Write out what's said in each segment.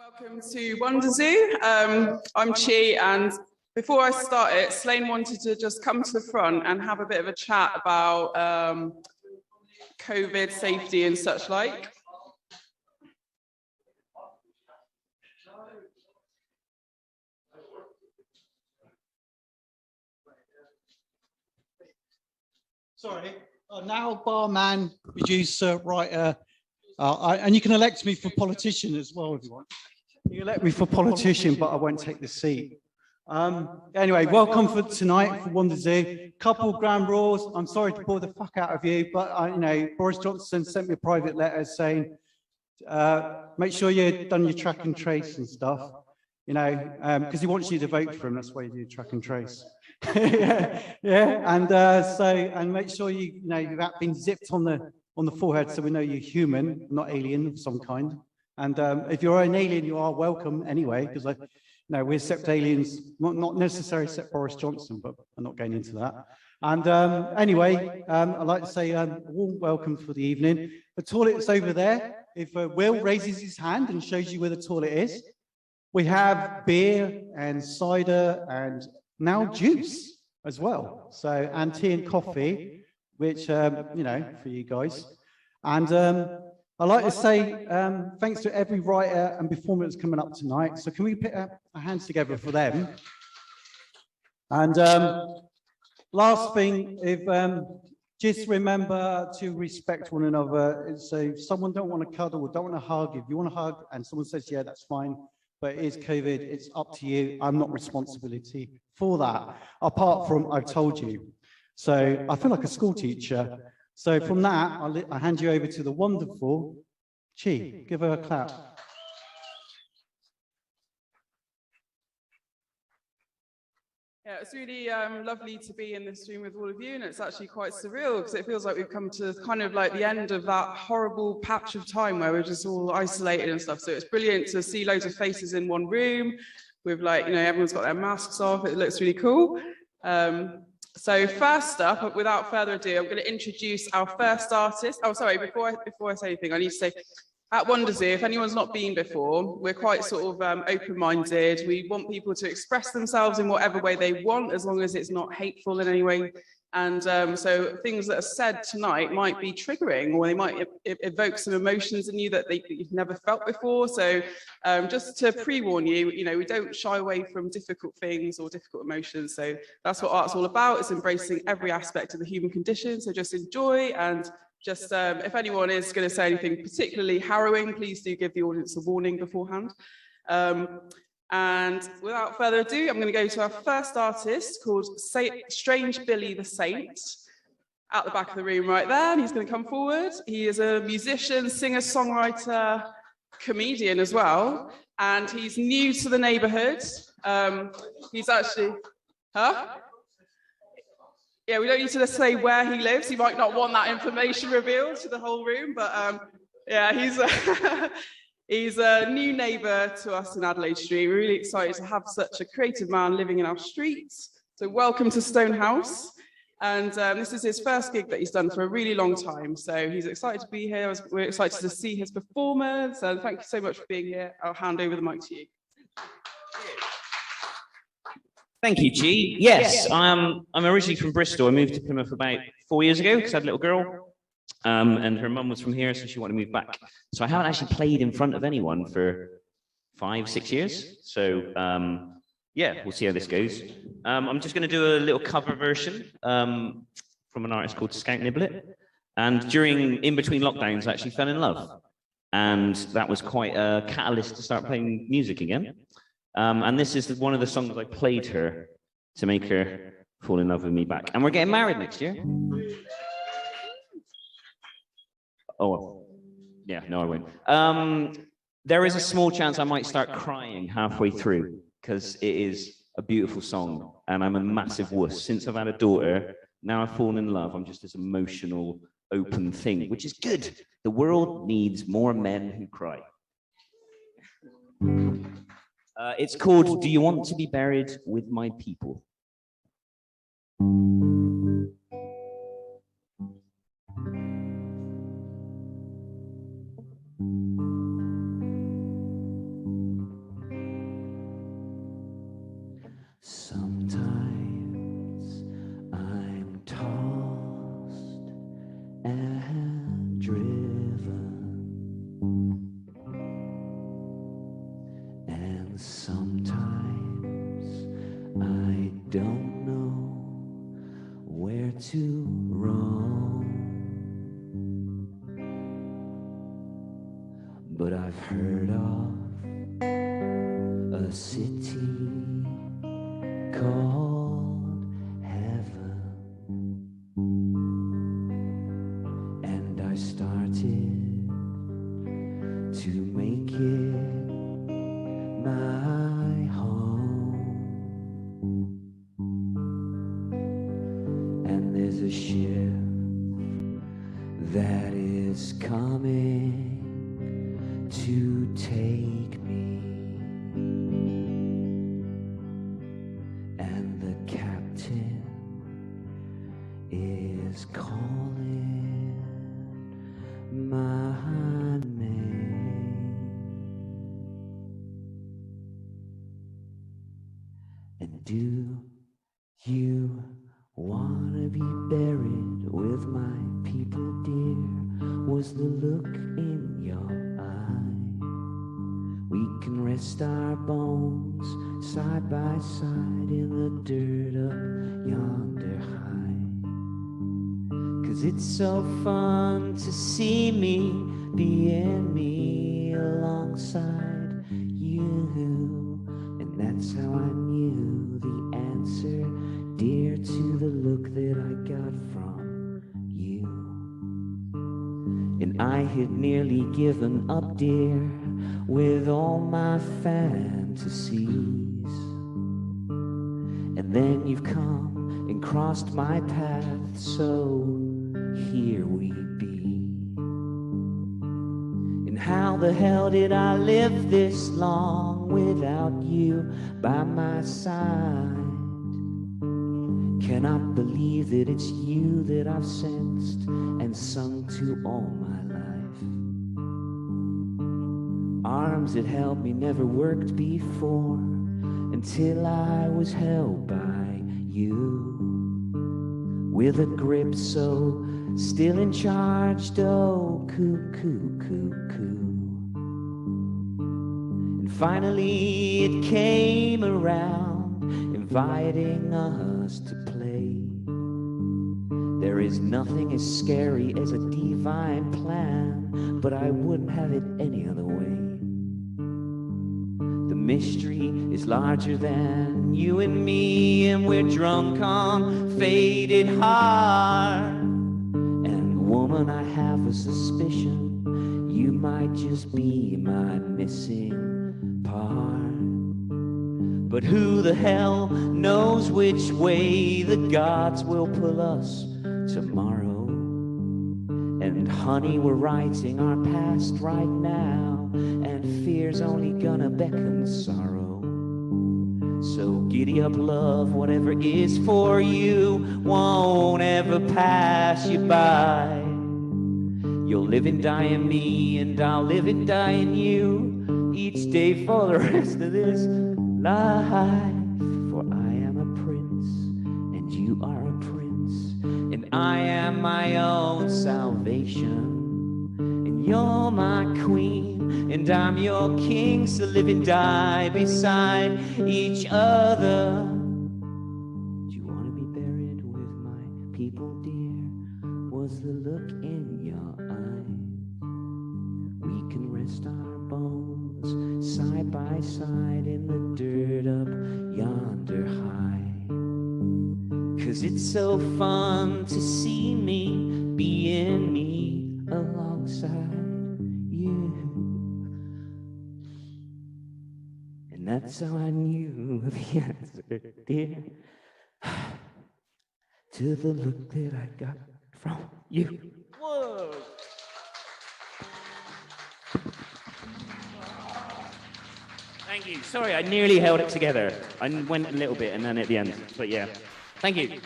Welcome to Wonder Zoo. I'm Chi, and before I start it, Slane wanted to just come to the front and have a bit of a chat about COVID safety and such like. Sorry, now barman, producer, writer, and you can elect me for politician as well if you want. You elect me for politician, but I won't take the seat. Anyway, welcome for tonight for Wonder Zoo. Couple of ground rules. I'm sorry to bore the fuck out of you, but you know, Boris Johnson sent me a private letter saying, make sure you've done your track and trace and stuff. You know, because he wants you to vote for him. That's why you do track and trace. And make sure you know you've been zipped on the forehead, so we know you're human, not alien of some kind. And if you're an alien, you are welcome anyway, because we accept aliens, not necessarily except Boris Johnson, but I'm not going into that. And anyway, I'd like to say a warm welcome for the evening. The toilet's over there. If Will raises his hand and shows you where the toilet is, we have beer and cider and now juice as well. So, and tea and coffee, which, you know, for you guys. And I'd like to say thanks to every writer and performer that's coming up tonight. So can we put our hands together for them? And last thing, if just remember to respect one another. So if someone don't want to cuddle or don't want to hug, if you want to hug and someone says, yeah, that's fine, but it is COVID, it's up to you. I'm not responsibility for that, apart from I've told you. So I feel like a school teacher. So from that, I hand you over to the wonderful Chi. Give her a clap. Yeah, it's really lovely to be in this room with all of you, and it's actually quite surreal because it feels like we've come to kind of like the end of that horrible patch of time where we're just all isolated and stuff. So it's brilliant to see loads of faces in one room with, like, you know, everyone's got their masks off. It looks really cool. So first up, without further ado, I'm going to introduce our first artist. Oh, sorry, before I say anything, I need to say, at Wonder Zoo, if anyone's not been before, we're quite sort of open-minded. We want people to express themselves in whatever way they want, as long as it's not hateful in any way. And so things that are said tonight might be triggering, or they might evoke some emotions in you that you've never felt before. So just to pre-warn you, you know, we don't shy away from difficult things or difficult emotions. So that's what art's all about. It's embracing every aspect of the human condition. So just enjoy, and just if anyone is going to say anything particularly harrowing, please do give the audience a warning beforehand. And without further ado, I'm going to go to our first artist called Strange Billy the Saint, at the back of the room right there, and he's going to come forward. He is a musician, singer, songwriter, comedian as well, and he's new to the neighbourhood. He's actually, yeah, we don't need to say where he lives. He might not want that information revealed to the whole room, but yeah, he's a new neighbour to us in Adelaide Street. We're really excited to have such a creative man living in our streets. So welcome to Stonehouse. And this is his first gig that he's done for a really long time. So he's excited to be here. We're excited to see his performance. And thank you so much for being here. I'll hand over the mic to you. Thank you, G. Yes, I'm originally from Bristol. I moved to Plymouth about 4 years ago because I had a little girl. And her mum was from here, so she wanted to move back. So I haven't actually played in front of anyone for 5, 6 years. So yeah, we'll see how this goes. I'm just going to do a little cover version from an artist called Scout Niblet. And in between lockdowns, I actually fell in love. And that was quite a catalyst to start playing music again. And this is one of the songs I played her to make her fall in love with me back. And we're getting married next year. Oh, yeah, no, I won't. There is a small chance I might start crying halfway through because it is a beautiful song and I'm a massive wuss. Since I've had a daughter, now I've fallen in love. I'm just this emotional, open thing, which is good. The world needs more men who cry. It's called Do You Want to Be Buried with My People? to roam. But I've heard of a city called heaven, and I started to make it my home. And there's a ship that is coming to take me, and the captain is calling my name. And do you wanna be buried with my people, dear? Was the look in your eye? We can rest our bones side by side in the dirt up yonder high. 'Cause it's so fun to see me being me alongside you. And that's how I knew the answer, dear, to the look that I got from you. And I had nearly given up, dear, with all my fantasies. And then you've come and crossed my path, so here we be. And how the hell did I live this long without you by my side? Cannot believe that it's you that I've sensed and sung to all my life. Arms that held me never worked before until I was held by you. With a grip so still in charge, oh, cuckoo, cuckoo. And finally it came around, inviting us to play. There is nothing as scary as a divine plan, but I wouldn't have it any other way. The mystery is larger than you and me, and we're drunk on faded heart. And woman, I have a suspicion you might just be my missing part. But who the hell knows which way the gods will pull us tomorrow? And honey, we're writing our past right now, and fear's only gonna beckon sorrow. So giddy up, love, whatever is for you won't ever pass you by. You'll live and die in me, and I'll live and die in you, each day for the rest of this life. For I am a prince, and you are a prince, and I am my own salvation. And you're my queen, and I'm your king, so live and die beside each other. Do you want to be buried with my people, dear? Was the look in your eye? We can rest our bones side by side in the dirt up yonder high. 'Cause it's so fun to see me being me alongside you. And that's how I knew the answer, dear, to the look that I got from you. Whoa! Thank you. Sorry, I nearly held it together. I went a little bit and then at the end, but yeah. Thank you.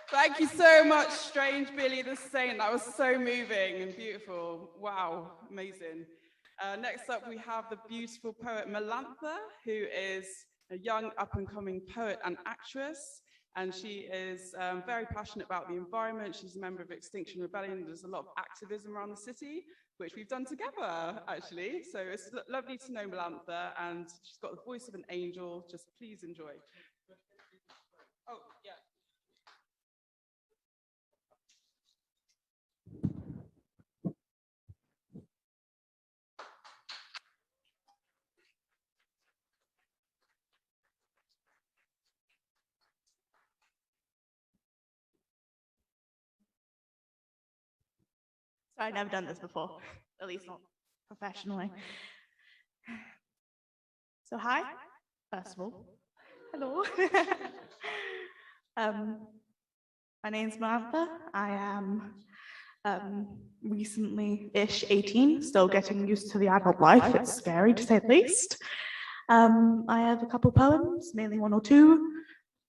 Thank you so much, Strange Billy the Saint. That was so moving and beautiful. Wow, amazing. Next up, we have the beautiful poet Melanthna, who is a young up-and-coming poet and actress. And she is very passionate about the environment. She's a member of Extinction Rebellion. There's a lot of activism around the city, which we've done together, actually. So it's lovely to know Melanthna, and she's got the voice of an angel. Just please enjoy. Oh, yeah. Sorry, I've never done this before, at least not professionally. So hi, first of all. Hello. My name's Melanthna. I am recently-ish 18, still getting used to the adult life. It's scary to say the least. I have a couple poems, mainly one or two.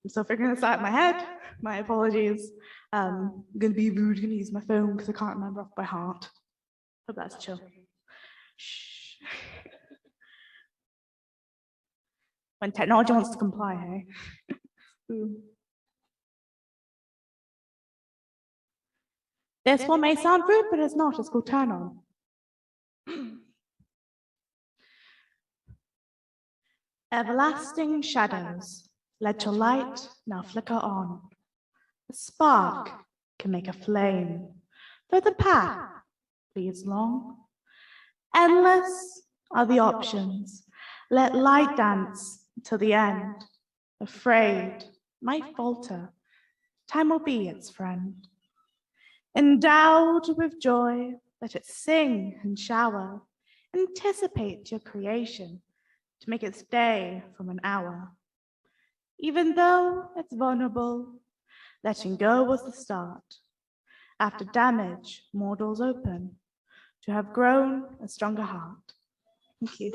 I'm still figuring this out in my head. My apologies. I'm gonna be rude, gonna use my phone because I can't remember off by heart. Hope that's chill. Shh. When technology wants to comply, hey? Ooh. This one may sound rude, but it's not. It's called Turn On. Everlasting shadows, let your light now flicker on. A spark can make a flame, though the path leads long. Endless are the options. Let light dance till the end. Afraid, might falter. Time will be its friend. Endowed with joy, let it sing and shower. Anticipate your creation to make it stay from an hour. Even though it's vulnerable, letting go was the start. After damage, more doors open, to have grown a stronger heart. Thank you.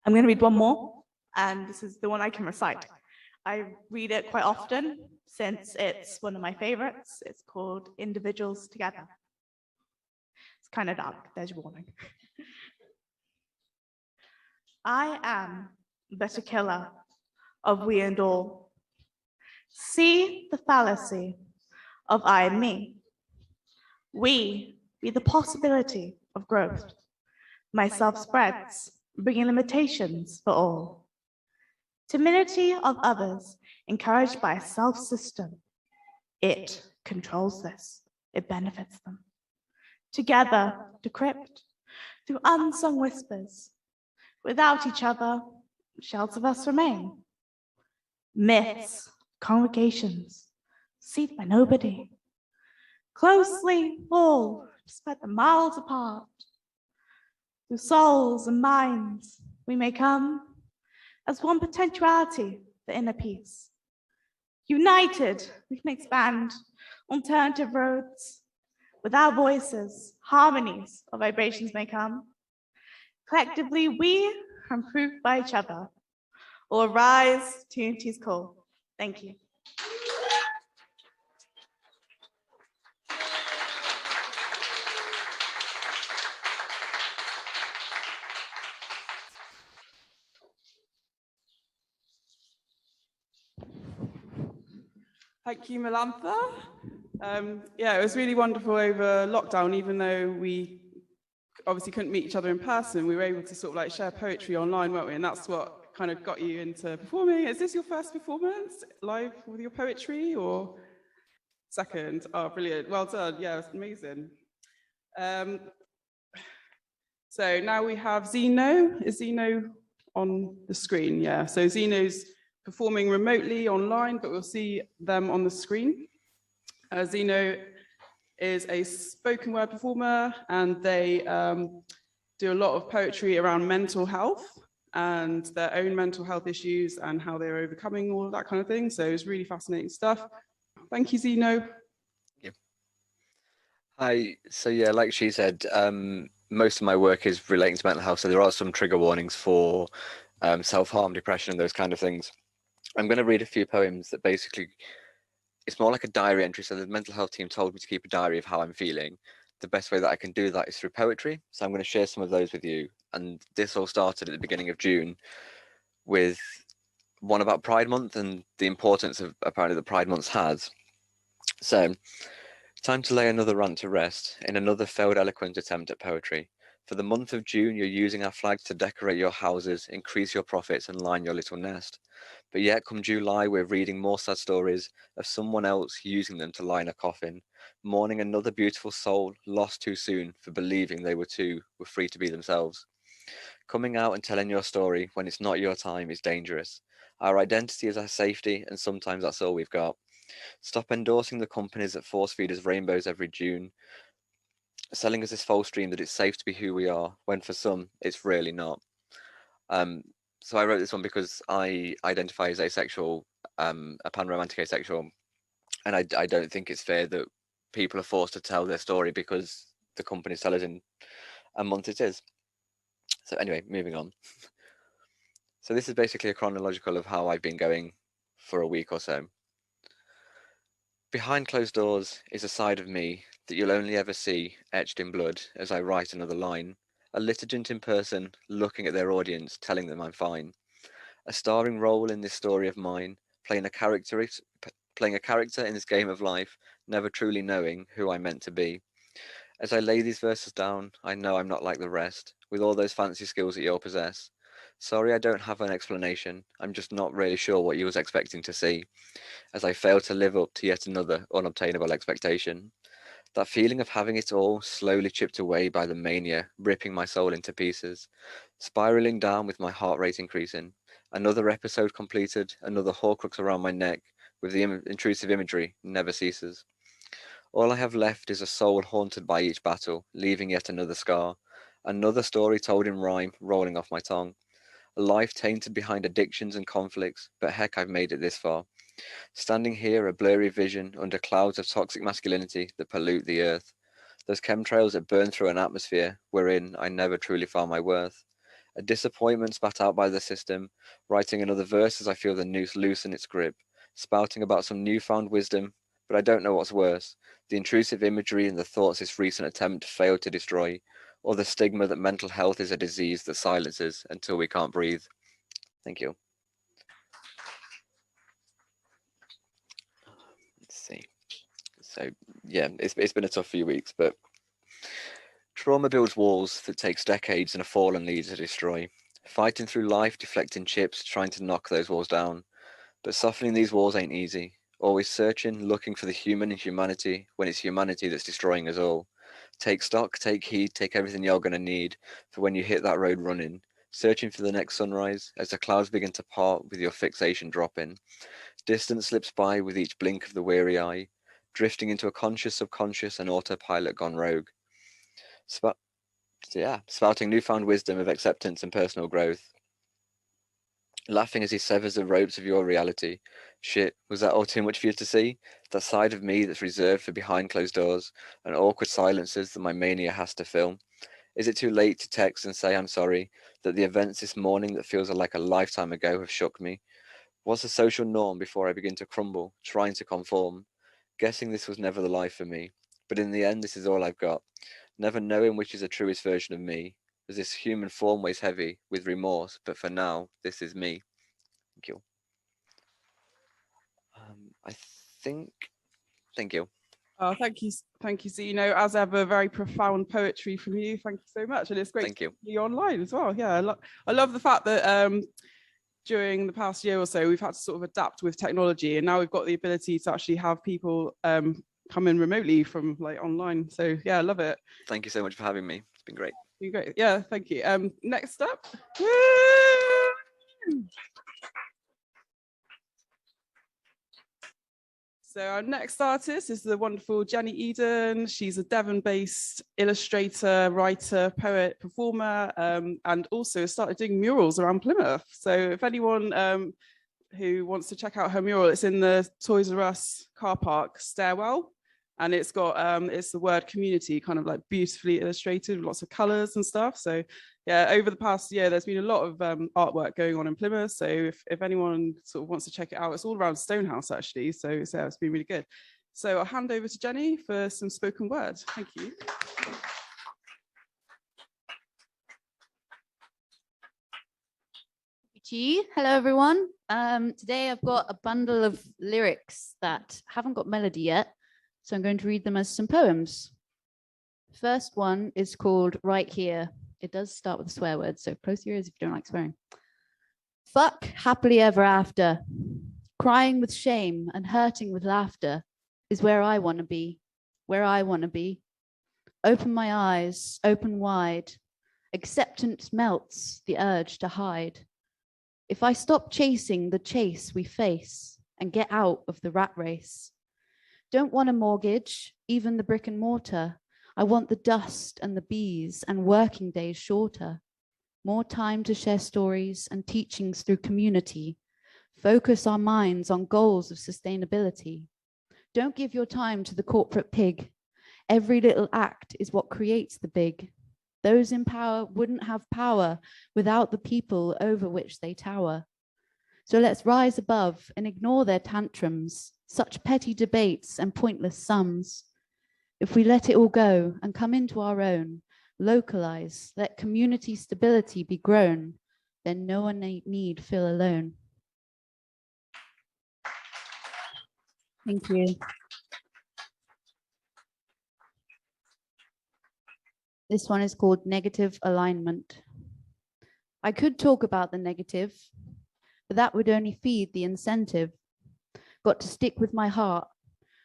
I'm going to read one more, and this is the one I can recite. I read it quite often since it's one of my favorites. It's called Individuals Together. It's kind of dark, there's your warning. I am but a killer of we and all. See the fallacy of I and me. We be the possibility of growth. Myself spreads, bringing limitations for all. Timidity of others, encouraged by a self-system. It controls this, it benefits them. Together, decrypt, through unsung whispers. Without each other, shells of us remain. Myths, congregations, seated by nobody. Closely all, despite the miles apart. Through souls and minds, we may come as one potentiality for inner peace. United, we can expand alternative roads. With our voices, harmonies or vibrations may come. Collectively, we are improved by each other, or rise to unity's call. Thank you. Thank you, Melanthna. Yeah, it was really wonderful over lockdown, even though we obviously couldn't meet each other in person. We were able to sort of like share poetry online, weren't we? And that's what kind of got you into performing. Is this your first performance live with your poetry or second? Oh, brilliant. Well done. Yeah, it's amazing. So now we have Xeno. Is Xeno on the screen? Yeah, so Xeno's performing remotely online, but we'll see them on the screen. Xeno is a spoken word performer, and they do a lot of poetry around mental health and their own mental health issues and how they're overcoming all of that kind of thing. So it's really fascinating stuff. Thank you, Xeno. Yeah. Hi. So yeah, like she said, most of my work is relating to mental health. So there are some trigger warnings for self-harm, depression, and those kind of things. I'm going to read a few poems that basically, it's more like a diary entry. So the mental health team told me to keep a diary of how I'm feeling. The best way that I can do that is through poetry. So I'm going to share some of those with you. And this all started at the beginning of June with one about Pride Month and the importance of apparently that Pride Month has. So, time to lay another rant to rest in another failed eloquent attempt at poetry. For the month of June, you're using our flags to decorate your houses, increase your profits, and line your little nest. But yet, come July, we're reading more sad stories of someone else using them to line a coffin, mourning another beautiful soul lost too soon for believing they were free to be themselves. Coming out and telling your story when it's not your time is dangerous. Our identity is our safety, and sometimes that's all we've got. Stop endorsing the companies that force feed us rainbows every June, selling us this false dream that it's safe to be who we are, when for some, it's really not. So I wrote this one because I identify as asexual, a pan-romantic asexual, and I don't think it's fair that people are forced to tell their story because the companies tell us in a month it is. So anyway, moving on. So this is basically a chronological of how I've been going for a week or so. Behind closed doors is a side of me that you'll only ever see etched in blood as I write another line, a litigant in person looking at their audience, telling them I'm fine. A starring role in this story of mine, playing a character in this game of life, never truly knowing who I'm meant to be. As I lay these verses down, I know I'm not like the rest, with all those fancy skills that you all possess. Sorry I don't have an explanation, I'm just not really sure what you was expecting to see, as I fail to live up to yet another unobtainable expectation. That feeling of having it all slowly chipped away by the mania, ripping my soul into pieces, spiraling down with my heart rate increasing. Another episode completed, another horcrux around my neck, with the intrusive imagery never ceases. All I have left is a soul haunted by each battle, leaving yet another scar. Another story told in rhyme, rolling off my tongue. A life tainted behind addictions and conflicts, but heck, I've made it this far. Standing here, a blurry vision under clouds of toxic masculinity that pollute the earth. Those chemtrails that burn through an atmosphere wherein I never truly found my worth. A disappointment spat out by the system, writing another verse as I feel the noose loosen its grip, spouting about some newfound wisdom, but I don't know what's worse, the intrusive imagery and the thoughts this recent attempt failed to destroy, or the stigma that mental health is a disease that silences until we can't breathe. Thank you. Let's see. So yeah, it's been a tough few weeks, but trauma builds walls that takes decades and a fallen leader to destroy. Fighting through life, deflecting chips, trying to knock those walls down. But softening these walls ain't easy. Always searching, looking for the human in humanity when it's humanity that's destroying us all. Take stock, take heed, take everything you're going to need for when you hit that road running. Searching for the next sunrise as the clouds begin to part with your fixation dropping. Distance slips by with each blink of the weary eye. Drifting into a conscious subconscious and autopilot gone rogue. Spouting newfound wisdom of acceptance and personal growth. Laughing as he severs the ropes of your reality. Shit, was that all too much for you to see? That side of me that's reserved for behind closed doors and awkward silences that my mania has to fill. Is it too late to text and say I'm sorry, that the events this morning that feels like a lifetime ago have shook me? What's the social norm before I begin to crumble, trying to conform? Guessing this was never the life for me, but in the end this is all I've got. Never knowing which is the truest version of me, as this human form weighs heavy with remorse, but for now, this is me. Thank you. Thank you. Oh, thank you, Xeno. As ever, very profound poetry from you. Thank you so much, and it's great to be online as well. Yeah, I love the fact that during the past year or so, we've had to sort of adapt with technology, and now we've got the ability to actually have people come in remotely from like online. So yeah, I love it. Thank you so much for having me. It's been great. It's been great. Yeah, thank you. Next up. So our next artist is the wonderful Jenny Eden. She's a Devon-based illustrator, writer, poet, performer, and also started doing murals around Plymouth. So if anyone who wants to check out her mural, it's in the Toys R Us car park stairwell. And it's got, it's the word community kind of like beautifully illustrated with lots of colors and stuff. So yeah, over the past year, there's been a lot of artwork going on in Plymouth. So if anyone sort of wants to check it out, it's all around Stonehouse actually. So yeah, it's been really good. So I'll hand over to Jenny for some spoken word. Thank you. Hello everyone. Today I've got a bundle of lyrics that haven't got melody yet. So I'm going to read them as some poems. First one is called Right Here. It does start with a swear word, so close your ears if you don't like swearing. Fuck happily ever after. Crying with shame and hurting with laughter is where I want to be, where I want to be. Open my eyes, open wide. Acceptance melts the urge to hide. If I stop chasing the chase we face and get out of the rat race. Don't want a mortgage, even the brick and mortar. I want the dust and the bees and working days shorter. More time to share stories and teachings through community. Focus our minds on goals of sustainability. Don't give your time to the corporate pig. Every little act is what creates the big. Those in power wouldn't have power without the people over which they tower. So let's rise above and ignore their tantrums, such petty debates and pointless sums. If we let it all go and come into our own, localize, let community stability be grown, then no one need feel alone. Thank you. This one is called Negative Alignment. I could talk about the negative, but that would only feed the incentive. Got to stick with my heart.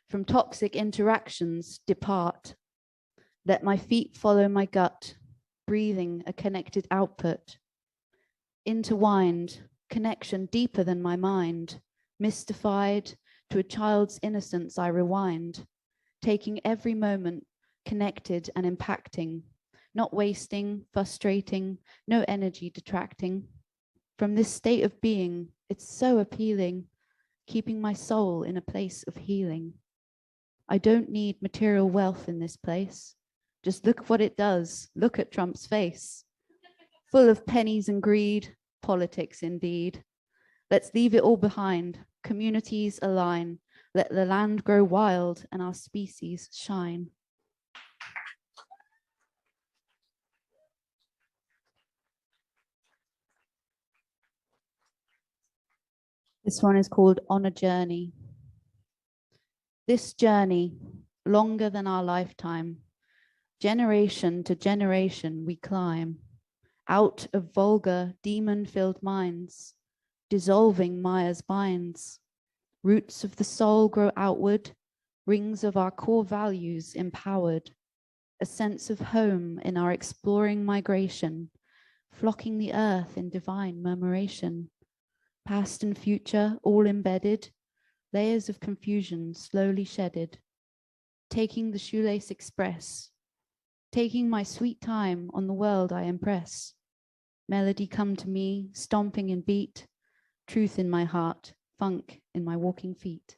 From toxic interactions, depart. Let my feet follow my gut, breathing a connected output. Intertwined, connection deeper than my mind. Mystified, to a child's innocence I rewind. Taking every moment, connected and impacting. Not wasting, frustrating, no energy detracting. From this state of being, it's so appealing, keeping my soul in a place of healing. I don't need material wealth in this place. Just look what it does. Look at Trump's face. Full of pennies and greed, politics indeed. Let's leave it all behind. Communities align. Let the land grow wild and our species shine. This one is called On a Journey. This journey, longer than our lifetime, generation to generation we climb, out of vulgar, demon-filled minds, dissolving Maya's binds. Roots of the soul grow outward, rings of our core values empowered, a sense of home in our exploring migration, flocking the earth in divine murmuration. Past and future all embedded, layers of confusion slowly shedded, taking the shoelace express, taking my sweet time on the world I impress. Melody come to me, stomping in beat, truth in my heart, funk in my walking feet.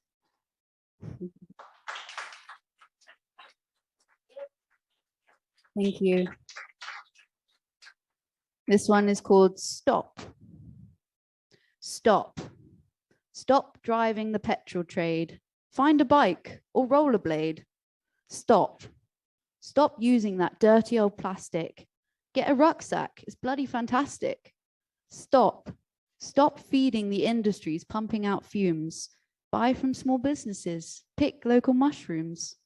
Thank you. This one is called Stop. Stop. Stop driving the petrol trade. Find a bike or rollerblade. Stop. Stop using that dirty old plastic. Get a rucksack. It's bloody fantastic. Stop. Stop feeding the industries pumping out fumes. Buy from small businesses. Pick local mushrooms.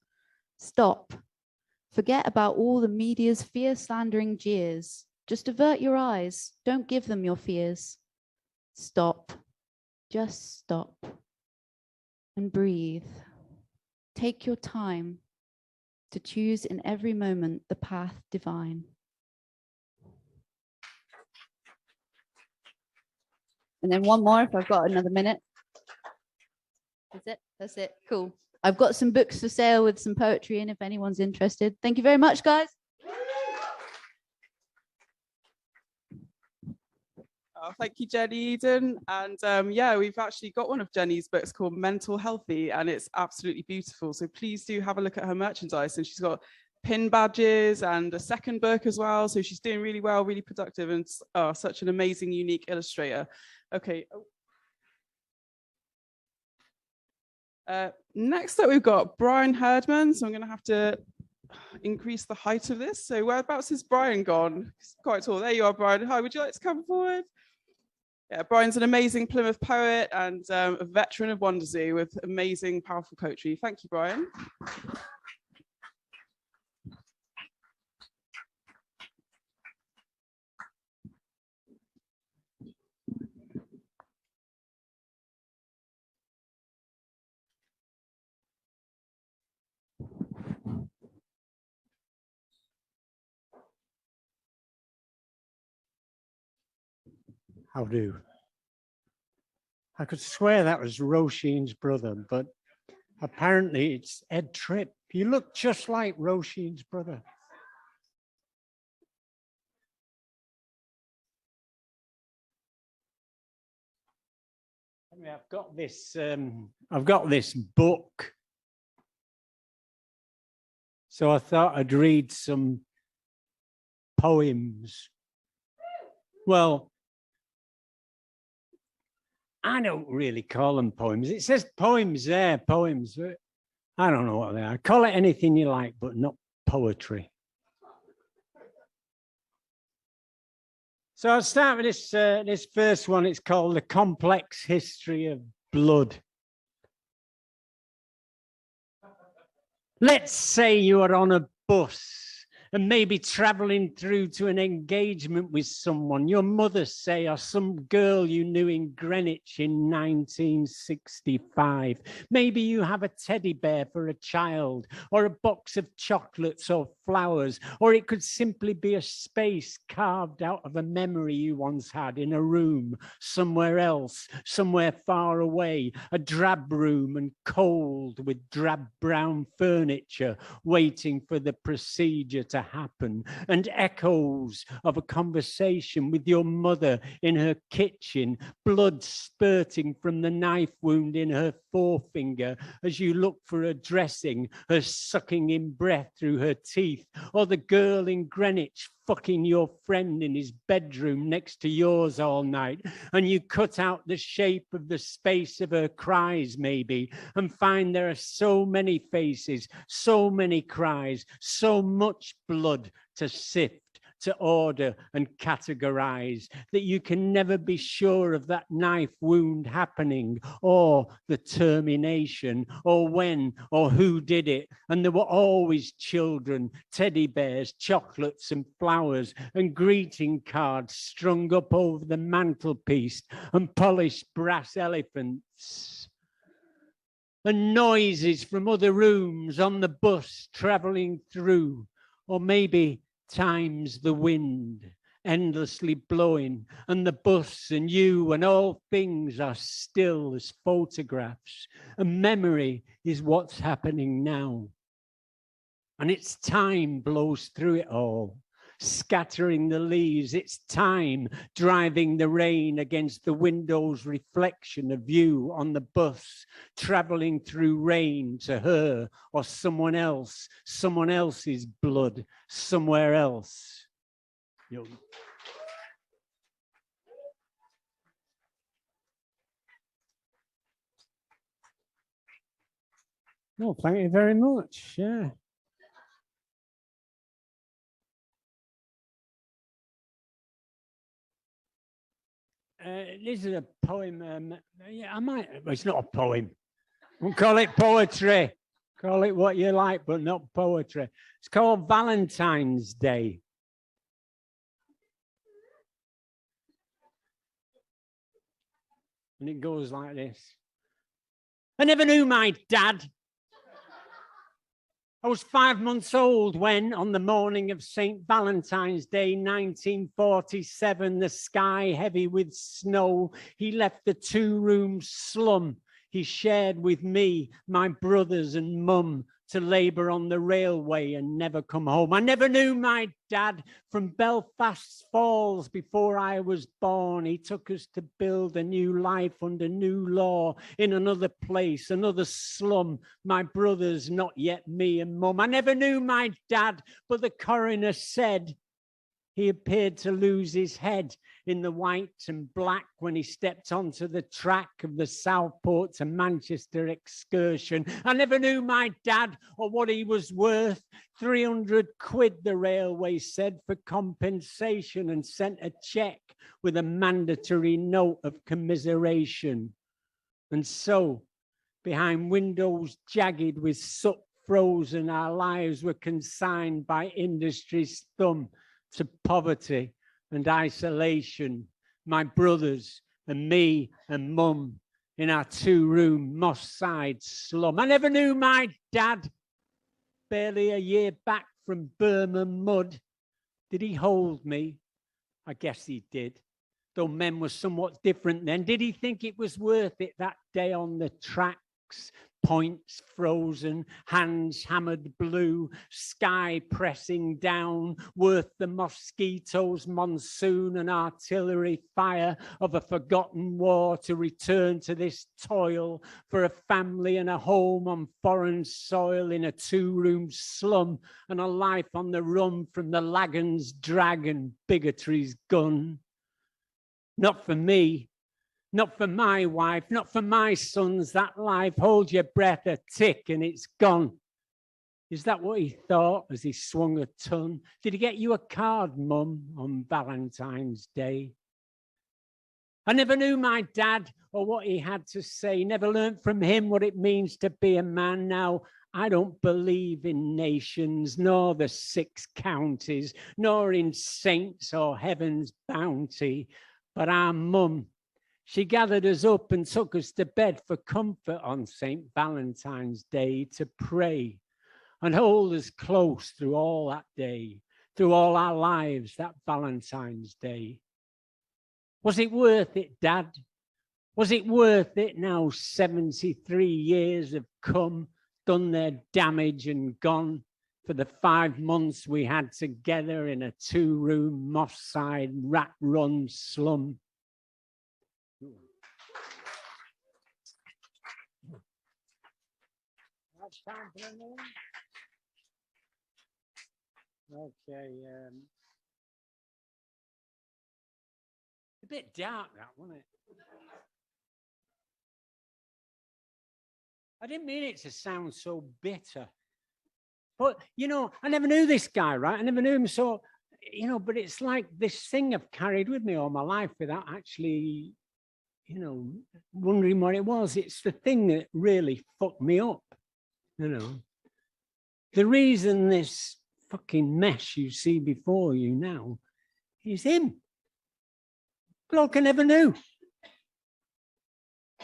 Stop. Forget about all the media's fear-slandering jeers. Just avert your eyes. Don't give them your fears. Stop. Just stop. And breathe. Take your time to choose in every moment the path divine. And then one more if I've got another minute. That's it. That's it. Cool. I've got some books for sale with some poetry in if anyone's interested. Thank you very much, guys. Oh, thank you, Jenny Eden. And yeah, we've actually got one of Jenny's books called Mental Healthy, and it's absolutely beautiful. So please do have a look at her merchandise. And she's got pin badges and a second book as well. So she's doing really well, really productive, and such an amazing, unique illustrator. Okay. Next up, we've got Brian Herdman. So I'm going to have to increase the height of this. So whereabouts is Brian gone? He's quite tall. There you are, Brian. Hi, would you like to come forward? Yeah, Brian's an amazing Plymouth poet and a veteran of Wondersea with amazing, powerful poetry. Thank you, Brian. How do? I could swear that was Roisin's brother, but apparently it's Ed Tripp. You look just like Roisin's brother. Anyway, I've got this book. So I thought I'd read some poems. Well, I don't really call them poems. It says poems there, poems. I don't know what they are. Call it anything you like, but not poetry. So I'll start with this first one. It's called The Complex History of Blood. Let's say you are on a bus and maybe traveling through to an engagement with someone, your mother, say, or some girl you knew in Greenwich in 1965. Maybe you have a teddy bear for a child, or a box of chocolates or flowers, or it could simply be a space carved out of a memory you once had in a room somewhere else, somewhere far away, a drab room and cold with drab brown furniture waiting for the procedure to happen, and echoes of a conversation with your mother in her kitchen, blood spurting from the knife wound in her forefinger as you look for a dressing, her sucking in breath through her teeth, or the girl in Greenwich fucking your friend in his bedroom next to yours all night, and you cut out the shape of the space of her cries maybe, and find there are so many faces, so many cries, so much blood to sift, to order and categorize, that you can never be sure of that knife wound happening, or the termination, or when, or who did it. And there were always children, teddy bears, chocolates and flowers, and greeting cards strung up over the mantelpiece, and polished brass elephants, and noises from other rooms on the bus traveling through, or maybe time's the wind endlessly blowing, and the bus and you and all things are still as photographs, and memory is what's happening now. And it's time blows through it all, scattering the leaves. It's time driving the rain against the window's reflection of you on the bus, traveling through rain to her or someone else, someone else's blood, somewhere else. No, thank you very much. Yeah. This is a poem. Yeah, I might. Well, it's not a poem. We'll call it poetry. Call it what you like, but not poetry. It's called Valentine's Day. And it goes like this. I never knew my dad. I was 5 months old when, on the morning of St. Valentine's Day, 1947, the sky heavy with snow, he left the two-room slum he shared with me, my brothers and mum, to labour on the railway and never come home. I never knew my dad from Belfast Falls before I was born. He took us to build a new life under new law in another place, another slum. My brothers, not yet me and mum. I never knew my dad, but the coroner said he appeared to lose his head in the white and black when he stepped onto the track of the Southport to Manchester excursion. I never knew my dad or what he was worth. 300 quid, the railway said, for compensation, and sent a cheque with a mandatory note of commiseration. And so, behind windows jagged with soot frozen, our lives were consigned by industry's thumb to poverty and isolation. My brothers and me and mum in our two-room Moss-side slum. I never knew my dad, barely a year back from Burma mud. Did he hold me? I guess he did. though men were somewhat different then. Did he think it was worth it that day on the tracks? Points frozen, hands hammered blue, sky pressing down, worth the mosquitoes, monsoon and artillery fire of a forgotten war to return to this toil for a family and a home on foreign soil in a two-room slum and a life on the run from the Lagan's drag and bigotry's gun? Not for me. Not for my wife, not for my sons, that life. Hold your breath, a tick and it's gone. Is that what he thought as he swung a ton? Did he get you a card, Mum, on Valentine's Day? I never knew my dad or what he had to say, never learnt from him what it means to be a man. Now, I don't believe in nations, nor the 6 counties, nor in saints or heaven's bounty, but our mum, she gathered us up and took us to bed for comfort on St. Valentine's Day to pray and hold us close through all that day, through all our lives, that Valentine's Day. Was it worth it, Dad? Was it worth it now 73 years have come, done their damage and gone for the 5 months we had together in a 2-room, moss-side, rat-run slum? Okay. A bit dark, that, wasn't it? I didn't mean it to sound so bitter. But, you know, I never knew this guy, right? I never knew him. So, you know, but it's like this thing I've carried with me all my life without actually, you know, wondering what it was. It's the thing that really fucked me up, you know. The reason this fucking mess you see before you now is him. Bloke I never knew.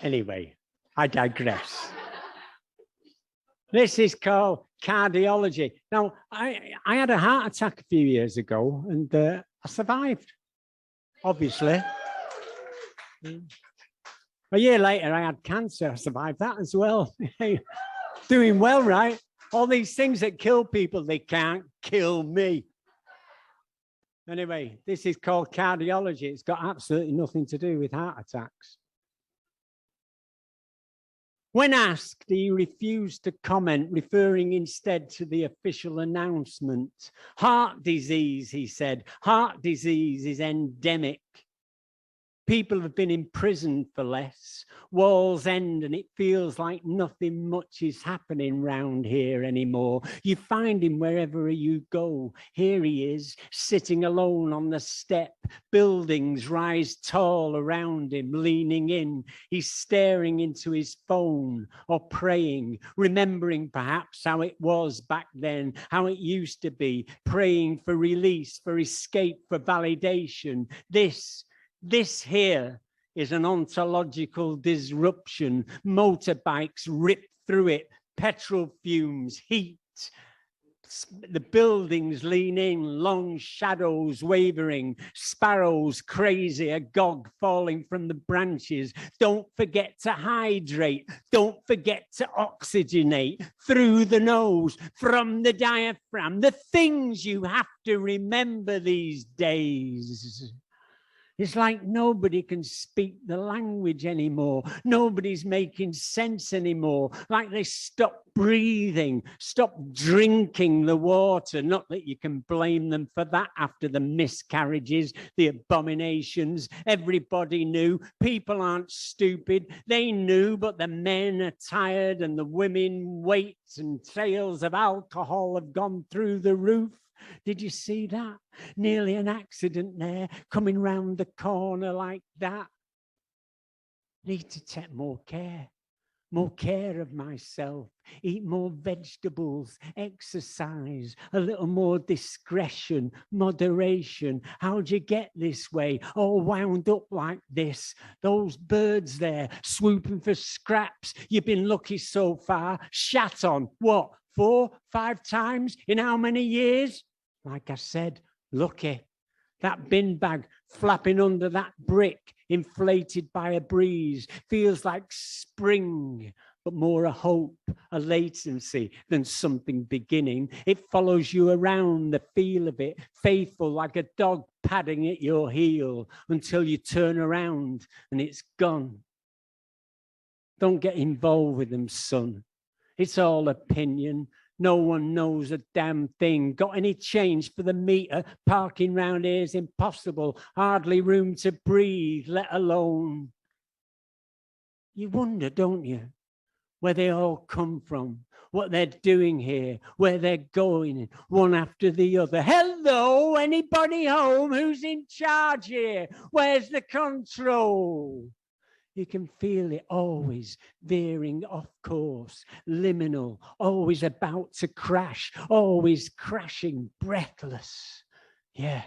Anyway, I digress. This is called cardiology. Now, I had a heart attack a few years ago and I survived, obviously. A year later, I had cancer. I survived that as well. Doing well, right? All these things that kill people, they can't kill me. Anyway, this is called cardiology. It's got absolutely nothing to do with heart attacks. When asked, he refused to comment, referring instead to the official announcement. Heart disease, he said. Heart disease is endemic. People have been imprisoned for less. Walls end and it feels like nothing much is happening round here anymore. You find him wherever you go. Here he is, sitting alone on the step. Buildings rise tall around him, leaning in. He's staring into his phone or praying, remembering perhaps how it was back then, how it used to be, praying for release, for escape, for validation. This here is an ontological disruption. Motorbikes rip through it, petrol fumes, heat. The buildings lean in, long shadows wavering, sparrows crazy, agog falling from the branches. Don't forget to hydrate. Don't forget to oxygenate through the nose, from the diaphragm. The things you have to remember these days. It's like nobody can speak the language anymore. Nobody's making sense anymore. Like they stopped breathing, stopped drinking the water. Not that you can blame them for that after the miscarriages, the abominations. Everybody knew. People aren't stupid. They knew, but the men are tired and the women wait, and tales of alcohol have gone through the roof. Did you see that? Nearly an accident there, coming round the corner like that. Need to take more care of myself, eat more vegetables, exercise, a little more discretion, moderation. How'd you get this way? All wound up like this. Those birds there swooping for scraps. You've been lucky so far. Shat on, what, 4, 5 times in how many years? Like I said, lucky. That bin bag flapping under that brick, inflated by a breeze, feels like spring, but more a hope, a latency than something beginning. It follows you around, the feel of it, faithful like a dog padding at your heel until you turn around and it's gone. Don't get involved with them, son. It's all opinion. No one knows a damn thing. Got any change for the meter? Parking round here is impossible. Hardly room to breathe, let alone. You wonder, don't you, where they all come from, what they're doing here, where they're going, one after the other. Hello, anybody home? Who's in charge here? Where's the control? You can feel it always veering off course, liminal, always about to crash, always crashing, breathless. Yeah,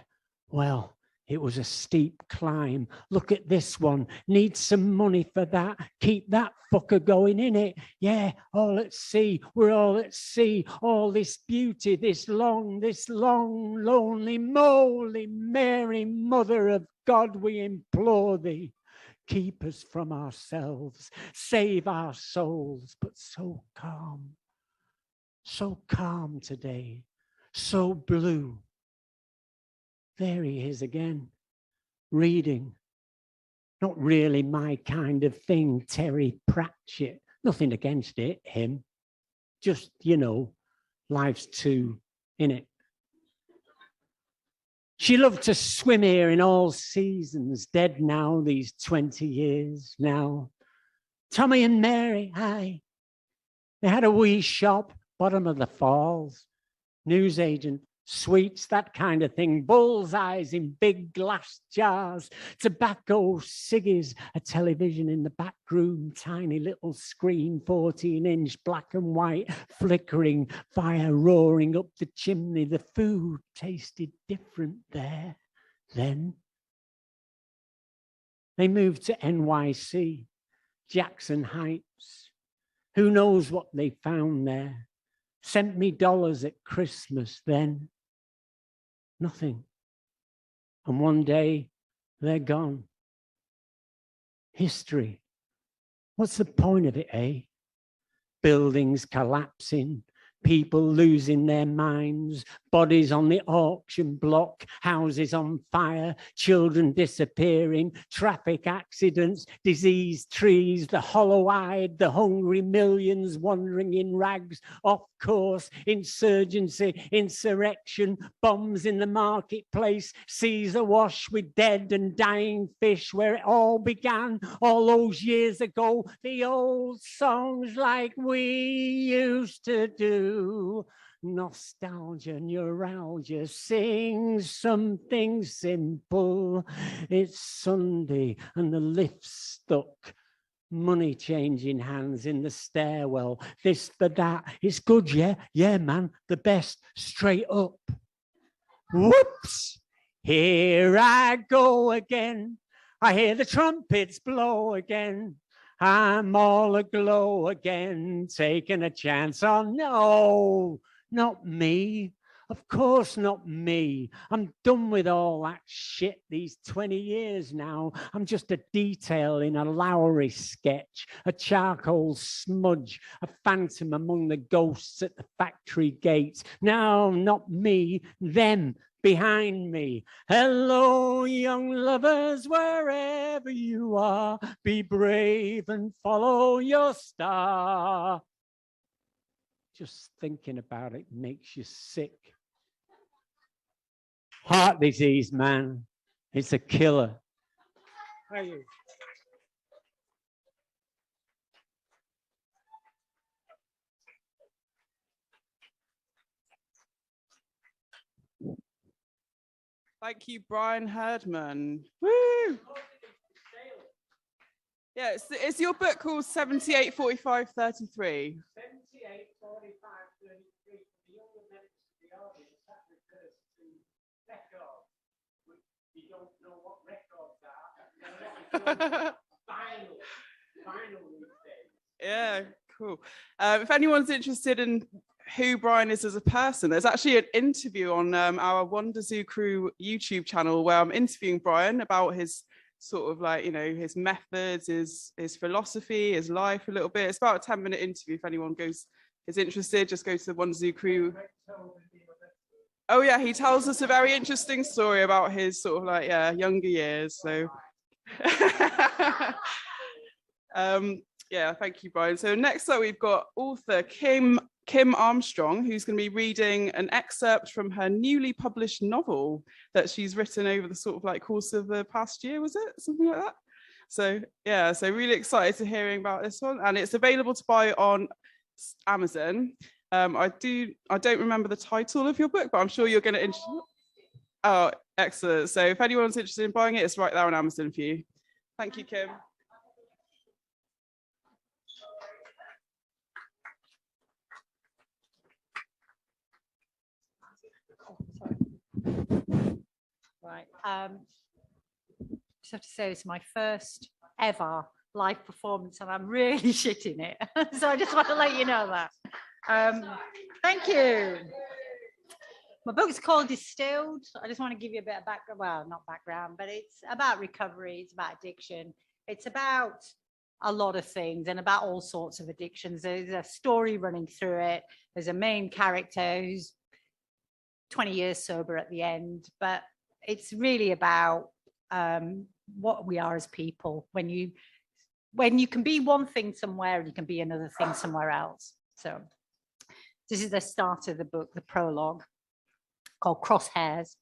well, it was a steep climb. Look at this one. Need some money for that. Keep that fucker going in it. Yeah, all at sea. We're all at sea. All this beauty, this long, lonely, moly Mary, Mother of God, we implore thee. Keep us from ourselves, save our souls, but so calm today, so blue. There he is again, reading. Not really my kind of thing, Terry Pratchett. Nothing against it, him. Just, you know, life's too, innit? She loved to swim here in all seasons, dead now, these 20 years now. Tommy and Mary, aye. They had a wee shop, bottom of the falls. Newsagent, sweets, that kind of thing. Bullseyes in big glass jars. Tobacco, ciggies, a television in the back room. Tiny little screen, 14-inch, black and white, flickering, fire roaring up the chimney. The food tasted different there then. They moved to NYC, Jackson Heights. Who knows what they found there? Sent me dollars at Christmas then. Nothing. And one day they're gone. History. What's the point of it, eh? Buildings collapsing, people losing their minds, bodies on the auction block, houses on fire, children disappearing, traffic accidents, diseased trees, the hollow-eyed, the hungry millions wandering in rags, off course, insurgency, insurrection, bombs in the marketplace, seas awash with dead and dying fish, where it all began all those years ago, the old songs like we used to do. Nostalgia, neuralgia, sing something simple. It's Sunday and the lift's stuck. Money changing hands in the stairwell. This for that. It's good, yeah? Yeah, man. The best. Straight up. Whoops! Here I go again. I hear the trumpets blow again. I'm all aglow again, taking a chance. Oh, no, not me. Of course not me. I'm done with all that shit these 20 years now. I'm just a detail in a Lowry sketch, a charcoal smudge, a phantom among the ghosts at the factory gates. No, not me, them. Behind me. Hello, young lovers, wherever you are, be brave and follow your star. Just thinking about it makes you sick. Heart disease, man. It's a killer. How are you? Thank you, Brian Herdman. Woo! Yeah, it's your book called 78, 45, 33. 78, 45, 33. The younger members of the audience, that refers to records. You don't know what records are. Vinyl these days. Yeah, cool. If anyone's interested in who Brian is as a person. There's actually an interview on our Wonder Zoo Crew YouTube channel where I'm interviewing Brian about his sort of like, you know, his methods, his philosophy, his life a little bit. It's about a 10-minute interview. If anyone is interested, just go to the Wonder Zoo Crew. Oh yeah, he tells us a very interesting story about his sort of like younger years. So yeah, thank you, Brian. So next up, we've got author Kim Armstrong, who's going to be reading an excerpt from her newly published novel that she's written over the sort of like course of the past year, was it? Something like that. So yeah, so really excited to hearing about this one. And it's available to buy on Amazon. I don't remember the title of your book, but I'm sure you're going to... Oh, excellent. So if anyone's interested in buying it, it's right there on Amazon for you. Thank you, Kim. Right. Just have to say it's my first ever live performance and I'm really shitting it. So I just want to let you know that. Thank you. My book is called Distilled. I just want to give you a bit of background, well, not background, but it's about recovery, it's about addiction. It's about a lot of things and about all sorts of addictions. There's a story running through it. There's a main character who's 20 years sober at the end, but it's really about what we are as people when you can be one thing somewhere and you can be another thing somewhere else. So this is the start of the book, the prologue, called Crosshairs.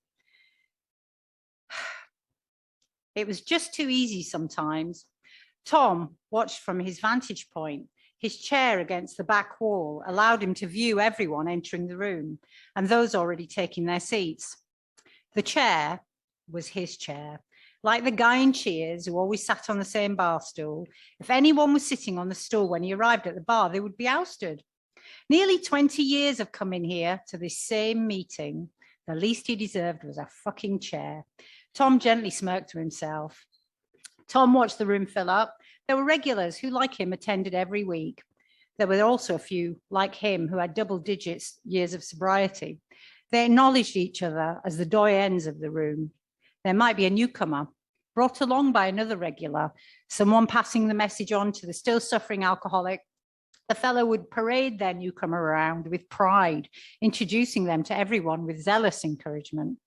It was just too easy sometimes. Tom watched from his vantage point. His chair against the back wall allowed him to view everyone entering the room and those already taking their seats. The chair was his chair. Like the guy in Cheers who always sat on the same bar stool, if anyone was sitting on the stool when he arrived at the bar, they would be ousted. Nearly 20 years of coming here to this same meeting. The least he deserved was a fucking chair. Tom gently smirked to himself. Tom watched the room fill up. There were regulars who, like him, attended every week. There were also a few, like him, who had double-digit years of sobriety. They acknowledged each other as the doyens of the room. There might be a newcomer, brought along by another regular, someone passing the message on to the still suffering alcoholic. The fellow would parade their newcomer around with pride, introducing them to everyone with zealous encouragement.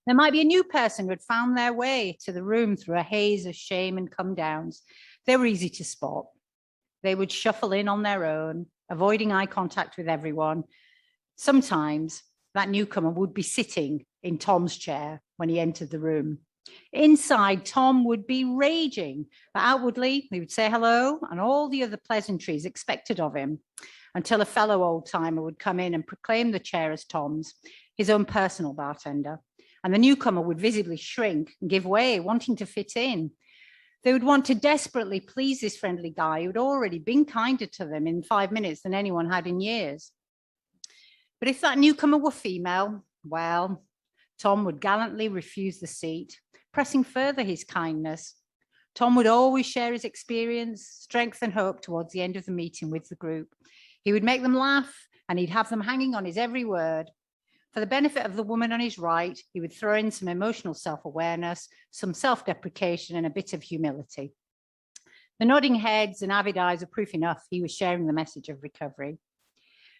There might be a new person who had found their way to the room through a haze of shame and come-downs. They were easy to spot. They would shuffle in on their own, avoiding eye contact with everyone. Sometimes that newcomer would be sitting in Tom's chair when he entered the room. Inside, Tom would be raging, but outwardly, he would say hello and all the other pleasantries expected of him, until a fellow old-timer would come in and proclaim the chair as Tom's, his own personal bartender. And the newcomer would visibly shrink and give way, wanting to fit in. They would want to desperately please this friendly guy who'd already been kinder to them in 5 minutes than anyone had in years. But if that newcomer were female, well, Tom would gallantly refuse the seat, pressing further his kindness. Tom would always share his experience, strength and hope towards the end of the meeting with the group. He would make them laugh and he'd have them hanging on his every word. For the benefit of the woman on his right, he would throw in some emotional self-awareness, some self-deprecation and a bit of humility. The nodding heads and avid eyes were proof enough he was sharing the message of recovery.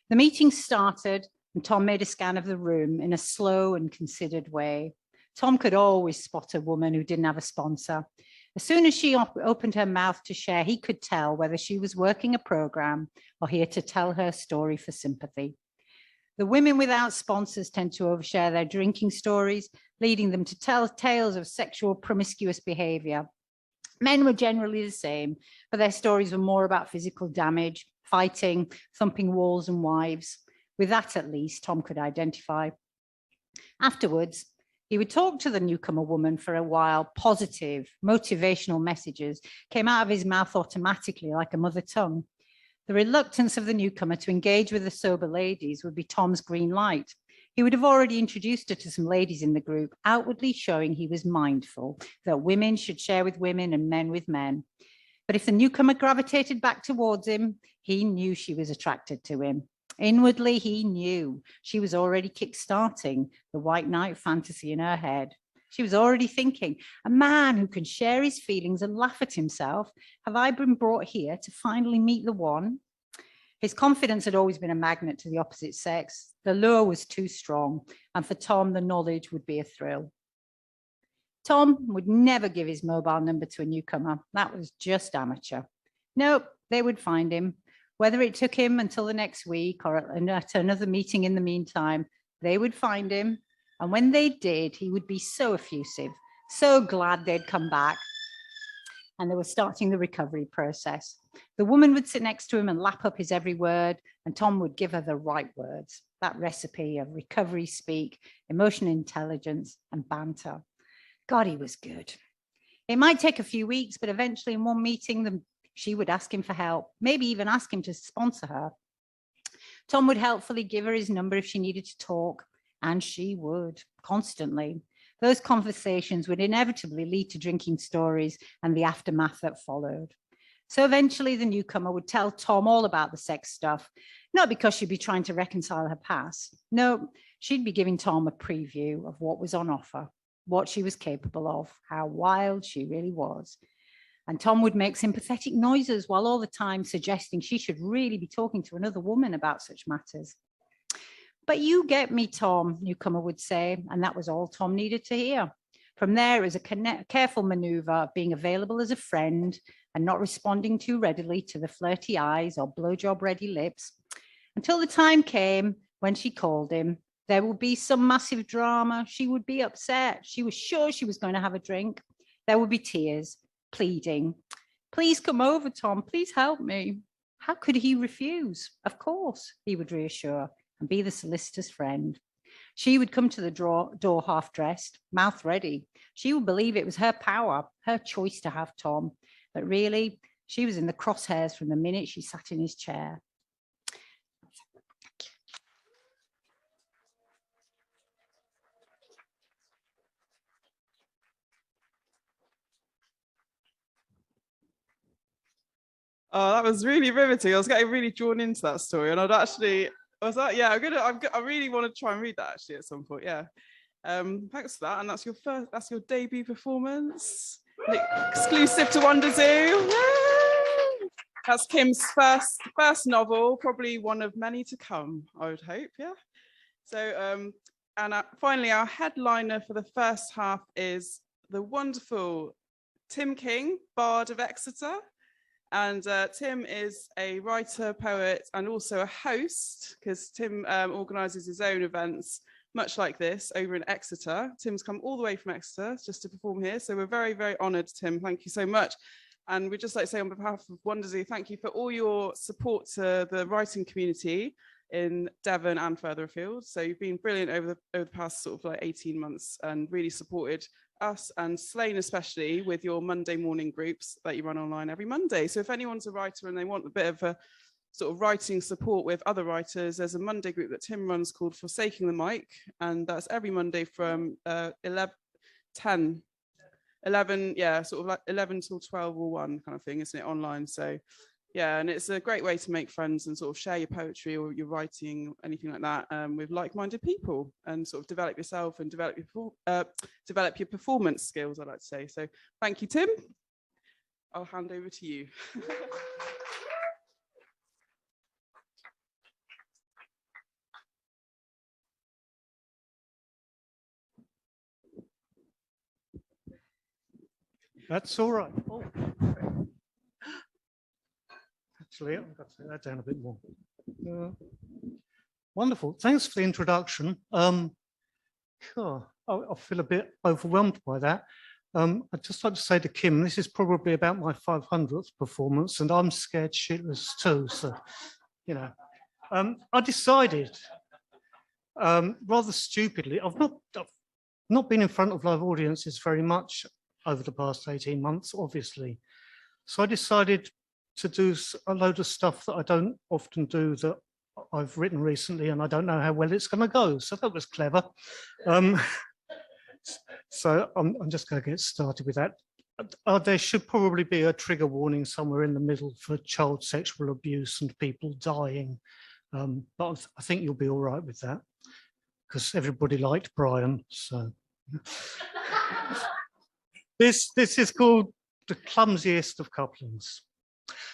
The meeting started and Tom made a scan of the room in a slow and considered way. Tom could always spot a woman who didn't have a sponsor. As soon as she opened her mouth to share, he could tell whether she was working a program or here to tell her story for sympathy. The women without sponsors tend to overshare their drinking stories, leading them to tell tales of sexual promiscuous behavior. Men were generally the same, but their stories were more about physical damage, fighting, thumping walls and wives. With that, at least, Tom could identify. Afterwards, he would talk to the newcomer woman for a while. Positive, motivational messages came out of his mouth automatically like a mother tongue. The reluctance of the newcomer to engage with the sober ladies would be Tom's green light. He would have already introduced her to some ladies in the group, outwardly showing he was mindful that women should share with women and men with men. But if the newcomer gravitated back towards him, he knew she was attracted to him. Inwardly, he knew she was already kick-starting the white knight fantasy in her head. She was already thinking, a man who can share his feelings and laugh at himself. Have I been brought here to finally meet the one? His confidence had always been a magnet to the opposite sex. The lure was too strong, and for Tom, the knowledge would be a thrill. Tom would never give his mobile number to a newcomer. That was just amateur. Nope, they would find him. Whether it took him until the next week or at another meeting in the meantime, they would find him. And when they did, he would be so effusive, so glad they'd come back. And they were starting the recovery process. The woman would sit next to him and lap up his every word, and Tom would give her the right words, that recipe of recovery speak, emotional intelligence, and banter. God, he was good. It might take a few weeks, but eventually in one meeting, she would ask him for help, maybe even ask him to sponsor her. Tom would helpfully give her his number if she needed to talk, and she would, constantly. Those conversations would inevitably lead to drinking stories and the aftermath that followed. So eventually the newcomer would tell Tom all about the sex stuff, not because she'd be trying to reconcile her past. No, she'd be giving Tom a preview of what was on offer, what she was capable of, how wild she really was. And Tom would make sympathetic noises while all the time suggesting she should really be talking to another woman about such matters. But you get me, Tom, newcomer would say, and that was all Tom needed to hear. From there, it was a careful maneuver of being available as a friend and not responding too readily to the flirty eyes or blowjob-ready lips, until the time came when she called him. There would be some massive drama. She would be upset. She was sure she was going to have a drink. There would be tears, pleading. Please come over, Tom. Please help me. How could he refuse? Of course, he would reassure and be the solicitor's friend. She would come to the door half-dressed, mouth ready. She would believe it was her power, her choice to have Tom. But really, she was in the crosshairs from the minute she sat in his chair. Oh, that was really riveting. I was getting really drawn into that story, and yeah, I really want to try and read that actually at some point. Yeah. Thanks for that. And that's your debut performance. Exclusive to Wonder Zoo. Yay! That's Kim's first novel, probably one of many to come, I would hope. Yeah. So finally, our headliner for the first half is the wonderful Tim King, Bard of Exeter. And Tim is a writer, poet, and also a host, because Tim organises his own events, much like this, over in Exeter. Tim's come all the way from Exeter just to perform here. So we're very, very honoured, Tim. Thank you so much. And we'd just like to say on behalf of Wonder Zoo, thank you for all your support to the writing community in Devon and further afield. So you've been brilliant over the past sort of like 18 months and really supported us and Slane especially with your Monday morning groups that you run online every Monday. So if anyone's a writer and they want a bit of a sort of writing support with other writers, there's a Monday group that Tim runs called Forsaking the Mic, and that's every Monday from 11 till 12 or 1 kind of thing, isn't it, online? So yeah, and it's a great way to make friends and sort of share your poetry or your writing, anything like that, with like-minded people, and sort of develop yourself and develop your performance skills, I like to say. So thank you, Tim. I'll hand over to you. That's all right. Oh. Actually, I've got to take that down a bit more. Wonderful. Thanks for the introduction. Sure. I feel a bit overwhelmed by that. I'd just like to say to Kim, this is probably about my 500th performance, and I'm scared shitless too. So, you know, I decided rather stupidly, I've not been in front of live audiences very much over the past 18 months, obviously. So I decided to do a load of stuff that I don't often do, that I've written recently, and I don't know how well it's going to go. So that was clever. So I'm just going to get started with that. There should probably be a trigger warning somewhere in the middle for child sexual abuse and people dying. But I think you'll be all right with that because everybody liked Brian. So this is called The Clumsiest of Couplings.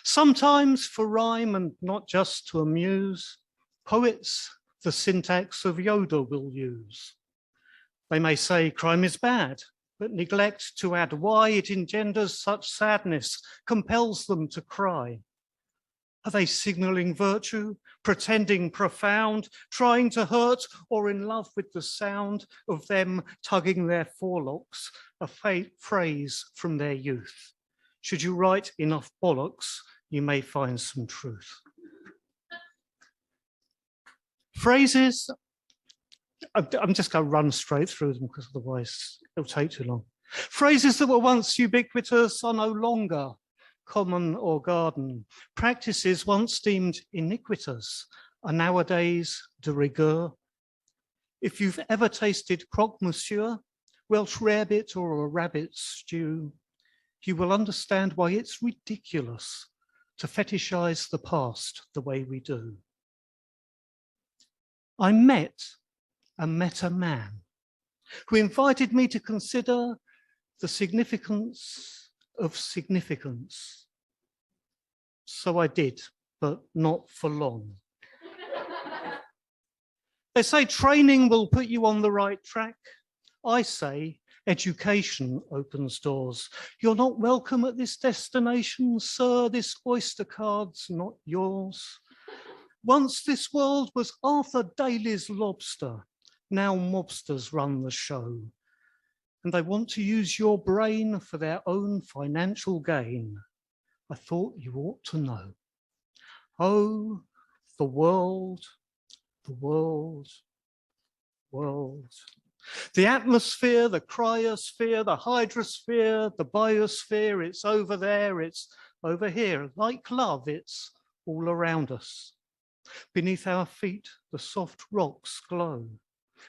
Sometimes for rhyme and not just to amuse, poets the syntax of Yoda will use. They may say crime is bad, but neglect to add why it engenders such sadness, compels them to cry. Are they signaling virtue, pretending profound, trying to hurt, or in love with the sound of them tugging their forelocks, a phrase from their youth? Should you write enough bollocks, you may find some truth. Phrases, I'm just going to run straight through them because otherwise it'll take too long. Phrases that were once ubiquitous are no longer common or garden. Practices once deemed iniquitous are nowadays de rigueur. If you've ever tasted croque monsieur, Welsh rarebit or a rabbit stew, you will understand why it's ridiculous to fetishize the past the way we do. I met a man who invited me to consider the significance of significance. So I did, but not for long. They say training will put you on the right track. I say education opens doors. You're not welcome at this destination, sir. This Oyster card's not yours. Once this world was Arthur Daly's lobster. Now mobsters run the show. And they want to use your brain for their own financial gain. I thought you ought to know. Oh, the world, the world, world. The atmosphere, the cryosphere, the hydrosphere, the biosphere, it's over there, it's over here. Like love, it's all around us. Beneath our feet, the soft rocks glow.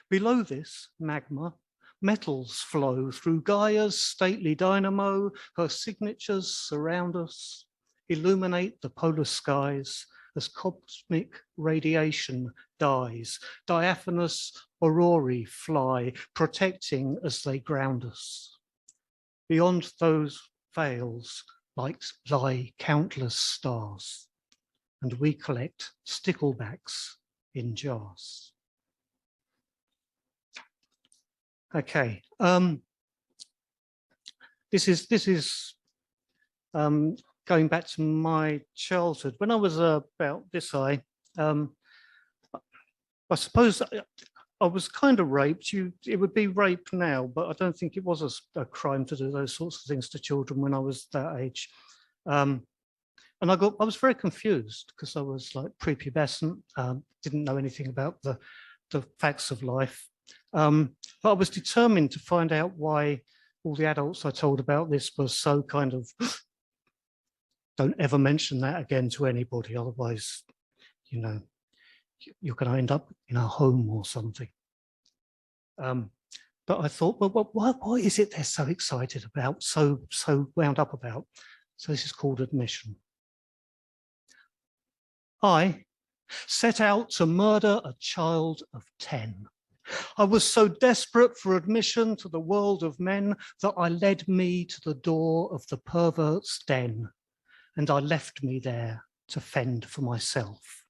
Below this, magma, metals flow through Gaia's stately dynamo. Her signatures surround us, illuminate the polar skies as cosmic radiation dies. Diaphanous aurorae fly, protecting as they ground us. Beyond those veils lie countless stars, and we collect sticklebacks in jars. Okay, this is going back to my childhood. When I was about this age, I suppose I was kind of raped. It would be rape now, but I don't think it was a crime to do those sorts of things to children when I was that age. And I was very confused because I was like prepubescent, didn't know anything about the facts of life. But I was determined to find out why all the adults I told about this were so kind of, don't ever mention that again to anybody, otherwise, you know, you're going to end up in a home or something. But I thought, well, what is it they're so excited about, so wound up about? So this is called admission. I set out to murder a child of 10. I was so desperate for admission to the world of men that I led me to the door of the pervert's den, and I left me there to fend for myself.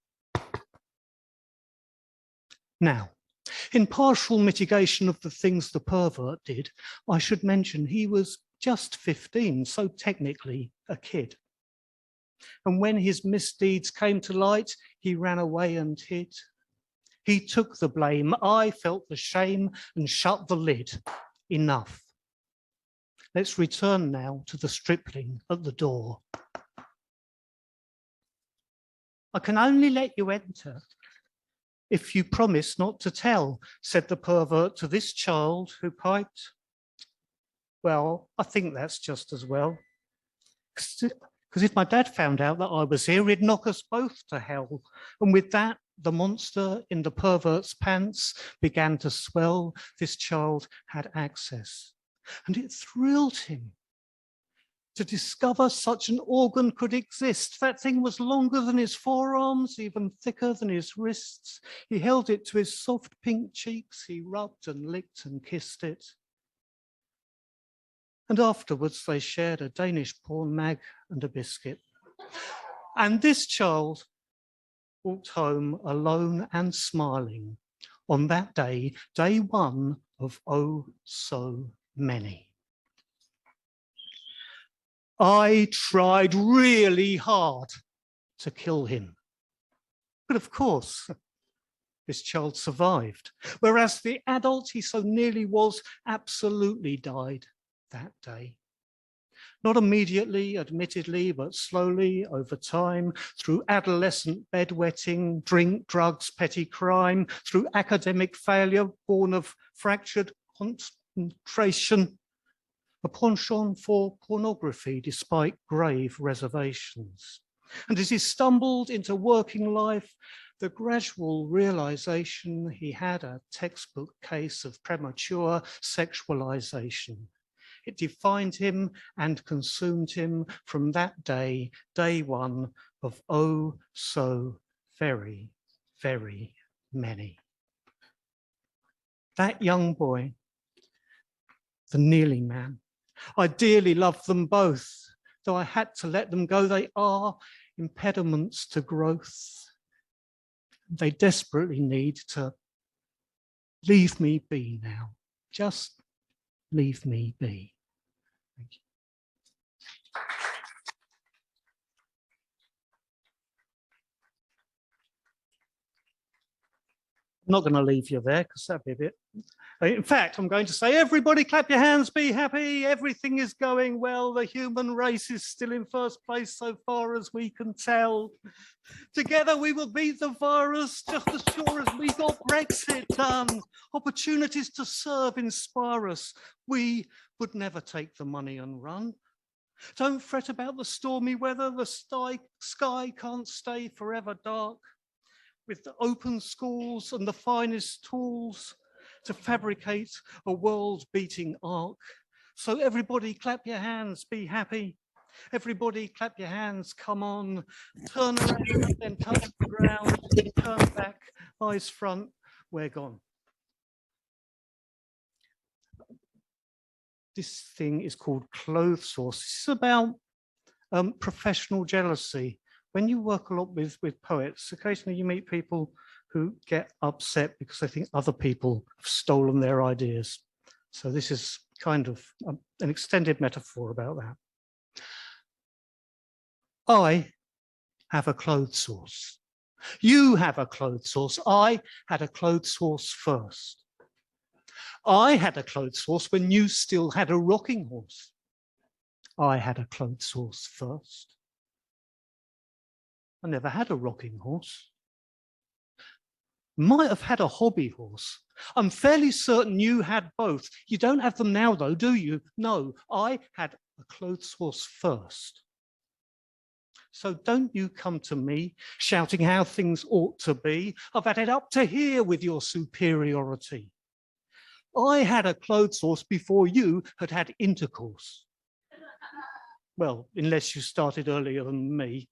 Now, in partial mitigation of the things the pervert did, I should mention he was just 15, so technically a kid. And when his misdeeds came to light, he ran away and hid. He took the blame, I felt the shame and shut the lid. Enough. Let's return now to the stripling at the door. I can only let you enter if you promise not to tell, said the pervert to this child who piped. Well, I think that's just as well. Because if my dad found out that I was here, he'd knock us both to hell. And with that, the monster in the pervert's pants began to swell. This child had access. And it thrilled him to discover such an organ could exist. That thing was longer than his forearms, even thicker than his wrists. He held it to his soft pink cheeks. He rubbed and licked and kissed it. And afterwards they shared a Danish porn mag and a biscuit. And this child walked home alone and smiling on that day, day one of oh so many. I tried really hard to kill him. But of course, this child survived, whereas the adult he so nearly was absolutely died that day. Not immediately, admittedly, but slowly over time, through adolescent bedwetting, drink, drugs, petty crime, through academic failure born of fractured concentration, a penchant for pornography despite grave reservations. And as he stumbled into working life, the gradual realization he had a textbook case of premature sexualization. It defined him and consumed him from that day, day one of oh so very, very many. That young boy, the kneeling man, I dearly loved them both, though I had to let them go. They are impediments to growth. They desperately need to leave me be now. Just leave me be. Thank you. I'm not going to leave you there because that'd be a bit. In fact, I'm going to say, everybody clap your hands, be happy. Everything is going well. The human race is still in first place so far as we can tell. Together we will beat the virus just as sure as we got Brexit done. Opportunities to serve inspire us. We would never take the money and run. Don't fret about the stormy weather. The sky can't stay forever dark. With the open schools and the finest tools to fabricate a world-beating ark. So everybody clap your hands, be happy. Everybody clap your hands, come on. Turn around, then touch the ground, turn back, eyes front, we're gone. This thing is called clothes source. This is about professional jealousy. When you work a lot with poets, occasionally you meet people who get upset because they think other people have stolen their ideas. So this is kind of an extended metaphor about that. I have a clothes source. You have a clothes source. I had a clothes source first. I had a clothes source when you still had a rocking horse. I had a clothes source first. I never had a rocking horse. Might have had a hobby horse. I'm fairly certain you had both. You don't have them now though, do you? No, I had a clothes horse first. So don't you come to me shouting how things ought to be. I've had it up to here with your superiority. I had a clothes horse before you had had intercourse. Well, unless you started earlier than me.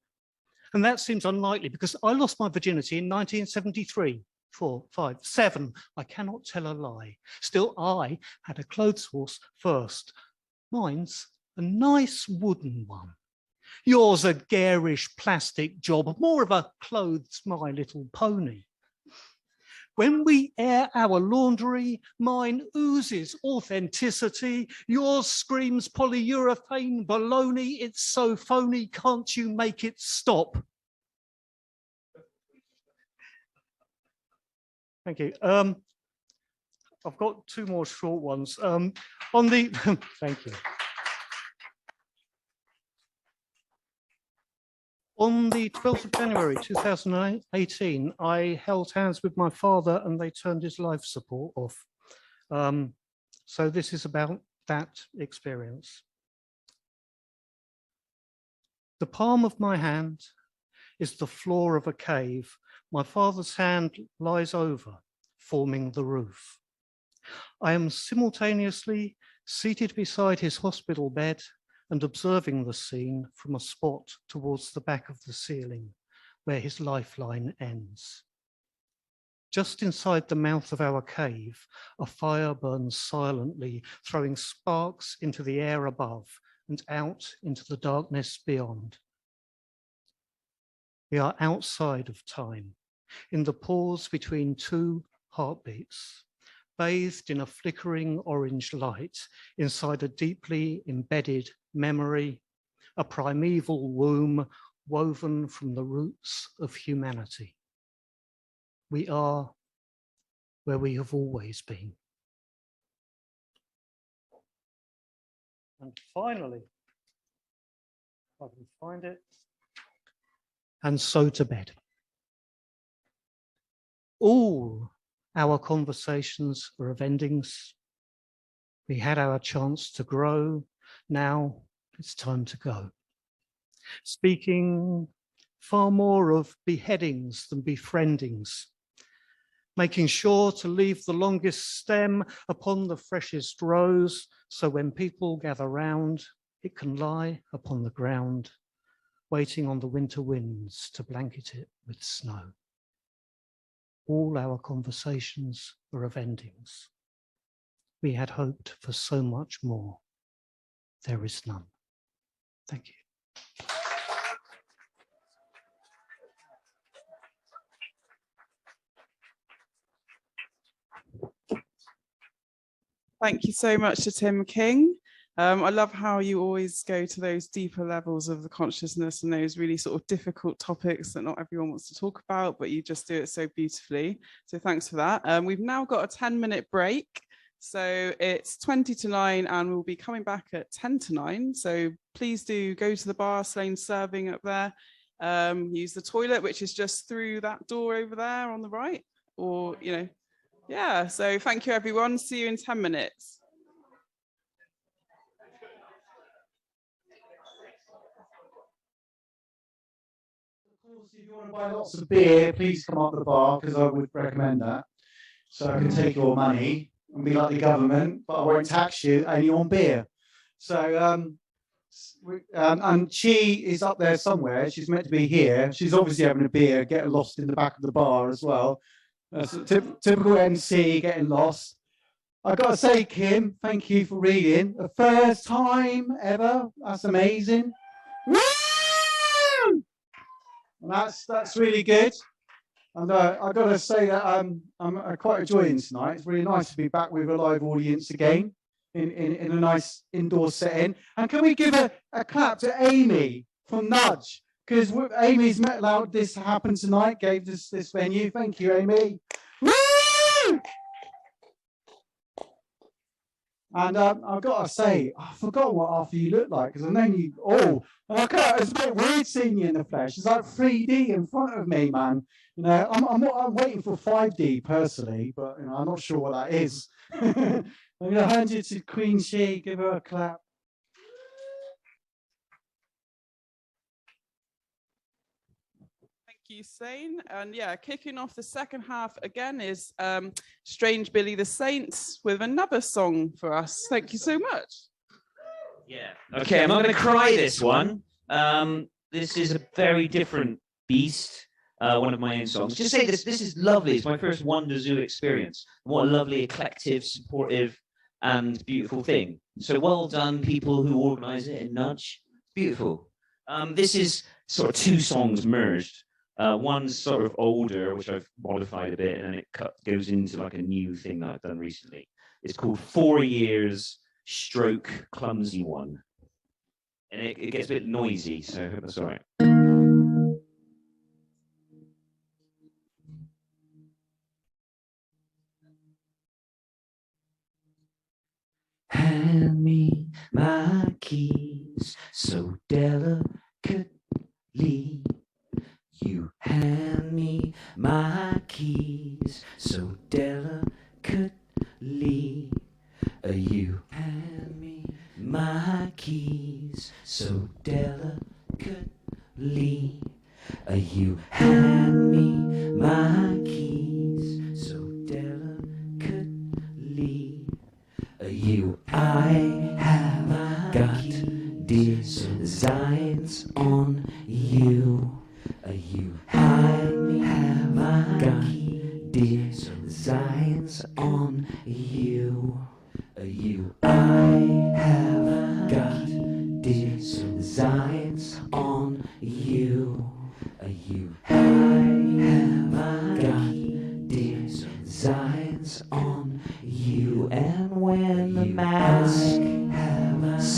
And that seems unlikely because I lost my virginity in 1973, 4, 5, 7. I cannot tell a lie. Still, I had a clothes horse first. Mine's a nice wooden one. Yours a garish plastic job, more of a clothes My Little Pony. When we air our laundry, mine oozes authenticity. Yours screams polyurethane baloney. It's so phony, can't you make it stop? Thank you. I've got two more short ones. On the, thank you. On the 12th of January 2018, I held hands with my father and they turned his life support off. So this is about that experience. The palm of my hand is the floor of a cave. My father's hand lies over, forming the roof. I am simultaneously seated beside his hospital bed and observing the scene from a spot towards the back of the ceiling where his lifeline ends. Just inside the mouth of our cave, a fire burns silently, throwing sparks into the air above and out into the darkness beyond. We are outside of time, in the pause between two heartbeats, bathed in a flickering orange light inside a deeply embedded memory, a primeval womb woven from the roots of humanity. We are where we have always been. And finally, if I can find it, and so to bed. All our conversations are of endings. We had our chance to grow. Now it's time to go. Speaking far more of beheadings than befriendings, making sure to leave the longest stem upon the freshest rose, so when people gather round, it can lie upon the ground, waiting on the winter winds to blanket it with snow. All our conversations are of endings. We had hoped for so much more. There is none. Thank you. Thank you so much to Tim King. I love how you always go to those deeper levels of the consciousness and those really sort of difficult topics that not everyone wants to talk about, but you just do it so beautifully. So thanks for that. We've now got a 10-minute break. So it's 20 to 9 and we'll be coming back at 10 to 9. So please do go to the bar, Slane's serving up there. Use the toilet, which is just through that door over there on the right, or, you know, yeah. So thank you, everyone. See you in 10 minutes. If you want to buy lots of beer, please come up the bar, because I would recommend that. So I can take your money and be like the government, but I won't tax you only on beer. So, and she is up there somewhere. She's meant to be here. She's obviously having a beer, getting lost in the back of the bar as well. Typical MC getting lost. I've got to say, Kim, thank you for reading. The first time ever. That's amazing. Woo! And that's really good. And I've got to say that I'm quite enjoying tonight. It's really nice to be back with a live audience again in a nice indoor setting. And can we give a clap to Amy from Nudge? Because Amy's allowed this to happen tonight, gave us this venue. Thank you, Amy. Woo! And I've got to say, I forgot what half of you look like, because I've known you all. It's a bit weird seeing you in the flesh. It's like 3D in front of me, man. You know, I'm waiting for 5D personally, but you know, I'm not sure what that is. I'm going to hand you to Queen She, give her a clap. Thank you, Sane. And yeah, kicking off the second half again is Strange Billy the Saints with another song for us. Thank you so much. Yeah. Okay, I'm not going to cry this one. This is a very different beast. One of my own songs. Just say this is lovely. It's my first Wonder Zoo experience. What a lovely, eclectic, supportive, and beautiful thing. So well done, people who organise it and Nudge. Beautiful. This is sort of two songs merged. One's sort of older, which I've modified a bit, and then it goes into like a new thing that I've done recently. It's called 4 Years Stroke Clumsy One. And it gets a bit noisy, so I hope that's all right. Hand me my keys so delicately. You hand me my keys so delicately. You hand me my keys so delicately. You hand me my keys so delicately. I have got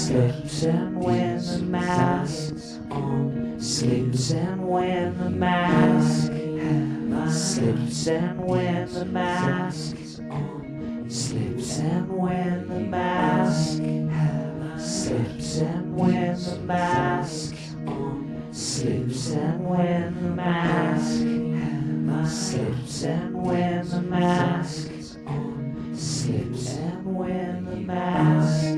slips and when the mask's on, slips and when the mask slips and when the mask's on, slips and when the mask slips and when the mask on, slips and when the mask slips and when the mask on, slips and when the mask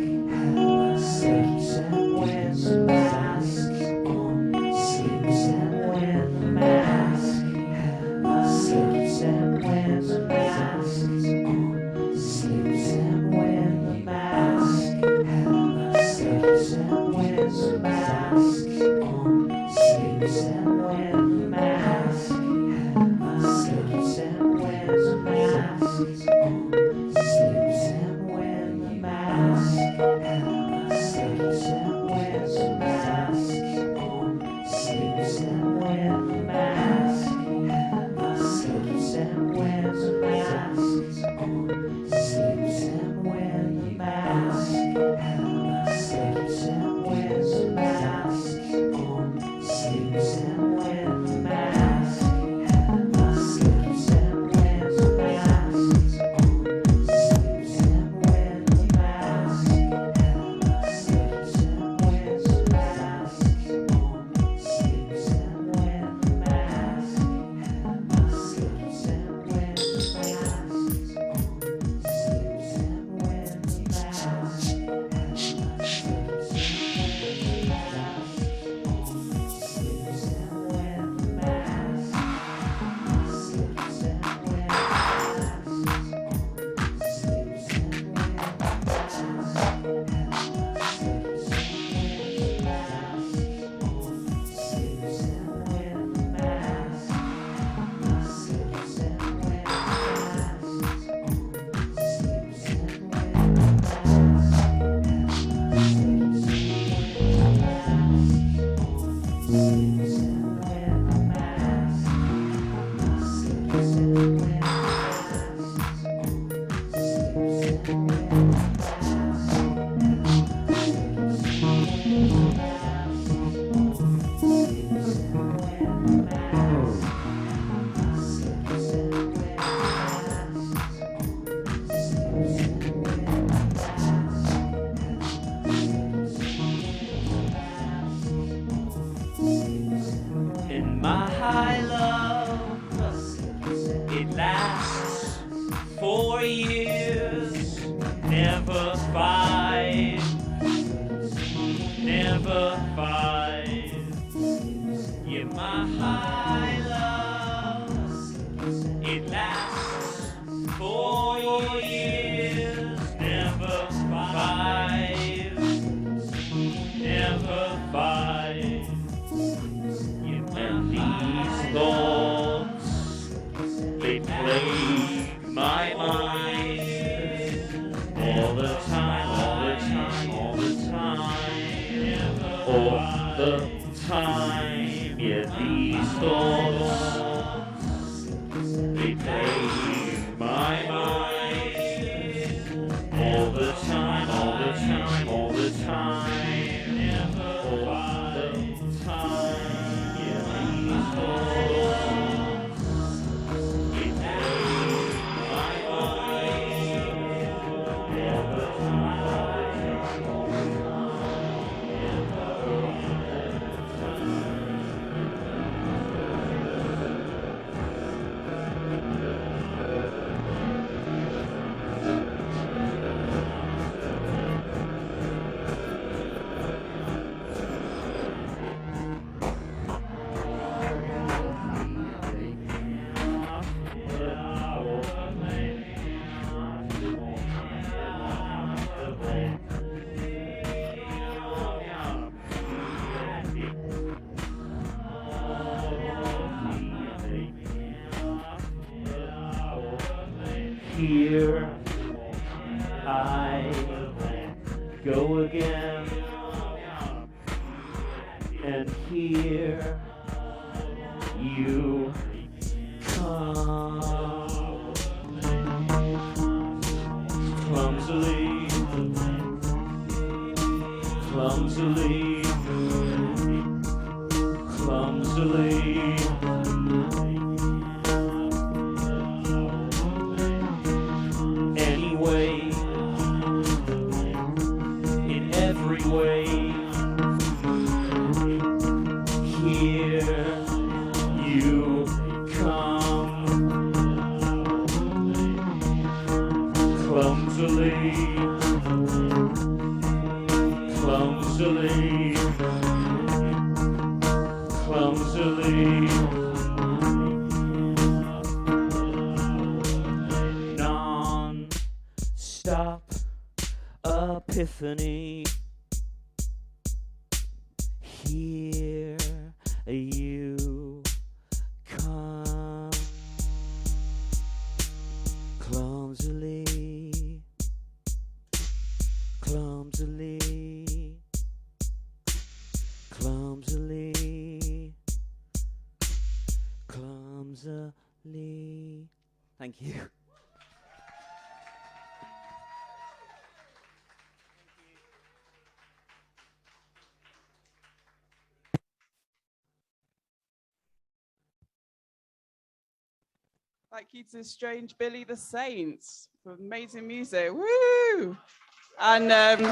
slips and when the mask on, slips and when the mask slips and when the mask on, slips and when the mask slips and when the mask on, slips and when the mask slips and when the mask on, slips and when the mask slips and when the mask on, slips and when the mask slips and when the mask on, slips and when the mask slips and when the mask on, slips and when the mask slips and when the mask on, slips and when the mask slips and when the mask on, slips and when the mask slips and when the In my high love, it lasts 4 years, never 5, never 5. Yeah, my high love, it lasts 4 years, never 5, never 5. And these thoughts, they plague my mind all the time, all the time, all the time, all the time. Yeah, these thoughts, they plague my mind all the time, all the time, all the time, all the time. Here I go again, and here you come clumsily, clumsily, clumsily. Anyway, in every way, here you come, clumsily, clumsily, clumsily. Non-stop epiphany. Here you come, clumsily, clumsily, clumsily, clumsily. Thank you. Thank you to Strange Billy the Saints for amazing music. Woo! And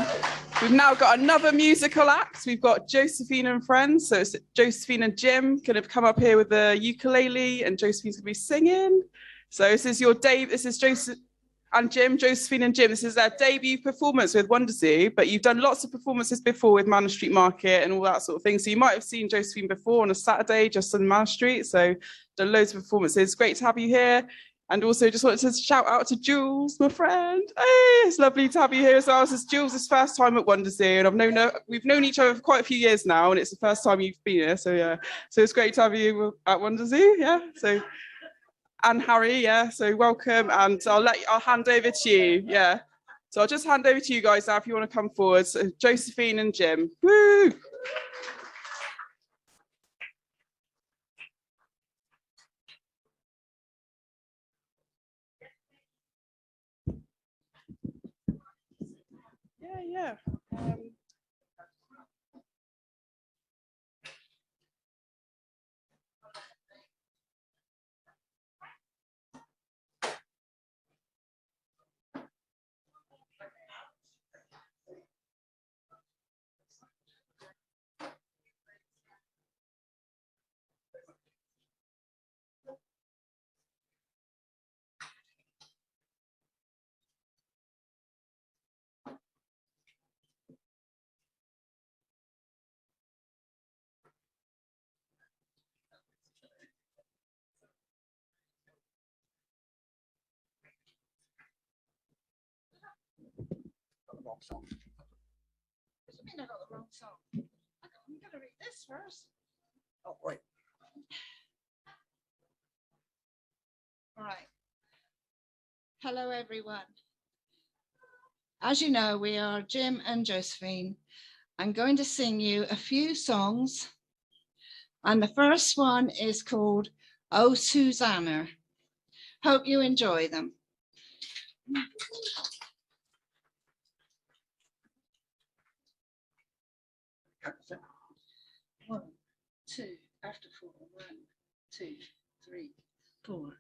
we've now got another musical act. We've got Josephine and friends. So it's Josephine and Jim going to come up here with the ukulele, and Josephine's going to be singing. So this is your debut. This is Joseph and Jim, Josephine and Jim. This is their debut performance with Wondersea, but you've done lots of performances before with Manor Street Market and all that sort of thing. So you might have seen Josephine before on a Saturday just on Manor Street. So done loads of performances. Great to have you here. And also just wanted to shout out to Jules, my friend. Hey, it's lovely to have you here as well. This is Jules' first time at Wondersea, and we've known each other for quite a few years now, and it's the first time you've been here. So yeah, so it's great to have you at Wondersea. Yeah. So and Harry, yeah. So welcome, and I'll hand over to you. Yeah. So I'll just hand over to you guys now if you want to come forward. So Josephine and Jim. Woo! Yeah. Wrong song. What do you mean I got the wrong song? I'm going to read this first. Oh, right. All right. Hello, everyone. As you know, we are Jim and Josephine. I'm going to sing you a few songs. And the first one is called Oh, Susanna. Hope you enjoy them. One, two, after four. 1, 2, 3, 4.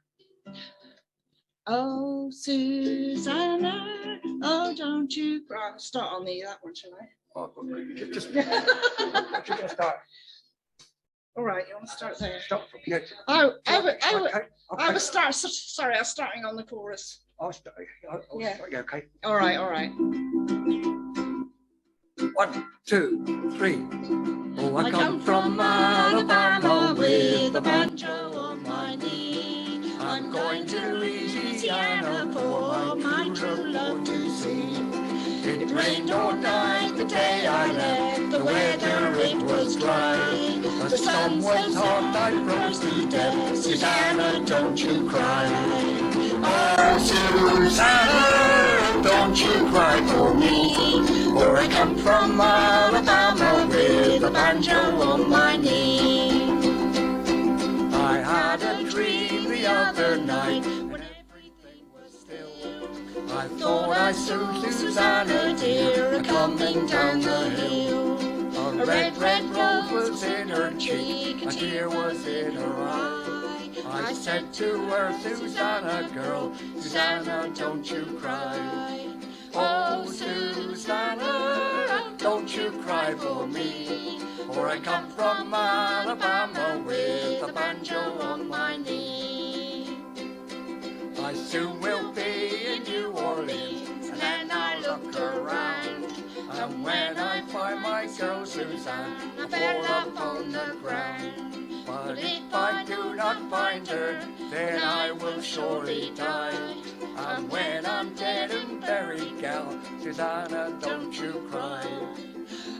Oh, Susanna, oh, don't you cry. Start on me, that one, shall I? Oh, just start. All right, you want to start there? Stop. Yeah. I Okay. was sorry, I was starting on the chorus. I'll start. Yeah. Yeah, okay. All right. 1, 2, 3. Oh, I come from Alabama with a banjo on my knee. I'm going to Louisiana for my true love to see. It rained all night the day I left, the weather it was dry. The sun was hot, I froze to death. Susanna, don't you cry. Oh, Susanna, don't you cry for me. For I come from Alabama with a banjo on my knee. I had a dream the other night when everything was still. I thought I saw Susanna dear a coming down the hill. red rose was in her cheek, a tear was in her eye. I said to her, Susanna girl, Susanna, don't you cry. Oh, Susanna, don't you cry for me, for I come from Alabama with a banjo on my knee. I soon will be in New Orleans, and then I look around, and when I find my girl Suzanne, I fall upon the ground. But if I do not find her, then I will surely die. And when I'm dead and buried, gal, Susanna, don't you cry.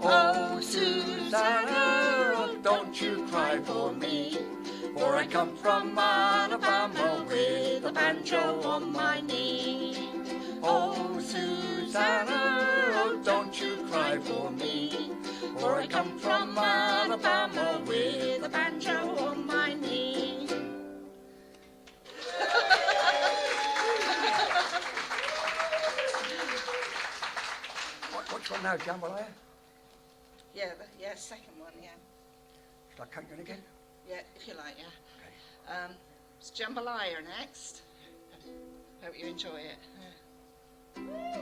Oh, Susanna, don't you cry for me, for I come from Alabama with a banjo on my knee. Oh, Susanna, don't you cry for me, for I come from Alabama with a banjo on my knee. Which one now, Jambalaya? Yeah, second one, yeah. Should I count you in again? Yeah, if you like, yeah. Okay. It's Jambalaya next. Hope you enjoy it. Yeah.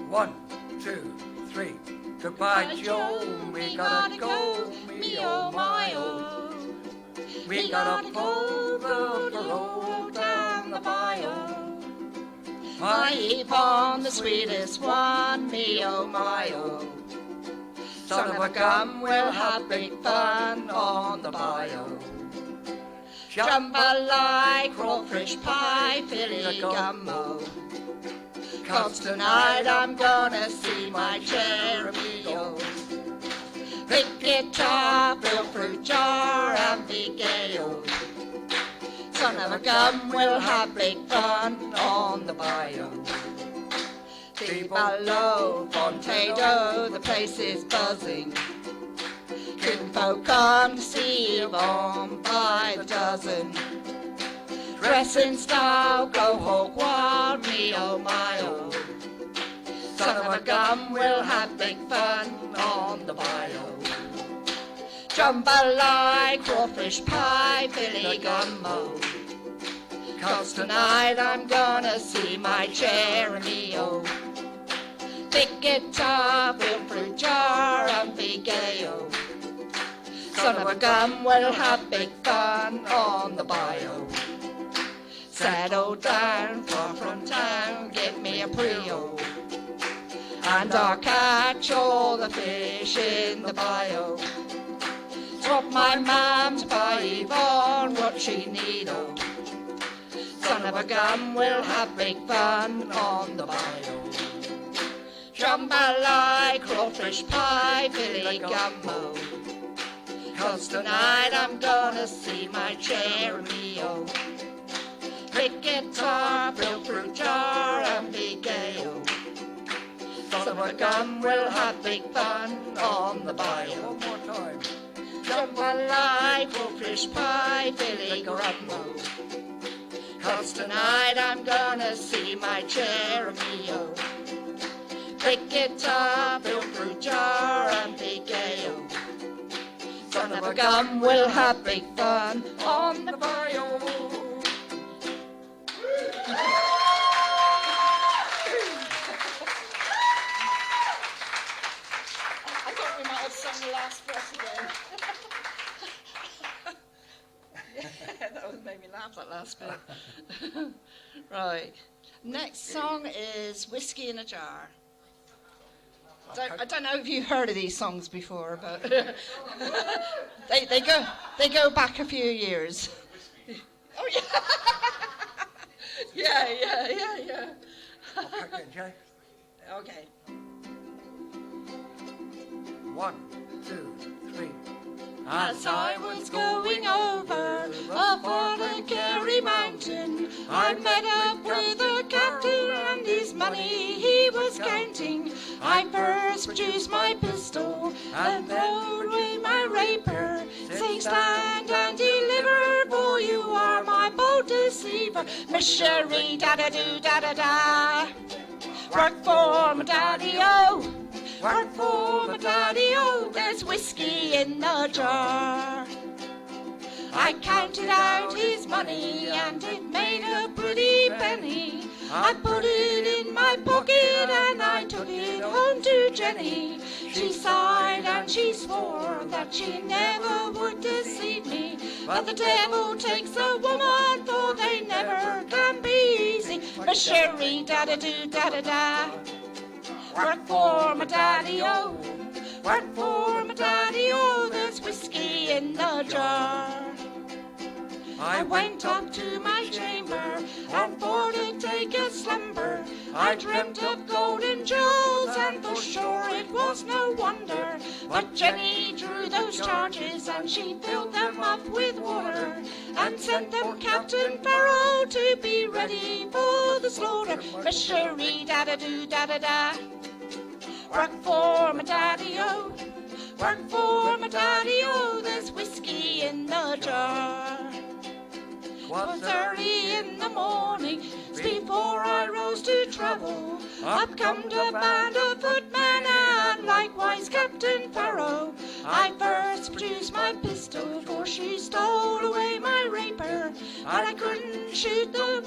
1, 2, 3. Goodbye, Joe. We gotta go. Me oh my oh. We gotta pull the road down the bayou. My Yvonne, the sweetest one, me oh my oh. Son of a gun, we'll have big fun on the bayou. Jambalaya, crawfish pie, Philly gumbo. 'Cause tonight I'm gonna see my Jeremy-o. Big guitar, fill fruit jar, and big ale. Son of a gun, we'll have big fun on the bayou. Below Fontaine, the place is buzzing. Kinfolk come to see Yvonne by the dozen. Dress in style, go hog wild, me oh my oh. Son of a gun, we'll have big fun on the bayou. Jambalaya, crawfish pie, Philly gumbo. 'Cause tonight I'm gonna see my Jeremy-o. Big guitar, fill fruit jar, and big ale. Son of a gun, we'll have big fun on the bayou. Settle down, far from town, give me a Prio. And I'll catch all the fish in the bayou. Swap my mum to buy Yvonne what she need, oh. Son of a gun, we'll have big fun on the bayou. Jambalaya, crawfish pie, Philly gumbo. 'Cause tonight I'm gonna see my Jeremy-o. Big guitar, fill fruit jar, and big ale. Son of a gun, we'll have big fun on the bayou. One more time. Jambalaya, crawfish pie, Philly gumbo. 'Cause tonight I'm gonna see my Jeremy-o. Big guitar, fill fruit jar, and big ale. Son of a gun, we'll have big fun on the bayou. I thought we might have sung the last verse again. Yeah, that made me laugh, that last bit. Right. Next song is Whiskey in a Jar. I don't know if you've heard of these songs before, but they go back a few years. Oh yeah. yeah. I'll count you in, Jay. Okay. 1, 2, 3. As I was going over a Valerio mountain, I met up with a captain and his money he was counting. I first produced my pistol and thrown away my rapier, saying, "Stand and deliver, for you are my bold deceiver." Missionary da-da-do da-da-da, work for my daddy-o. Work for my daddy-o, there's whiskey in the jar. I counted out his money and it made a pretty penny. I put it in my pocket and I took it home to Jenny. She sighed and she swore that she never would deceive me. But the devil takes a woman, for they never can be easy. But sherry da-da-do da-da-da. Work for my daddy-o, work for my daddy-o, there's whiskey in the jar. I went up to my chamber and for to take a slumber. I dreamt of golden jewels and for sure it was no wonder. But Jenny drew those charges and she filled them up with water and sent them Captain Farrow to be ready for the slaughter. Sherry da-da-do da-da-da. Work for my daddy-o, work for my daddy-o, there's whiskey in the jar. 'Twas early in the morning, before I rose to travel. Up come the band of footmen and likewise Captain Farrow. I first produced my pistol, for she stole away my rapier. And I couldn't shoot the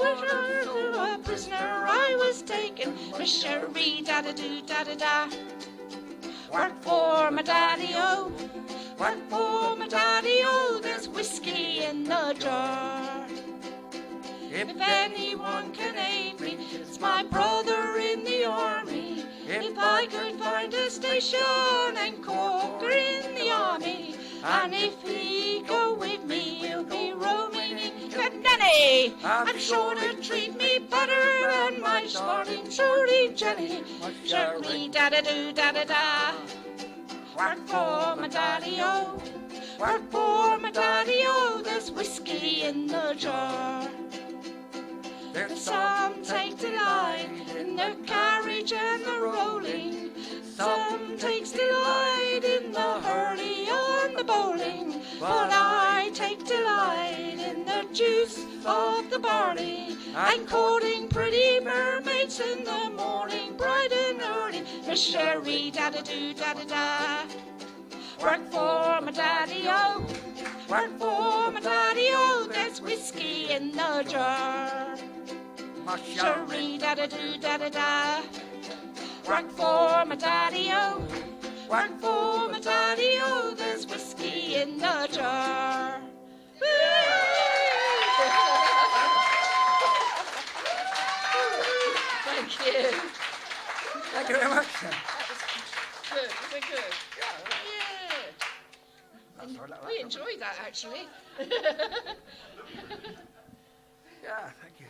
prisoner I was taken. Sherry da-da-do da-da-da. Work for my daddy-o, work for my daddy-o, there's whiskey in the jar. If anyone can aid me, it's my brother in the army. If I could find a station and conquer in the army, and if he go with me, he'll be roaming in Glendenny. I'm sure to treat me better than my smarting shorty Jenny. Sherry da-da-do da-da-da. Work for my daddy-o, work for my daddy-o, there's whiskey in the jar. Some take delight in the carriage and the rolling. Some takes delight in the hurley and the bowling. But I take delight in the juice of the barley and courting pretty mermaids in the morning, bright and early. Sherry da-da-do da-da-da. Work for my daddy-o, work for my daddy-o, there's whiskey in the jar. Sherry da-da-do da-da-da. Work for my daddy-o, work for my daddy-o, there's whiskey in the jar. Thank you. Thank you very much. Good, was it good? Yeah. We enjoyed that actually. Yeah, thank you.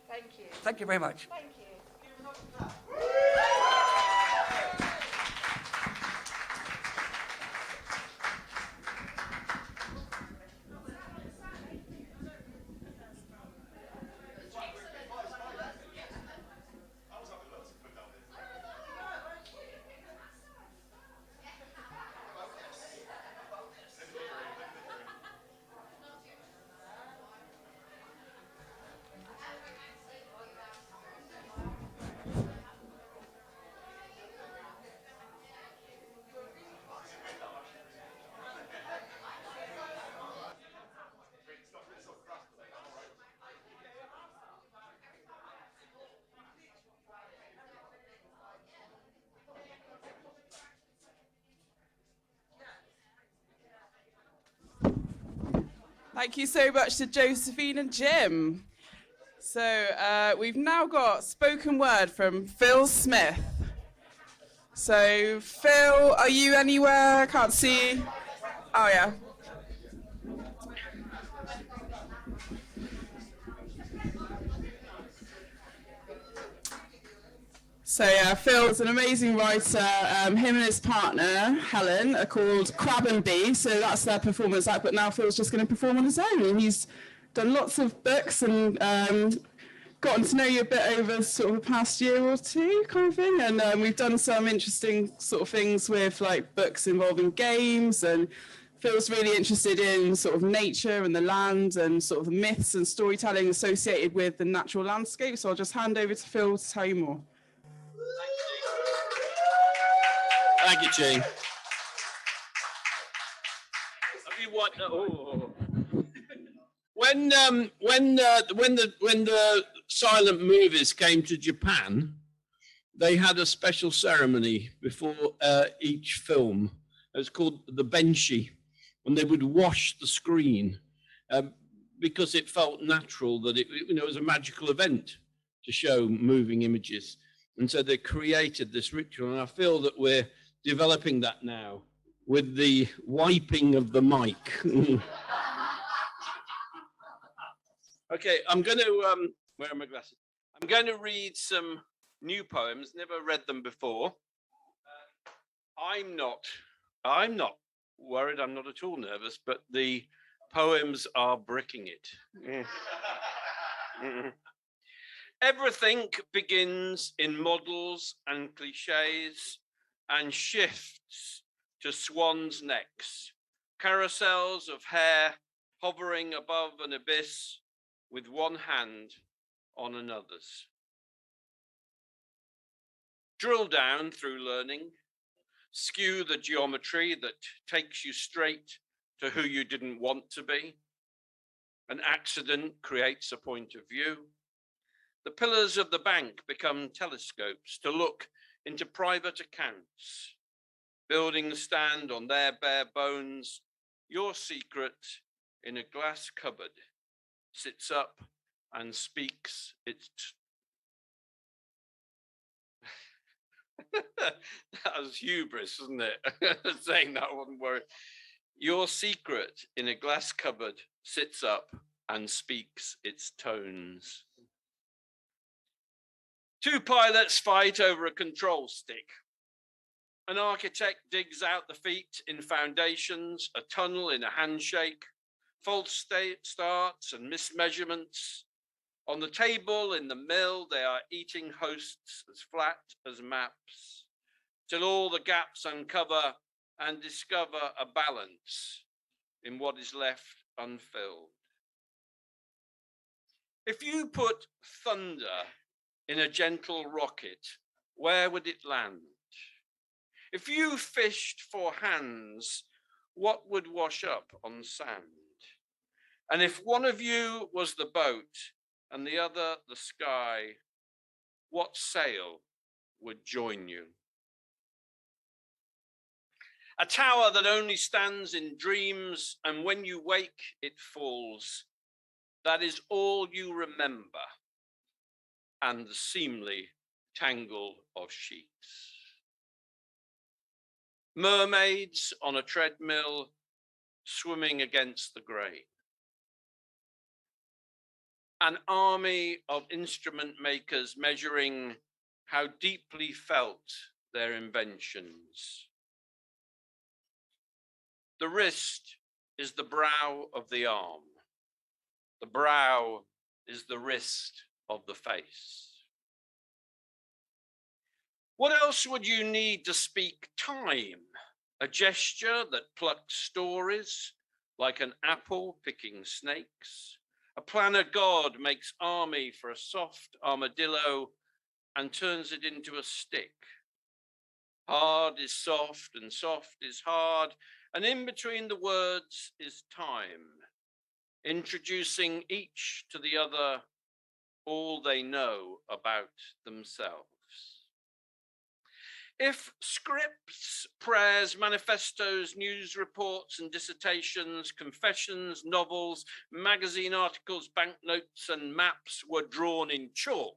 Thank you. Thank you very much. Thank you. Thank you so much to Josephine and Jim. So we've now got spoken word from Phil Smith. So Phil, are you anywhere? I can't see. Oh yeah. So yeah, Phil's an amazing writer. Him and his partner, Helen, are called Crab and Bee. So that's their performance act, but now Phil's just going to perform on his own. And he's done lots of books and gotten to know you a bit over sort of the past year or two kind of thing. And we've done some interesting sort of things with like books involving games, and Phil's really interested in sort of nature and the land and sort of the myths and storytelling associated with the natural landscape. So I'll just hand over to Phil to tell you more. Thank you, Gene. Have you watched? Oh. When the silent movies came to Japan, they had a special ceremony before each film. It was called the benshi, and they would wash the screen because it felt natural that it was a magical event to show moving images. And so they created this ritual, and I feel that we're developing that now with the wiping of the mic. Okay, I'm going to, where are my glasses? I'm going to read some new poems, never read them before. I'm not worried, I'm not at all nervous, but the poems are bricking it. Everything begins in models and cliches and shifts to swans' necks, carousels of hair hovering above an abyss with one hand on another's. Drill down through learning, skew the geometry that takes you straight to who you didn't want to be. An accident creates a point of view. The pillars of the bank become telescopes to look into private accounts. Buildings stand on their bare bones. Your secret in a glass cupboard sits up and speaks its that was hubris, isn't it? Saying that wouldn't work. Your secret in a glass cupboard sits up and speaks its tones. Two pilots fight over a control stick. An architect digs out the feet in foundations, a tunnel in a handshake, false starts and mismeasurements. On the table in the mill, they are eating hosts as flat as maps, till all the gaps uncover and discover a balance in what is left unfilled. If you put thunder in a gentle rocket, where would it land? If you fished for hands, what would wash up on sand? And if one of you was the boat and the other the sky, what sail would join you? A tower that only stands in dreams, and when you wake, it falls. That is all you remember, and the seemly tangle of sheets. Mermaids on a treadmill, swimming against the grain. An army of instrument makers measuring how deeply felt their inventions. The wrist is the brow of the arm. The brow is the wrist of the face. What else would you need to speak time? A gesture that plucks stories like an apple picking snakes. A planner god makes army for a soft armadillo and turns it into a stick. Hard is soft and soft is hard, and in between the words is time, introducing each to the other all they know about themselves. If scripts, prayers, manifestos, news reports and dissertations, confessions, novels, magazine articles, banknotes and maps were drawn in chalk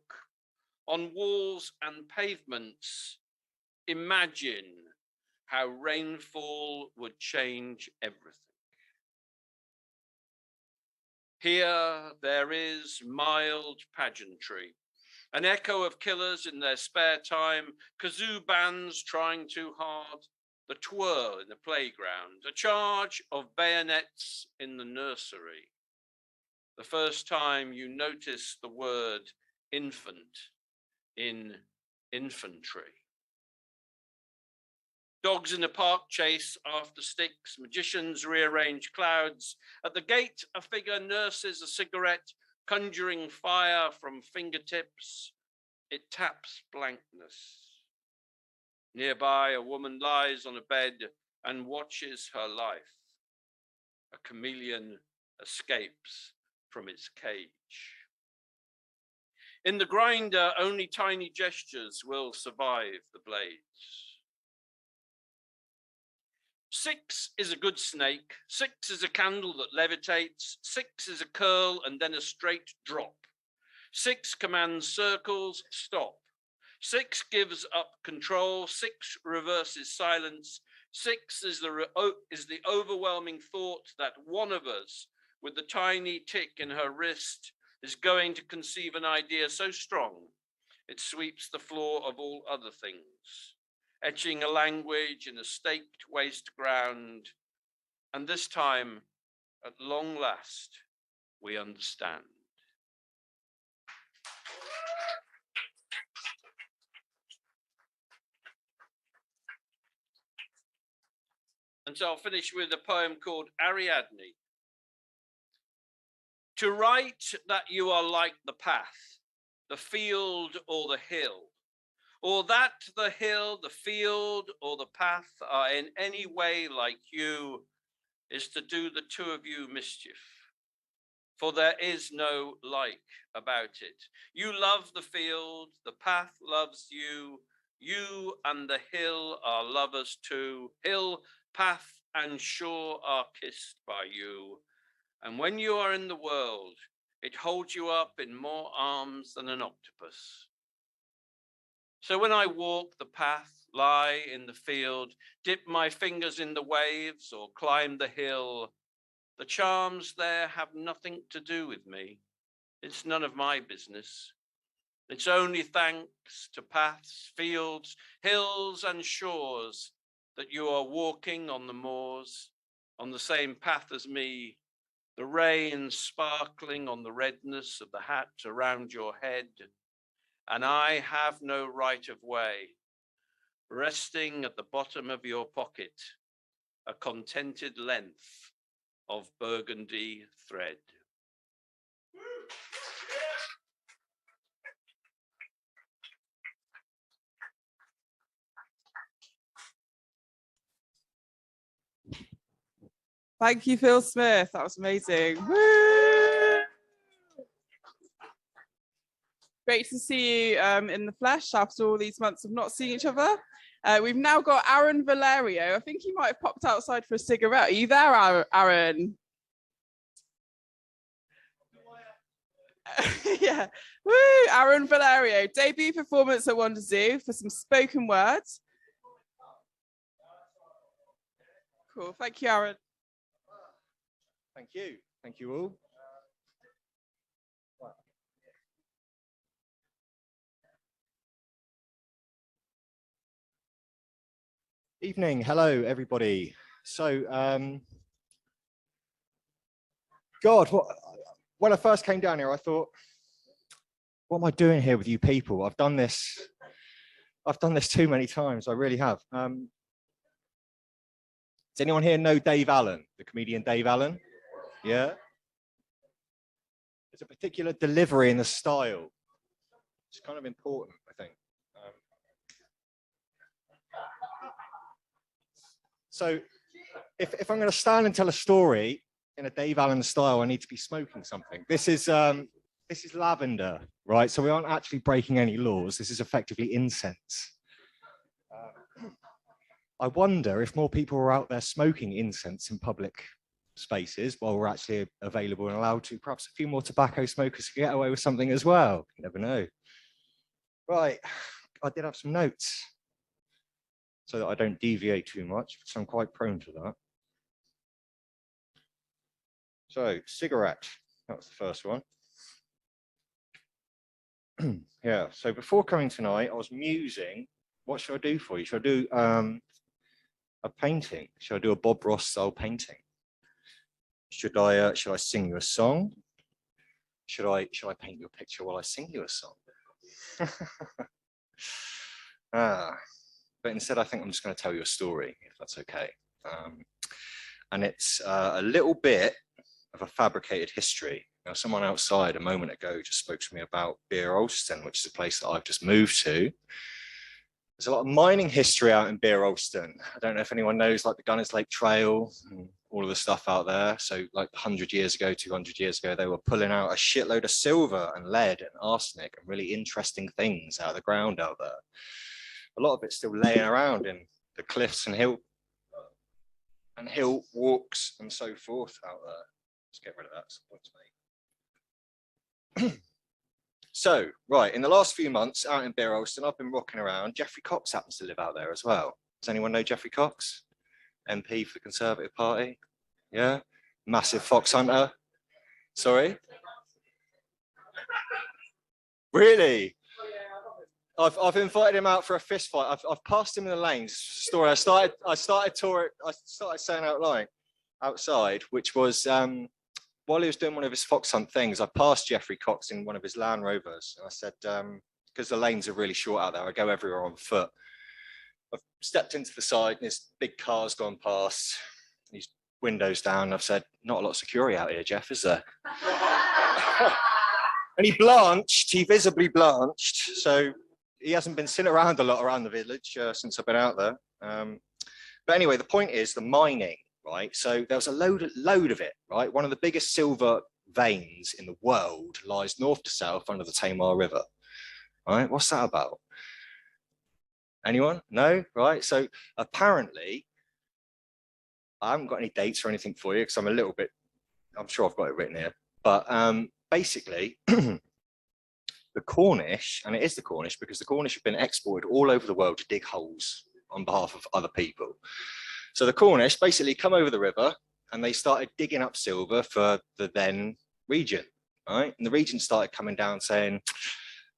on walls and pavements, imagine how rainfall would change everything. Here there is mild pageantry, an echo of killers in their spare time, kazoo bands trying too hard, the twirl in the playground, a charge of bayonets in the nursery. The first time you notice the word infant in infantry. Dogs in a park chase after sticks, magicians rearrange clouds. At the gate, a figure nurses a cigarette, conjuring fire from fingertips. It taps blankness. Nearby, a woman lies on a bed and watches her life. A chameleon escapes from its cage. In the grinder, only tiny gestures will survive the blades. 6 is a good snake. 6 is a candle that levitates. 6 is a curl and then a straight drop. 6 commands circles, stop. 6 gives up control. 6 reverses silence. 6 is the overwhelming thought that one of us with the tiny tick in her wrist is going to conceive an idea so strong it sweeps the floor of all other things, etching a language in a staked waste ground. And this time, at long last, we understand. And so I'll finish with a poem called Ariadne. To write that you are like the path, the field or the hill, or that the hill, the field or the path are in any way like you, is to do the two of you mischief. For there is no like about it. You love the field, the path loves you, you and the hill are lovers too. Hill, path and shore are kissed by you. And when you are in the world, it holds you up in more arms than an octopus. So when I walk the path, lie in the field, dip my fingers in the waves or climb the hill, the charms there have nothing to do with me. It's none of my business. It's only thanks to paths, fields, hills and shores that you are walking on the moors, on the same path as me, the rain sparkling on the redness of the hat around your head, and I have no right of way, resting at the bottom of your pocket, a contented length of burgundy thread. Thank you, Phil Smith. That was amazing. Woo! Great to see you in the flesh after all these months of not seeing each other. We've now got Aaron Valerio. I think he might have popped outside for a cigarette. Are you there, Aaron? Yeah. Woo! Aaron Valerio. Debut performance at Wonder Zoo for some spoken words. Cool. Thank you, Aaron. Thank you. Thank you all. Evening. Hello, everybody. So, God, when I first came down here, I thought, what am I doing here with you people? I've done this too many times. I really have. Does anyone here know Dave Allen, the comedian Dave Allen? Yeah. There's a particular delivery in the style. It's kind of important, I think. So if I'm going to stand and tell a story in a Dave Allen style, I need to be smoking something. This is lavender, right? So we aren't actually breaking any laws. This is effectively incense. I wonder if more people are out there smoking incense in public spaces while we're actually available and allowed to. Perhaps a few more tobacco smokers can get away with something as well. You never know. Right, I did have some notes so that I don't deviate too much, because I'm quite prone to that. So, cigarette, that was the first one. Yeah, so before coming tonight, I was musing, what should I do for you? Should I do a painting? Should I do a Bob Ross style painting? Should I sing you a song? Should I paint you a picture while I sing you a song? But instead, I think I'm just going to tell you a story, if that's okay. And it's a little bit of a fabricated history. Now, someone outside a moment ago just spoke to me about Beer Olston, which is a place that I've just moved to. There's a lot of mining history out in Beer Alston. I don't know if anyone knows like the Gunners Lake Trail and all of the stuff out there. So like 100 years ago, 200 years ago, they were pulling out a shitload of silver and lead and arsenic and really interesting things out of the ground out there. A lot of it's still laying around in the cliffs and hill walks and so forth out there. Let's get rid of that. So, right, in the last few months out in Beer Alston, I've been rocking around. Geoffrey Cox happens to live out there as well. Does anyone know Geoffrey Cox? MP for the Conservative Party? Yeah? Massive fox hunter. Sorry? Really? I've invited him out for a fist fight. I've passed him in the lanes. Story. I started saying out loud outside, which was while he was doing one of his fox hunt things, I passed Geoffrey Cox in one of his Land Rovers. And I said, because the lanes are really short out there, I go everywhere on foot. I've stepped into the side and this big car's gone past. His windows down. I've said, not a lot of security out here, Jeff, is there? And he blanched, he visibly blanched. So he hasn't been seen around a lot around the village since I've been out there. But anyway, the point is the mining. Right, so there was a load of it, right? One of the biggest silver veins in the world lies north to south under the Tamar River. Right, what's that about? Anyone? No? Right, so apparently, I haven't got any dates or anything for you because I'm sure I've got it written here, but basically, the Cornish, and it is the Cornish because the Cornish have been exported all over the world to dig holes on behalf of other people. So the Cornish basically come over the river and they started digging up silver for the then region, right? And the region started coming down saying,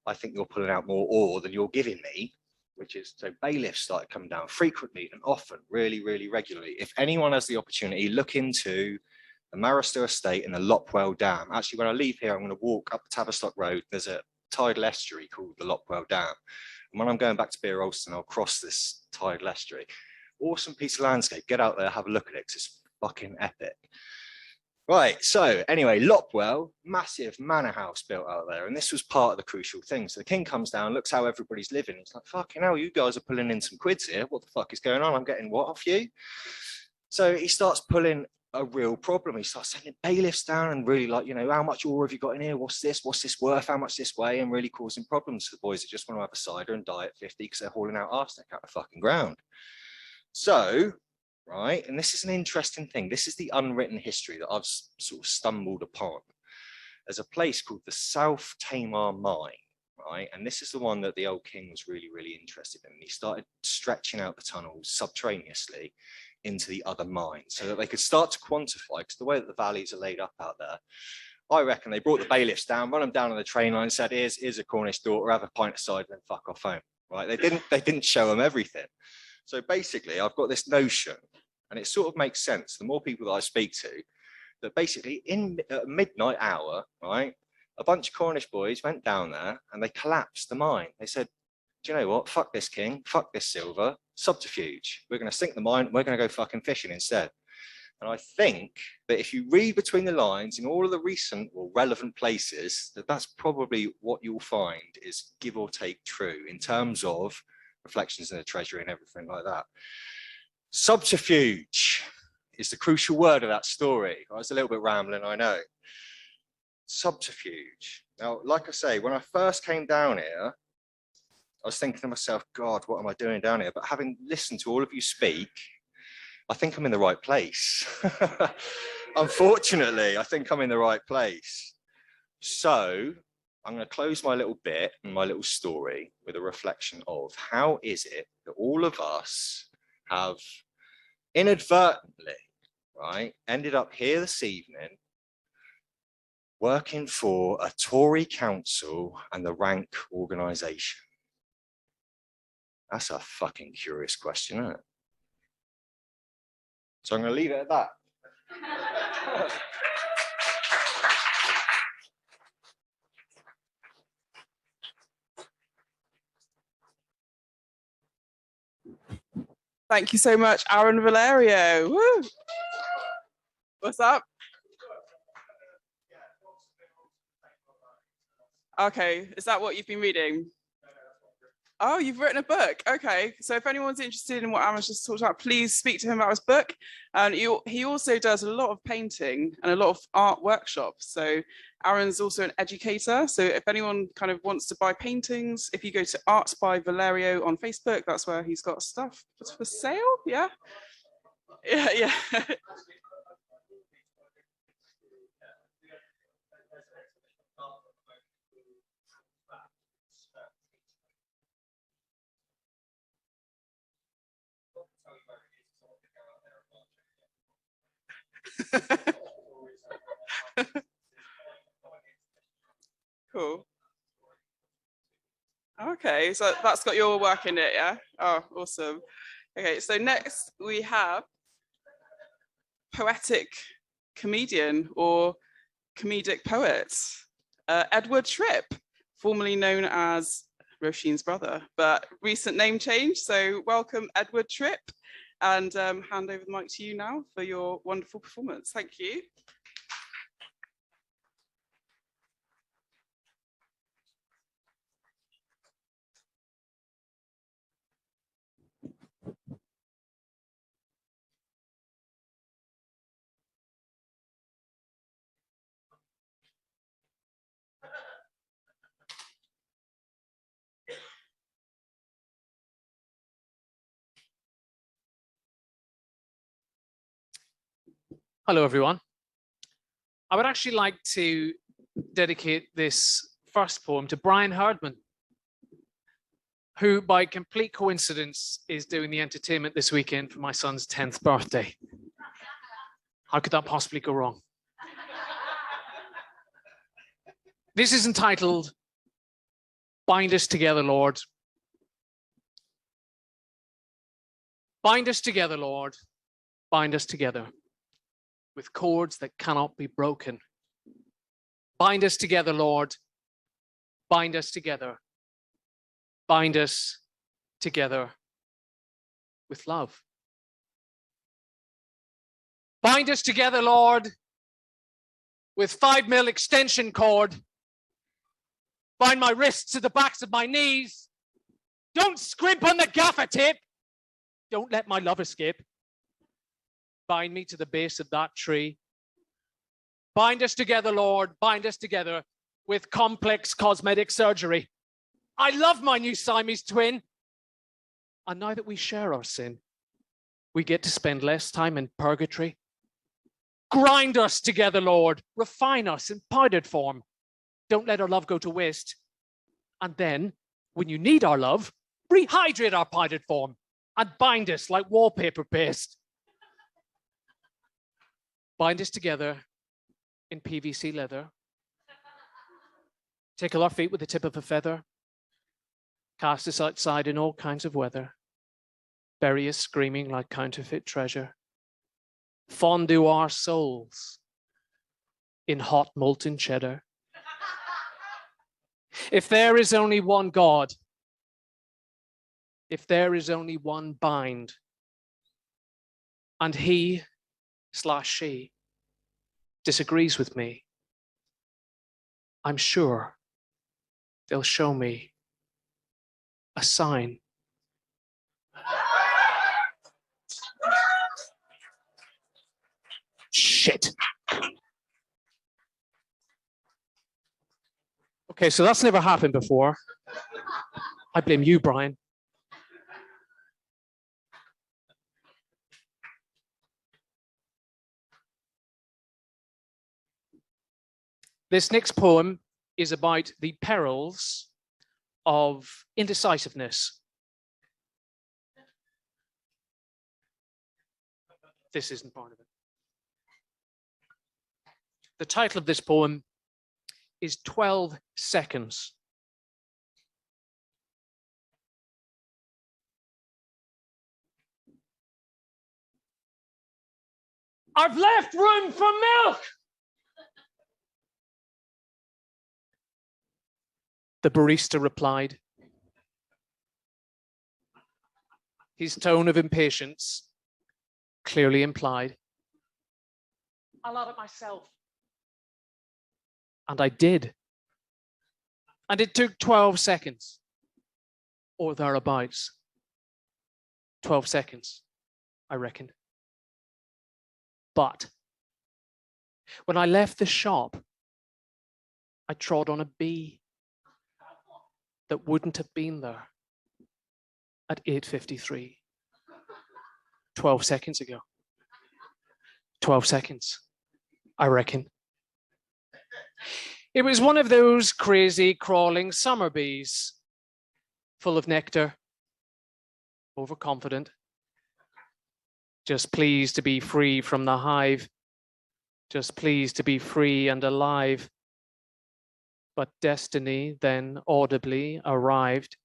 I think you're pulling out more ore than you're giving me, which is, so bailiffs started coming down frequently and often, really, really regularly. If anyone has the opportunity, look into the Marister Estate and the Lopwell Dam. Actually, when I leave here, I'm going to walk up Tavistock Road. There's a tidal estuary called the Lopwell Dam. And when I'm going back to Beer Alston, I'll cross this tidal estuary. Awesome piece of landscape. Get out there, have a look at it, because it's fucking epic. Right, so anyway, Lopwell, massive manor house built out there, and this was part of the crucial thing. So the king comes down, looks how everybody's living. He's like, fucking hell, you guys are pulling in some quids here. What the fuck is going on? I'm getting what off you? So he starts pulling a real problem. He starts sending bailiffs down and really like, you know, how much ore have you got in here? What's this? What's this worth? How much this way? And really causing problems for the boys that just want to have a cider and die at 50 because they're hauling out arsenic out of fucking ground. So, right, and this is an interesting thing. This is the unwritten history that I've sort of stumbled upon. There's a place called the South Tamar Mine, right? And this is the one that the old king was really, really interested in. He started stretching out the tunnels subterraneously into the other mines so that they could start to quantify, because the way that the valleys are laid up out there, I reckon they brought the bailiffs down, run them down on the train line, said, here's a Cornish daughter, have a pint of cider and fuck off home, right? They didn't show them everything. So basically, I've got this notion, and it sort of makes sense, the more people that I speak to, that basically in midnight hour, right, a bunch of Cornish boys went down there and they collapsed the mine. They said, do you know what? Fuck this king, fuck this silver, subterfuge. We're going to sink the mine, we're going to go fucking fishing instead. And I think that if you read between the lines in all of the recent or relevant places, that's probably what you'll find is give or take true in terms of reflections in the treasury and everything like that. Subterfuge is the crucial word of that story. I was a little bit rambling, I know. Subterfuge. Now, like I say, when I first came down here, I was thinking to myself, God, what am I doing down here? But having listened to all of you speak, I think I'm in the right place. Unfortunately, I think I'm in the right place. So I'm going to close my little bit and my little story with a reflection of how is it that all of us have inadvertently, right, ended up here this evening working for a Tory council and the rank organisation? That's a fucking curious question, isn't it? So I'm going to leave it at that. Thank you so much, Aaron Valerio. Woo. What's up? Okay, is that what you've been reading? Oh, you've written a book. Okay. So if anyone's interested in what Aaron's just talked about, please speak to him about his book. And he also does a lot of painting and a lot of art workshops. So Aaron's also an educator. So if anyone kind of wants to buy paintings, if you go to Arts by Valerio on Facebook, that's where he's got stuff for sale. Yeah. Yeah. Cool. Okay, so that's got your work in it, yeah? Oh, awesome. Okay, so next we have poetic comedian or comedic poet, Edward Tripp, formerly known as Roisin's brother, but recent name change. So welcome, Edward Tripp, and hand over the mic to you now for your wonderful performance. Thank you. Hello, everyone. I would actually like to dedicate this first poem to Brian Herdman, who by complete coincidence is doing the entertainment this weekend for my son's 10th birthday. How could that possibly go wrong? This is entitled, Bind Us Together, Lord. Bind us together, Lord. Bind us together with cords that cannot be broken. Bind us together, Lord. Bind us together. Bind us together with love. Bind us together, Lord, with 5mm extension cord. Bind my wrists to the backs of my knees. Don't scrimp on the gaffer tip. Don't let my love escape. Bind me to the base of that tree. Bind us together, Lord. Bind us together with complex cosmetic surgery. I love my new Siamese twin. And now that we share our sin, we get to spend less time in purgatory. Grind us together, Lord. Refine us in powdered form. Don't let our love go to waste. And then, when you need our love, rehydrate our powdered form and bind us like wallpaper paste. Bind us together in PVC leather. Tickle our feet with the tip of a feather. Cast us outside in all kinds of weather. Bury us screaming like counterfeit treasure. Fondue our souls in hot molten cheddar. If there is only one God, if there is only one bind, and he/she disagrees with me, I'm sure they'll show me a sign. Shit. Okay, so that's never happened before. I blame you, Brian. This next poem is about the perils of indecisiveness. This isn't part of it. The title of this poem is 12 Seconds. I've left room for milk. The barista replied. His tone of impatience clearly implied. I'll have it myself. And I did. And it took 12 seconds. or thereabouts. 12 seconds, I reckon. But when I left the shop, I trod on a bee that wouldn't have been there at 8:53. 12 seconds ago. 12 seconds, I reckon. It was one of those crazy crawling summer bees, full of nectar, overconfident, just pleased to be free from the hive, just pleased to be free and alive. But destiny then audibly arrived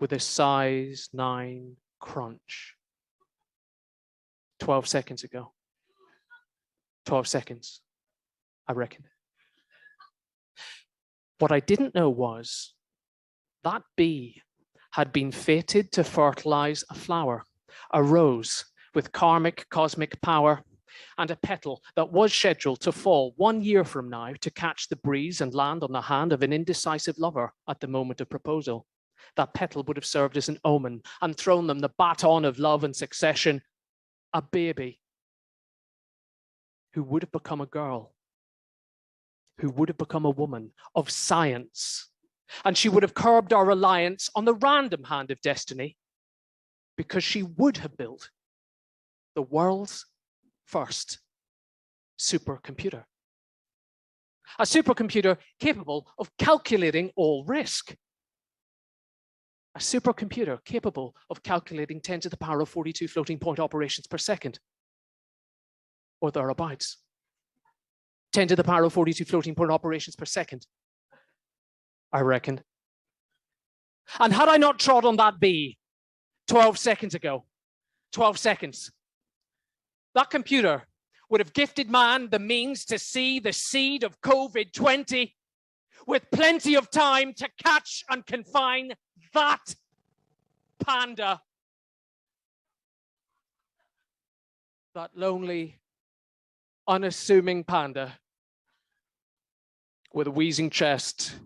with a size 9 crunch. 12 seconds ago. 12 seconds, I reckon. What I didn't know was that bee had been fated to fertilize a flower, a rose with karmic cosmic power, and a petal that was scheduled to fall 1 year from now to catch the breeze and land on the hand of an indecisive lover at the moment of proposal. That petal would have served as an omen and thrown them the baton of love and succession. A baby who would have become a girl, who would have become a woman of science. And she would have curbed our reliance on the random hand of destiny, because she would have built the world's first supercomputer. A supercomputer capable of calculating all risk. A supercomputer capable of calculating 10 to the power of 42 floating point operations per second, or thereabouts. 10 to the power of 42 floating point operations per second, I reckon. And had I not trod on that bee 12 seconds ago, 12 seconds, that computer would have gifted man the means to see the seed of COVID-20 with plenty of time to catch and confine that panda. That lonely, unassuming panda with a wheezing chest,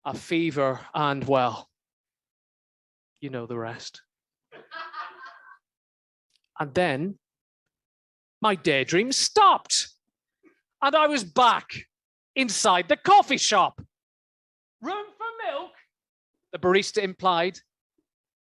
a fever, and, well, you know the rest. And then my daydream stopped, and I was back inside the coffee shop. Room for milk? The barista implied.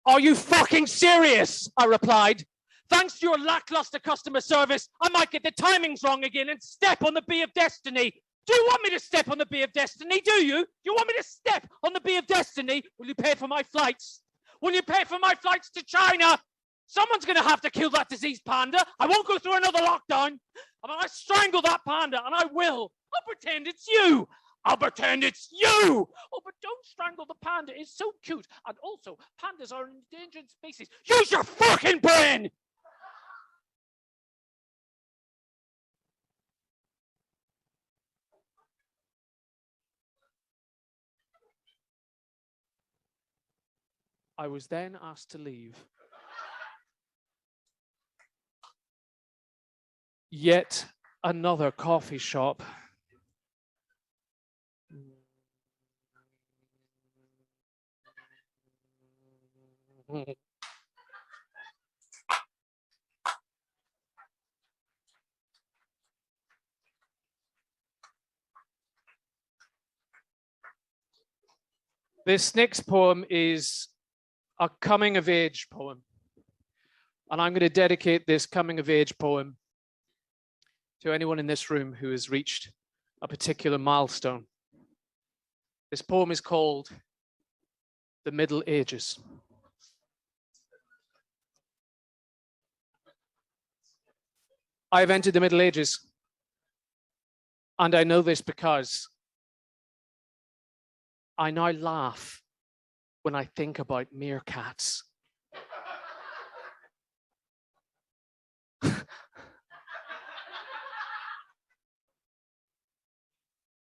Are you fucking serious? I replied. Thanks to your lackluster customer service, I might get the timings wrong again and step on the bee of destiny. Do you want me to step on the bee of destiny? Do you? Do you want me to step on the bee of destiny? Will you pay for my flights? Will you pay for my flights to China? Someone's going to have to kill that diseased panda. I won't go through another lockdown. I'm going to strangle that panda, and I will. I'll pretend it's you. I'll pretend it's you. Oh, but don't strangle the panda. It's so cute. And also, pandas are an endangered species. Use your fucking brain. I was then asked to leave. Yet another coffee shop. This next poem is a coming of age poem. And I'm going to dedicate this coming of age poem to anyone in this room who has reached a particular milestone. This poem is called The Middle Ages. I have entered the Middle Ages, and I know this because I now laugh when I think about meerkats.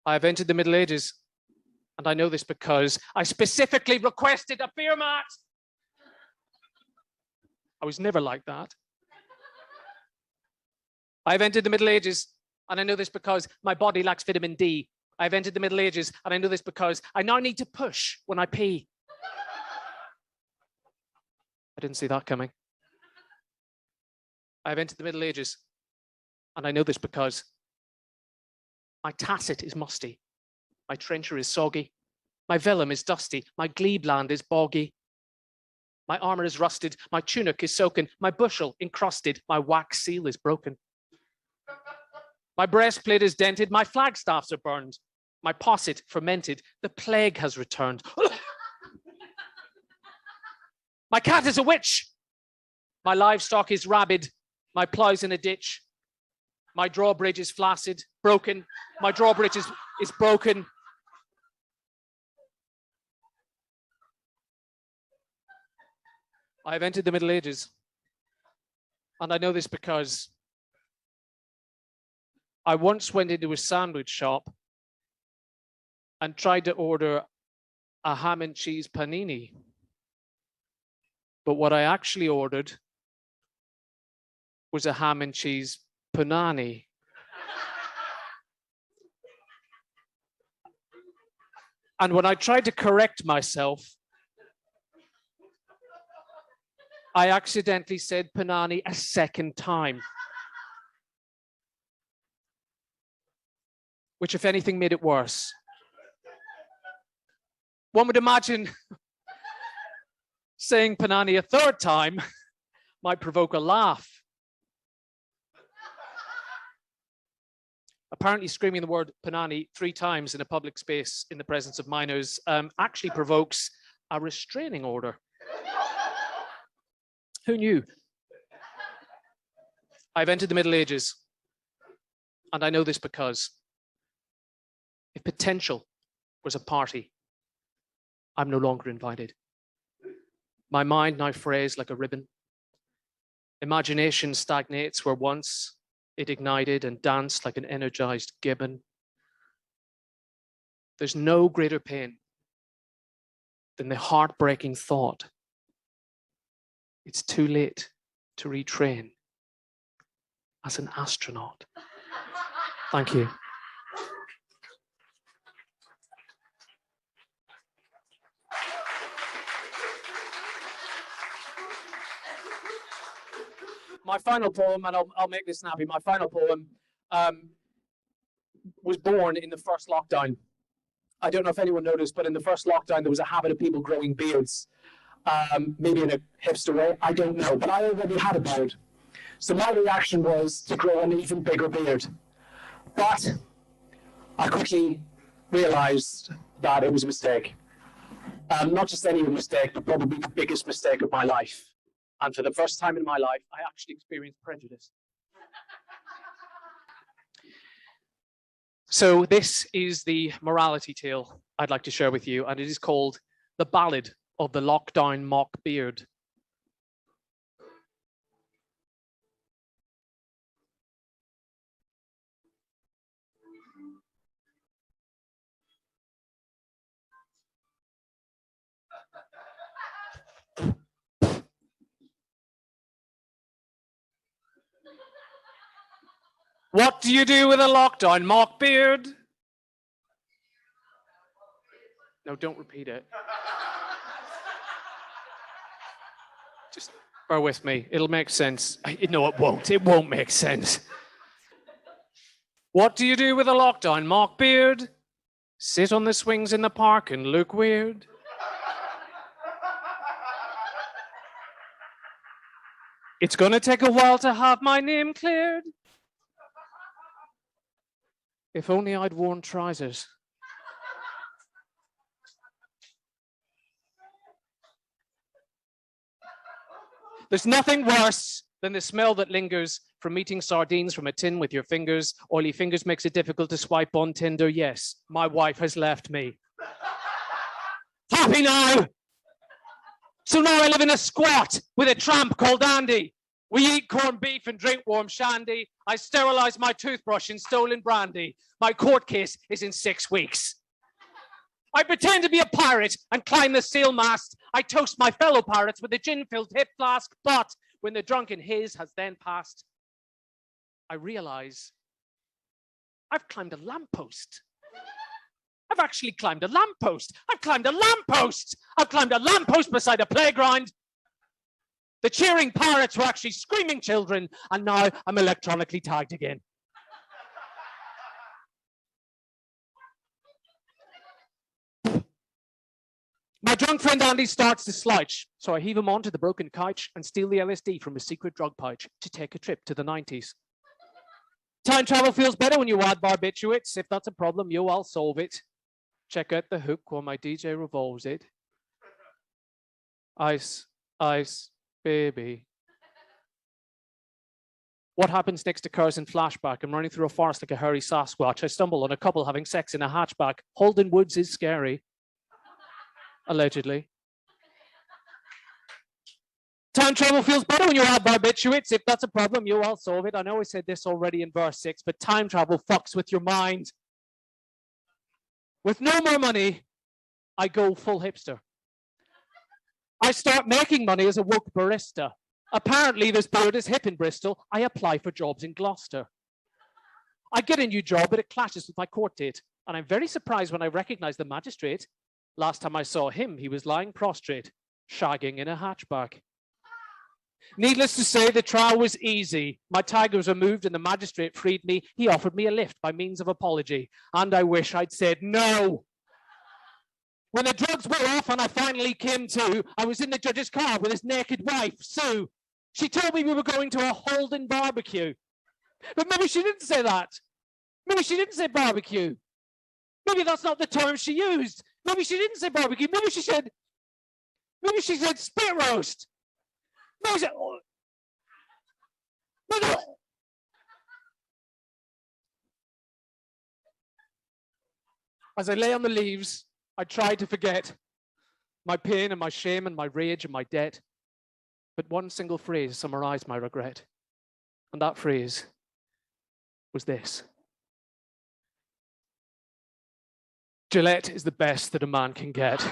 I have entered the Middle Ages, and I know this because I specifically requested a beer mat. I was never like that. I have entered the Middle Ages, and I know this because my body lacks vitamin D. I have entered the Middle Ages, and I know this because I now need to push when I pee. I didn't see that coming. I have entered the Middle Ages, and I know this because my tacit is musty, my trencher is soggy, my vellum is dusty, my glebe-land is boggy, my armour is rusted, my tunic is soaken, my bushel encrusted, my wax seal is broken. My breastplate is dented, my flagstaffs are burned, my posset fermented, the plague has returned. My cat is a witch, my livestock is rabid, my plough's in a ditch, my drawbridge is flaccid, broken, my drawbridge is broken. I have entered the Middle Ages, and I know this because I once went into a sandwich shop and tried to order a ham and cheese panini. But what I actually ordered was a ham and cheese panani. And when I tried to correct myself, I accidentally said panani a second time, which, if anything, made it worse. One would imagine saying panani a third time might provoke a laugh. Apparently, screaming the word panani 3 times in a public space in the presence of minors actually provokes a restraining order. Who knew? I've entered the Middle Ages, and I know this because if potential was a party, I'm no longer invited. My mind now frays like a ribbon. Imagination stagnates where once it ignited and danced like an energized gibbon. There's no greater pain than the heartbreaking thought it's too late to retrain as an astronaut. Thank you. My final poem, and I'll make this snappy, my final poem was born in the first lockdown. I don't know if anyone noticed, but in the first lockdown, there was a habit of people growing beards. Maybe in a hipster way, I don't know, but I already had a beard. So my reaction was to grow an even bigger beard. But I quickly realized that it was a mistake. Not just any mistake, but probably the biggest mistake of my life. And for the first time in my life, I actually experienced prejudice. So this is the morality tale I'd like to share with you, and it is called The Ballad of the Lockdown Mock Beard. What do you do with a lockdown mock beard? No, don't repeat it. Just bear with me. It'll make sense. No, it won't. It won't make sense. What do you do with a lockdown mock beard? Sit on the swings in the park and look weird? It's gonna take a while to have my name cleared. If only I'd worn trousers. There's nothing worse than the smell that lingers from eating sardines from a tin with your fingers. Oily fingers makes it difficult to swipe on Tinder. Yes, my wife has left me. Happy now! So now I live in a squat with a tramp called Andy. We eat corned beef and drink warm shandy. I sterilize my toothbrush in stolen brandy. My court case is in 6 weeks. I pretend to be a pirate and climb the sail mast. I toast my fellow pirates with a gin-filled hip flask. But when the drunken haze has then passed, I realize I've climbed a lamppost. I've actually climbed a lamppost. I've climbed a lamppost. I've climbed a lamppost beside a playground. The cheering pirates were actually screaming children, and now I'm electronically tagged again. My drunk friend Andy starts to slouch, so I heave him onto the broken couch and steal the LSD from his secret drug pouch to take a trip to the 90s. Time travel feels better when you add barbiturates. If that's a problem, I'll solve it. Check out the hook while my DJ revolves it. Ice, ice, baby. What happens next occurs in flashback. I'm running through a forest like a hairy Sasquatch. I stumble on a couple having sex in a hatchback. Holden Woods is scary. Allegedly. Time travel feels better when you add barbiturates. If that's a problem, I'll solve it. I know I said this already in verse 6, but time travel fucks with your mind. With no more money, I go full hipster. I start making money as a woke barista. Apparently, this bird is hip in Bristol. I apply for jobs in Gloucester. I get a new job, but it clashes with my court date. And I'm very surprised when I recognize the magistrate. Last time I saw him, he was lying prostrate, shagging in a hatchback. Needless to say, the trial was easy. My tag was removed and the magistrate freed me. He offered me a lift by means of apology. And I wish I'd said no. When the drugs wore off and I finally came to, I was in the judge's car with his naked wife, Sue. She told me we were going to a Holden barbecue. But maybe she didn't say that. Maybe she didn't say barbecue. Maybe that's not the term she used. Maybe she didn't say barbecue. Maybe she said spit roast. Maybe she said, oh. No. As I lay on the leaves, I tried to forget my pain and my shame and my rage and my debt. But one single phrase summarized my regret. And that phrase was this. Gillette is the best that a man can get.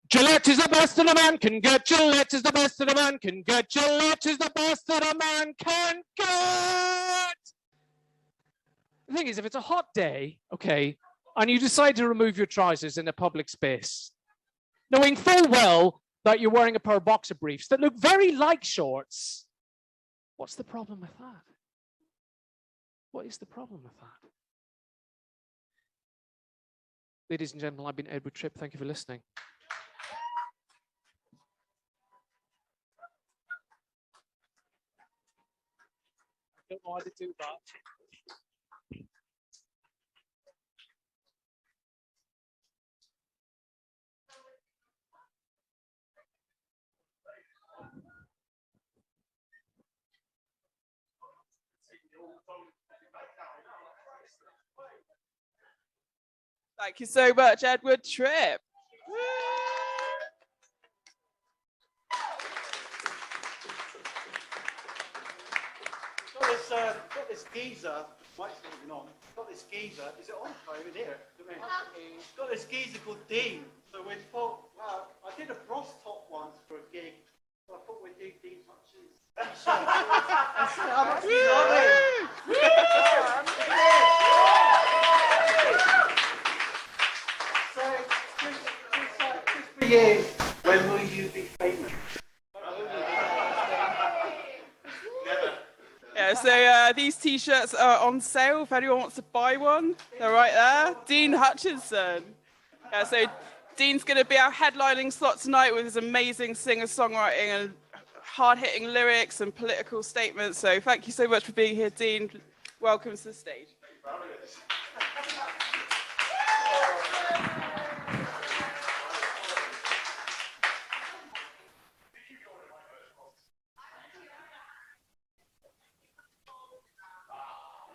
Gillette is the best that a man can get. Gillette is the best that a man can get. Gillette is the best that a man can get. The thing is, if it's a hot day, okay, and you decide to remove your trousers in a public space, knowing full well that you're wearing a pair of boxer briefs that look very like shorts, what's the problem with that? What is the problem with that? Ladies and gentlemen, I've been Edward Tripp. Thank you for listening. I don't know how to do that. Thank you so much, Edward Tripp. Got this geezer. Mike's not even on. Got this geezer. Is it on? Over there. Got this geezer called Dean. So we thought, well, I did a bros top once for a gig. So I thought we'd do Dean Hutchinson. And see how much he's on it. So, just for you, when will you be famous? Yeah, so these t-shirts are on sale if anyone wants to buy one. They're right there. Dean Hutchinson. Yeah, so Dean's going to be our headlining slot tonight with his amazing singer-songwriting and hard-hitting lyrics and political statements. So thank you so much for being here, Dean. Welcome to the stage.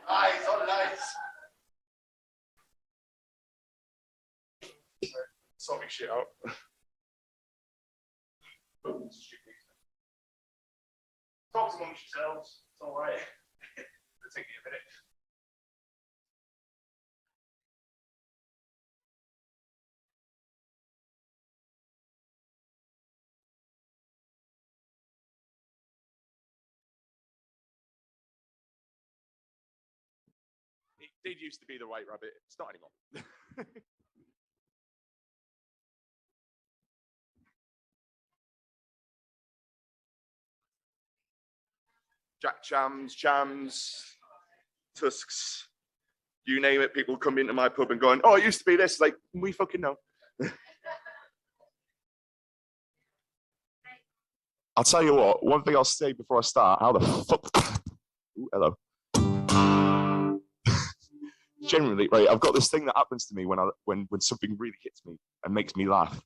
Nice, all nice. Sorting shit out. Talk amongst yourselves. It's all right. It'll take me a minute. It did used to be the White Rabbit. It's not anymore. Jack Chams, Tusks, you name it. People come into my pub and going, "Oh, it used to be this." Like, we fucking know. I'll tell you what. One thing I'll say before I start: how the fuck? Ooh, hello. Generally, right, I've got this thing that happens to me when something really hits me and makes me laugh, and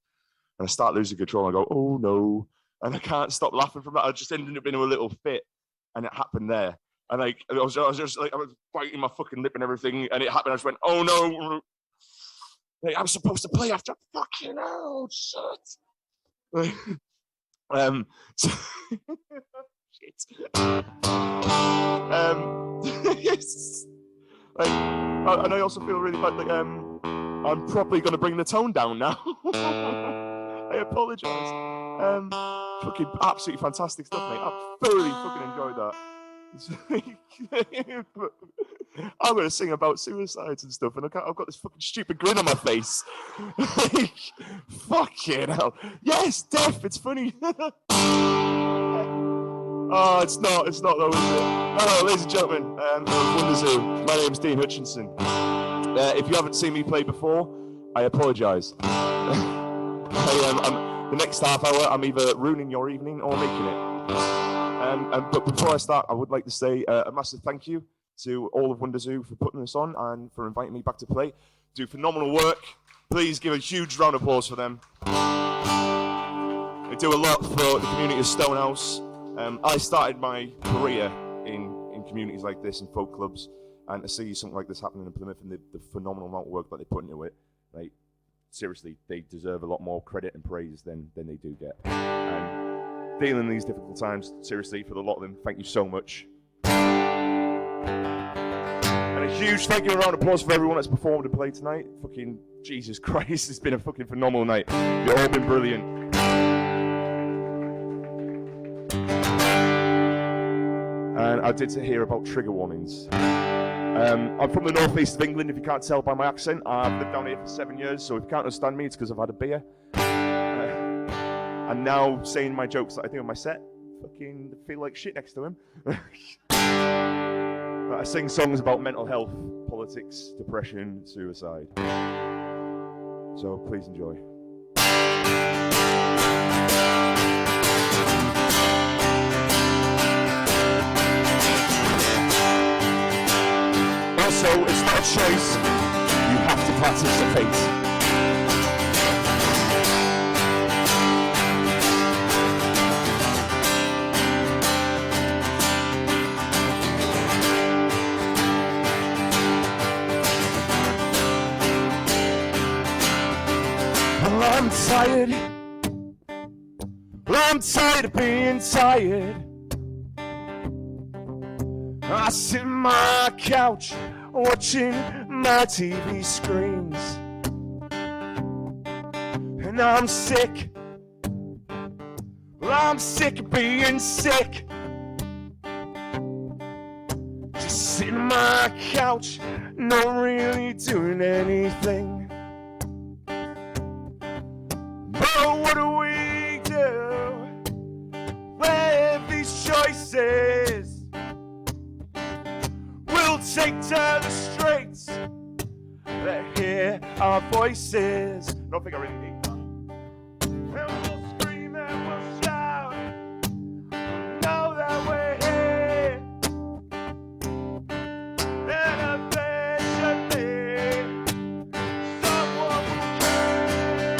I start losing control. And I go, "Oh no!" And I can't stop laughing from that. I just ended up in a little fit, and it happened there. And like I was biting my fucking lip and everything, and it happened. I just went, "Oh no!" Like, I'm supposed to play after fucking hell, shit. Shit. Yes. Like, and I also feel really bad. Like, I'm probably going to bring the tone down now. I apologise. Fucking absolutely fantastic stuff, mate. I thoroughly fucking enjoyed that. I'm going to sing about suicides and stuff, and I've got this fucking stupid grin on my face. Fucking hell. Yes, death. It's funny. Oh, it's not though, is it? Hello, ladies and gentlemen, Wonderzoo. My name's Dean Hutchinson. If you haven't seen me play before, I apologise. The next half hour, I'm either ruining your evening or making it. But before I start, I would like to say a massive thank you to all of Wonderzoo for putting this on and for inviting me back to play. Do phenomenal work. Please give a huge round of applause for them. They do a lot for the community of Stonehouse. I started my career in communities like this and folk clubs, and to see something like this happening in Plymouth and the phenomenal amount of work that they put into it, like, seriously, they deserve a lot more credit and praise than they do get. And dealing in these difficult times, seriously, for a lot of them, thank you so much. And a huge thank you and round of applause for everyone that's performed and played tonight. Fucking Jesus Christ, it's been a fucking phenomenal night. You've all been brilliant. And I did hear about trigger warnings. I'm from the northeast of England, if you can't tell by my accent. I've lived down here for 7 years, so if you can't understand me, it's because I've had a beer. And now saying my jokes that I do on my set, fucking feel like shit next to him. I sing songs about mental health, politics, depression, suicide. So please enjoy. So it's not a choice, you have to participate. Well, I'm tired of being tired. I sit on my couch watching my TV screens, and I'm sick. Well, I'm sick of being sick. Just sitting on my couch, not really doing anything. But what do we do with these choices? We'll take to the streets to hear our voices. I don't think I really need that. And we'll scream and we'll shout, know that we're here. And eventually, someone will care.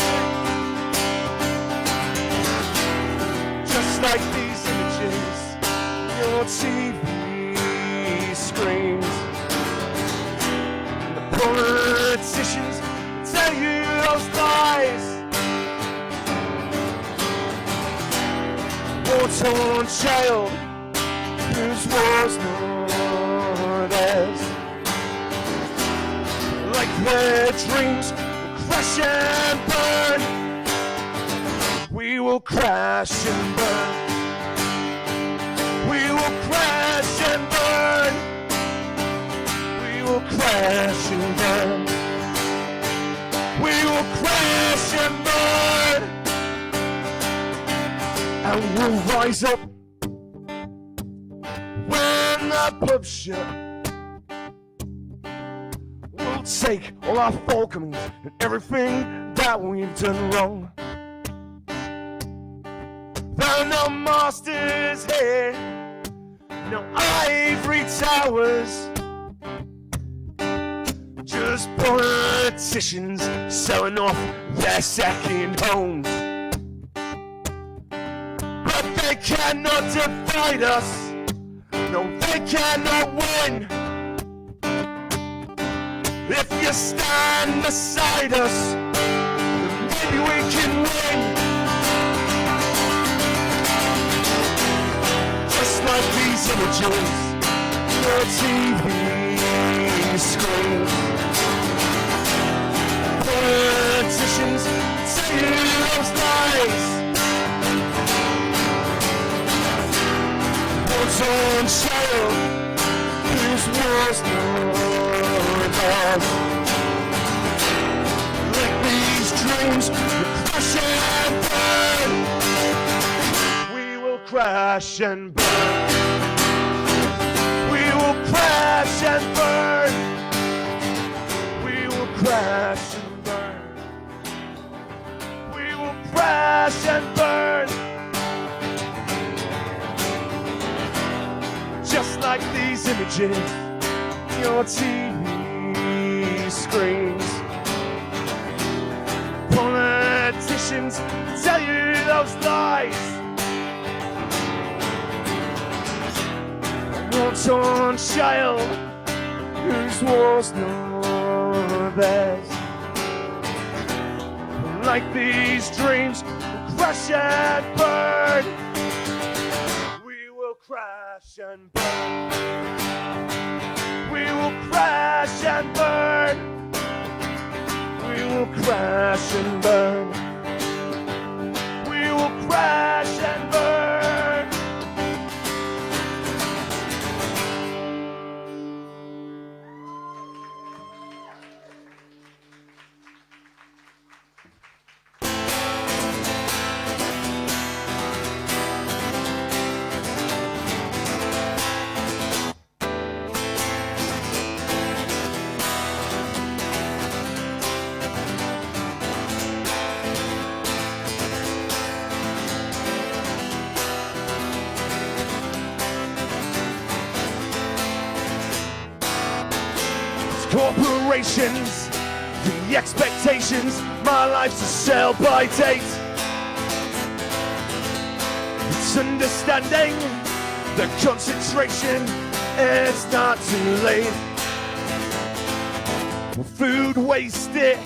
Just like these images, your TV screens. The politicians tell you those lies. War-torn child whose war's not theirs. Like their dreams will crash and burn. We will crash and burn. We will crash and burn. We will crash and burn. We will crash and burn. And we'll rise up. when the pub's shut, we'll take all our shortcomings and everything that we've done wrong. There are no masters here, no ivory towers, just politicians selling off their second homes. But they cannot divide us, no, they cannot win. If you stand beside us, then maybe we can win. Just like these images, your TV screens. Politicians tell you those lies. What's on sale? Whose war's not theirs? Like these dreams, we crash and burn. We will crash and burn. We will crash and burn. We will crash and burn. We will crash and burn. Just like these images, your TV screens. Politicians tell you those lies. What's on child whose war's not theirs? Like these dreams, we'll crash and burn. We will crash and burn. We will crash and burn. We will crash and burn. We will crash and burn. Corporations, the expectations, my life's a sell by date. It's understanding the concentration, it's not too late. Food waste, it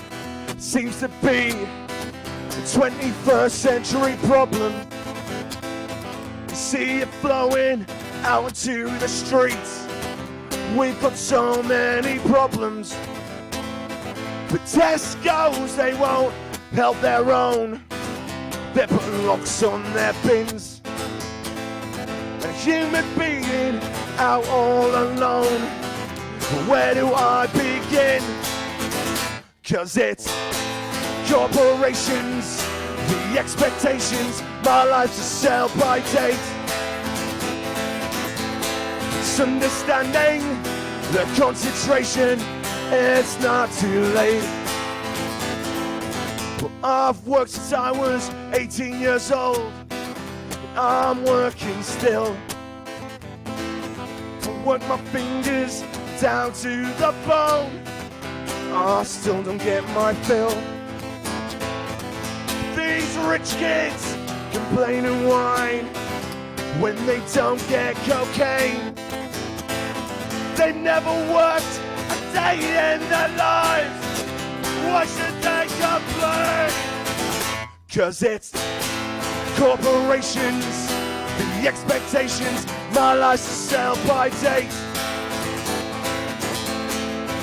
seems to be a 21st century problem. You see it flowing out into the streets. We've got so many problems. But Tesco's, they won't help their own. They're putting locks on their bins. A human being out all alone. Where do I begin? 'Cause it's corporations, the expectations, my life's a sell by date. It's understanding the concentration, it's not too late. Well, I've worked since I was 18 years old, and I'm working still. I work my fingers down to the bone, I still don't get my fill. These rich kids complain and whine when they don't get cocaine. They've never worked a day in their lives. Why should they complain? 'Cause it's corporations, the expectations, my life's a sell by date.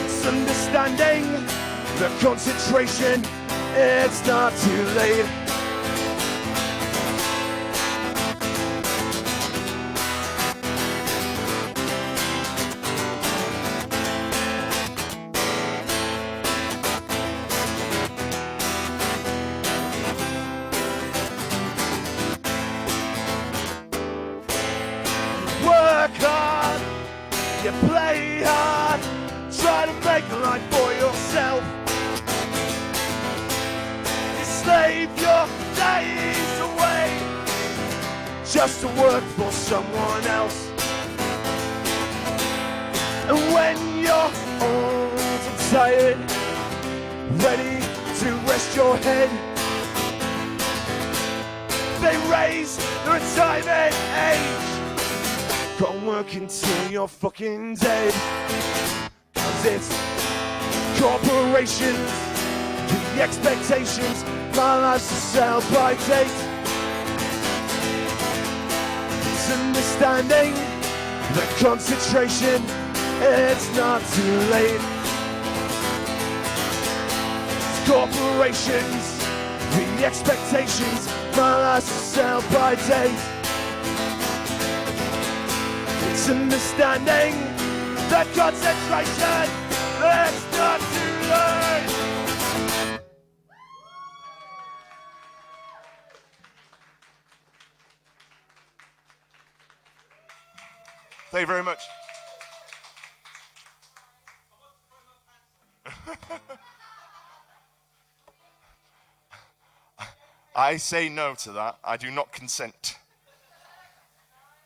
It's understanding the concentration, it's not too late. Work hard. You play hard, try to make a life for yourself. You slave your days away just to work for someone else. And when you're old and tired, ready to rest your head, they raise the retirement age. Go and work until you're fucking dead. 'Cause it's corporations with the expectations, my life's a sell-by date. It's understanding the concentration, it's not too late. It's corporations with the expectations, my life's a sell-by date. It's understanding the concentration, it's not too late. Thank you very much. I say no to that. I do not consent.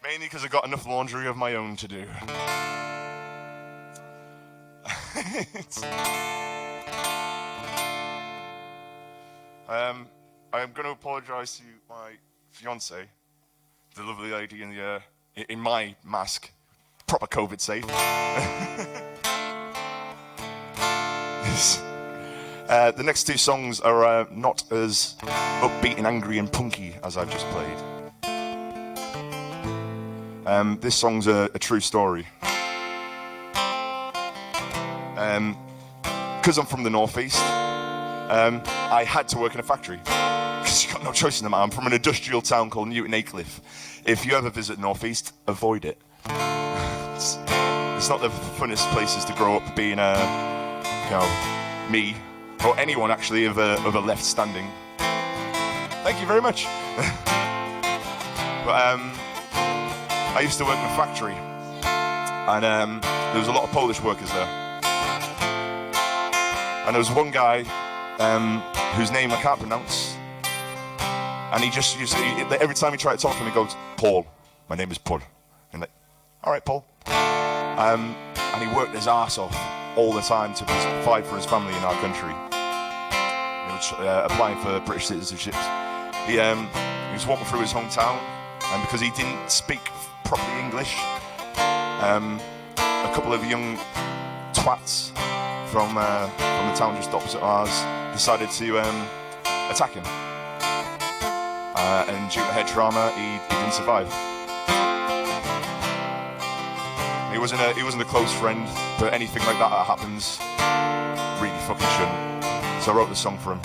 Mainly because I've got enough laundry of my own to do. I'm going to apologise to my fiance, the lovely lady in my mask, proper COVID safe. The next two songs are not as upbeat and angry and punky as I've just played. This song's a true story. Because I'm from the northeast, I had to work in a factory. Because you've got no choice in the matter. I'm from an industrial town called Newton Aycliffe. If you ever visit northeast, avoid it. It's not the funnest places to grow up, being me, or anyone actually of a left standing. Thank you very much. But I used to work in a factory, and there was a lot of Polish workers there. And there was one guy whose name I can't pronounce, and he just used to, every time he tried to talk to him, he goes, "Paul, my name is Paul." And like, all right, Paul. And he worked his arse off all the time to provide for his family in our country. He was applying for British citizenship. He was walking through his hometown, and because he didn't speak properly English, a couple of young twats from the town just opposite ours decided to attack him. And due to head trauma, he didn't survive. He wasn't a close friend, but anything like that happens, really fucking shouldn't. So I wrote the song for him.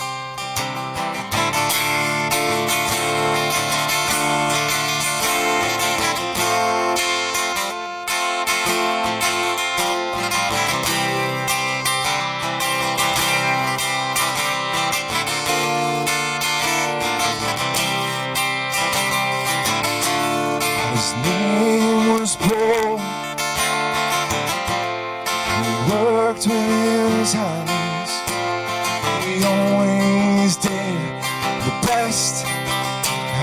His name was Paul. Worked with his hands. He always did the best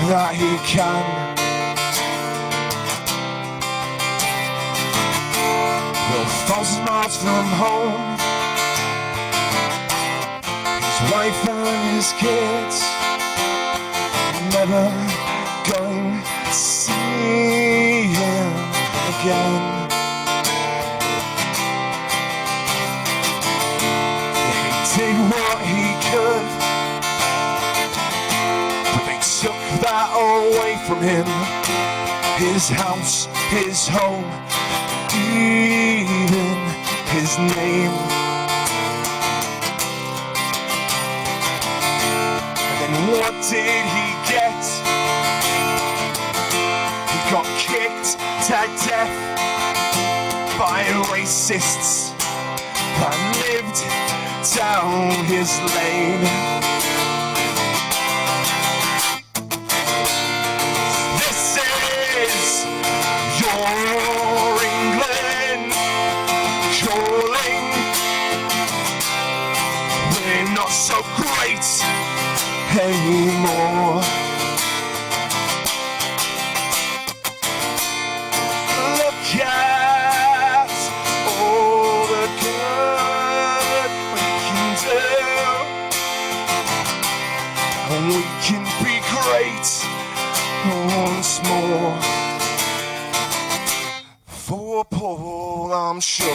that he can. Well, 1,000 miles from home, his wife and his kids, never going to see him again. Did what he could, but they took that away from him. His house, his home, even his name. And then what did he get? He got kicked to death by racists and lived down his lane. This is your England. anymore. Look at all the good we can do, and we can be great once more. For Paul, I'm sure.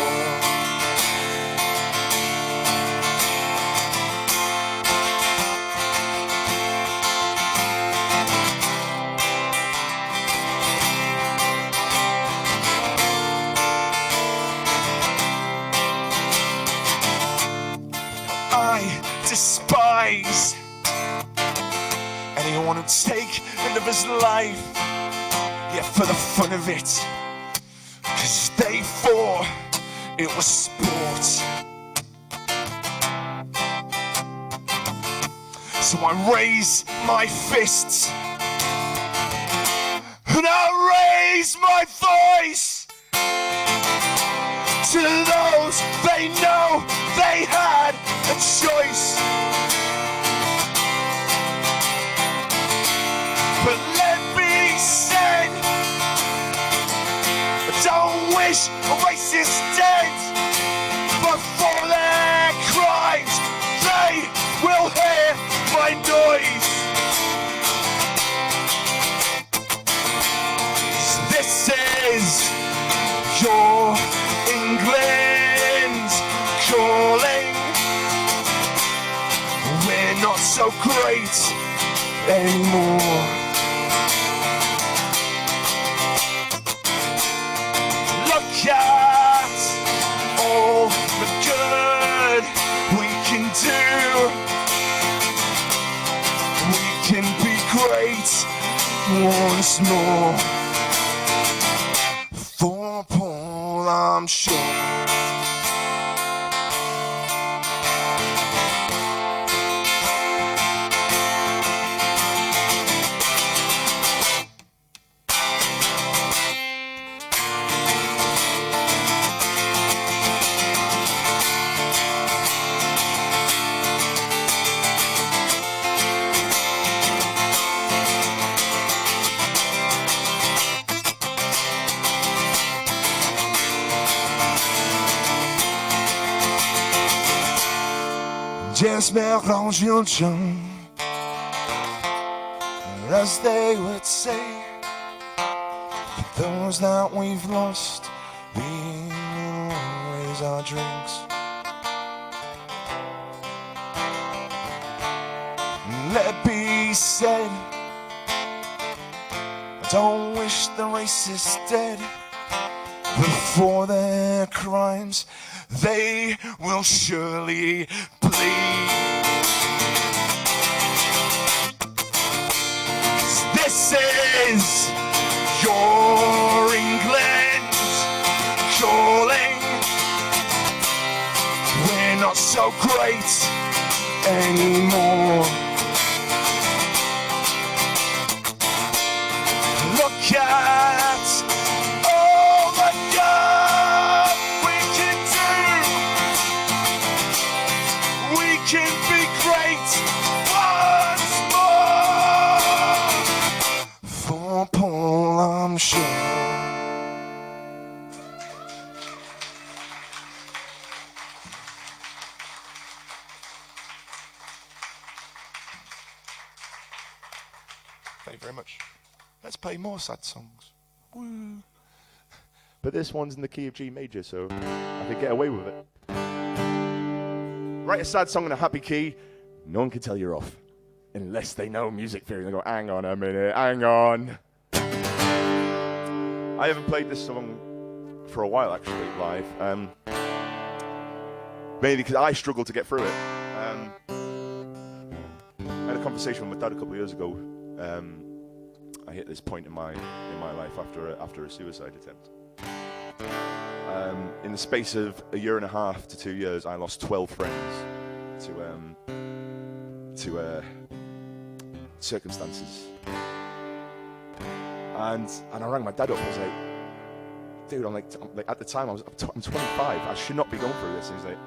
I despise anyone who'd take another's life, yeah, for the fun of it, 'cause they thought it was sport. So I raise my fists and I raise my voice to those they know they had a choice. But let me say, I don't wish a racist dead, but for their crimes they will hear my noise. This is your England calling. We're not so great anymore. Look at all the good we can do. We can be great once more. For Paul, I'm sure. J'espère ranger as they would say, for those that we've lost, we will raise our drinks. Let it be said, I don't wish the racists dead, but for their crimes they will surely bleed. This is your England calling. We're not so great anymore. Look at all the good we can do. We can be great once more. For Paul, I'm sure. Thank you very much. Let's play more sad songs. Woo. But this one's in the key of G major, so I could get away with it. Write a sad song in a happy key, no one can tell you're off. Unless they know music theory. They go, hang on a minute, hang on. I haven't played this song for a while, actually, live. Mainly because I struggled to get through it. I had a conversation with my dad a couple of years ago. I hit this point in my life after a suicide attempt. In the space of a year and a half to 2 years, I lost 12 friends to circumstances. And I rang my dad up. I was like, dude, I'm like at the time I'm 25. I should not be going through this. And he's like,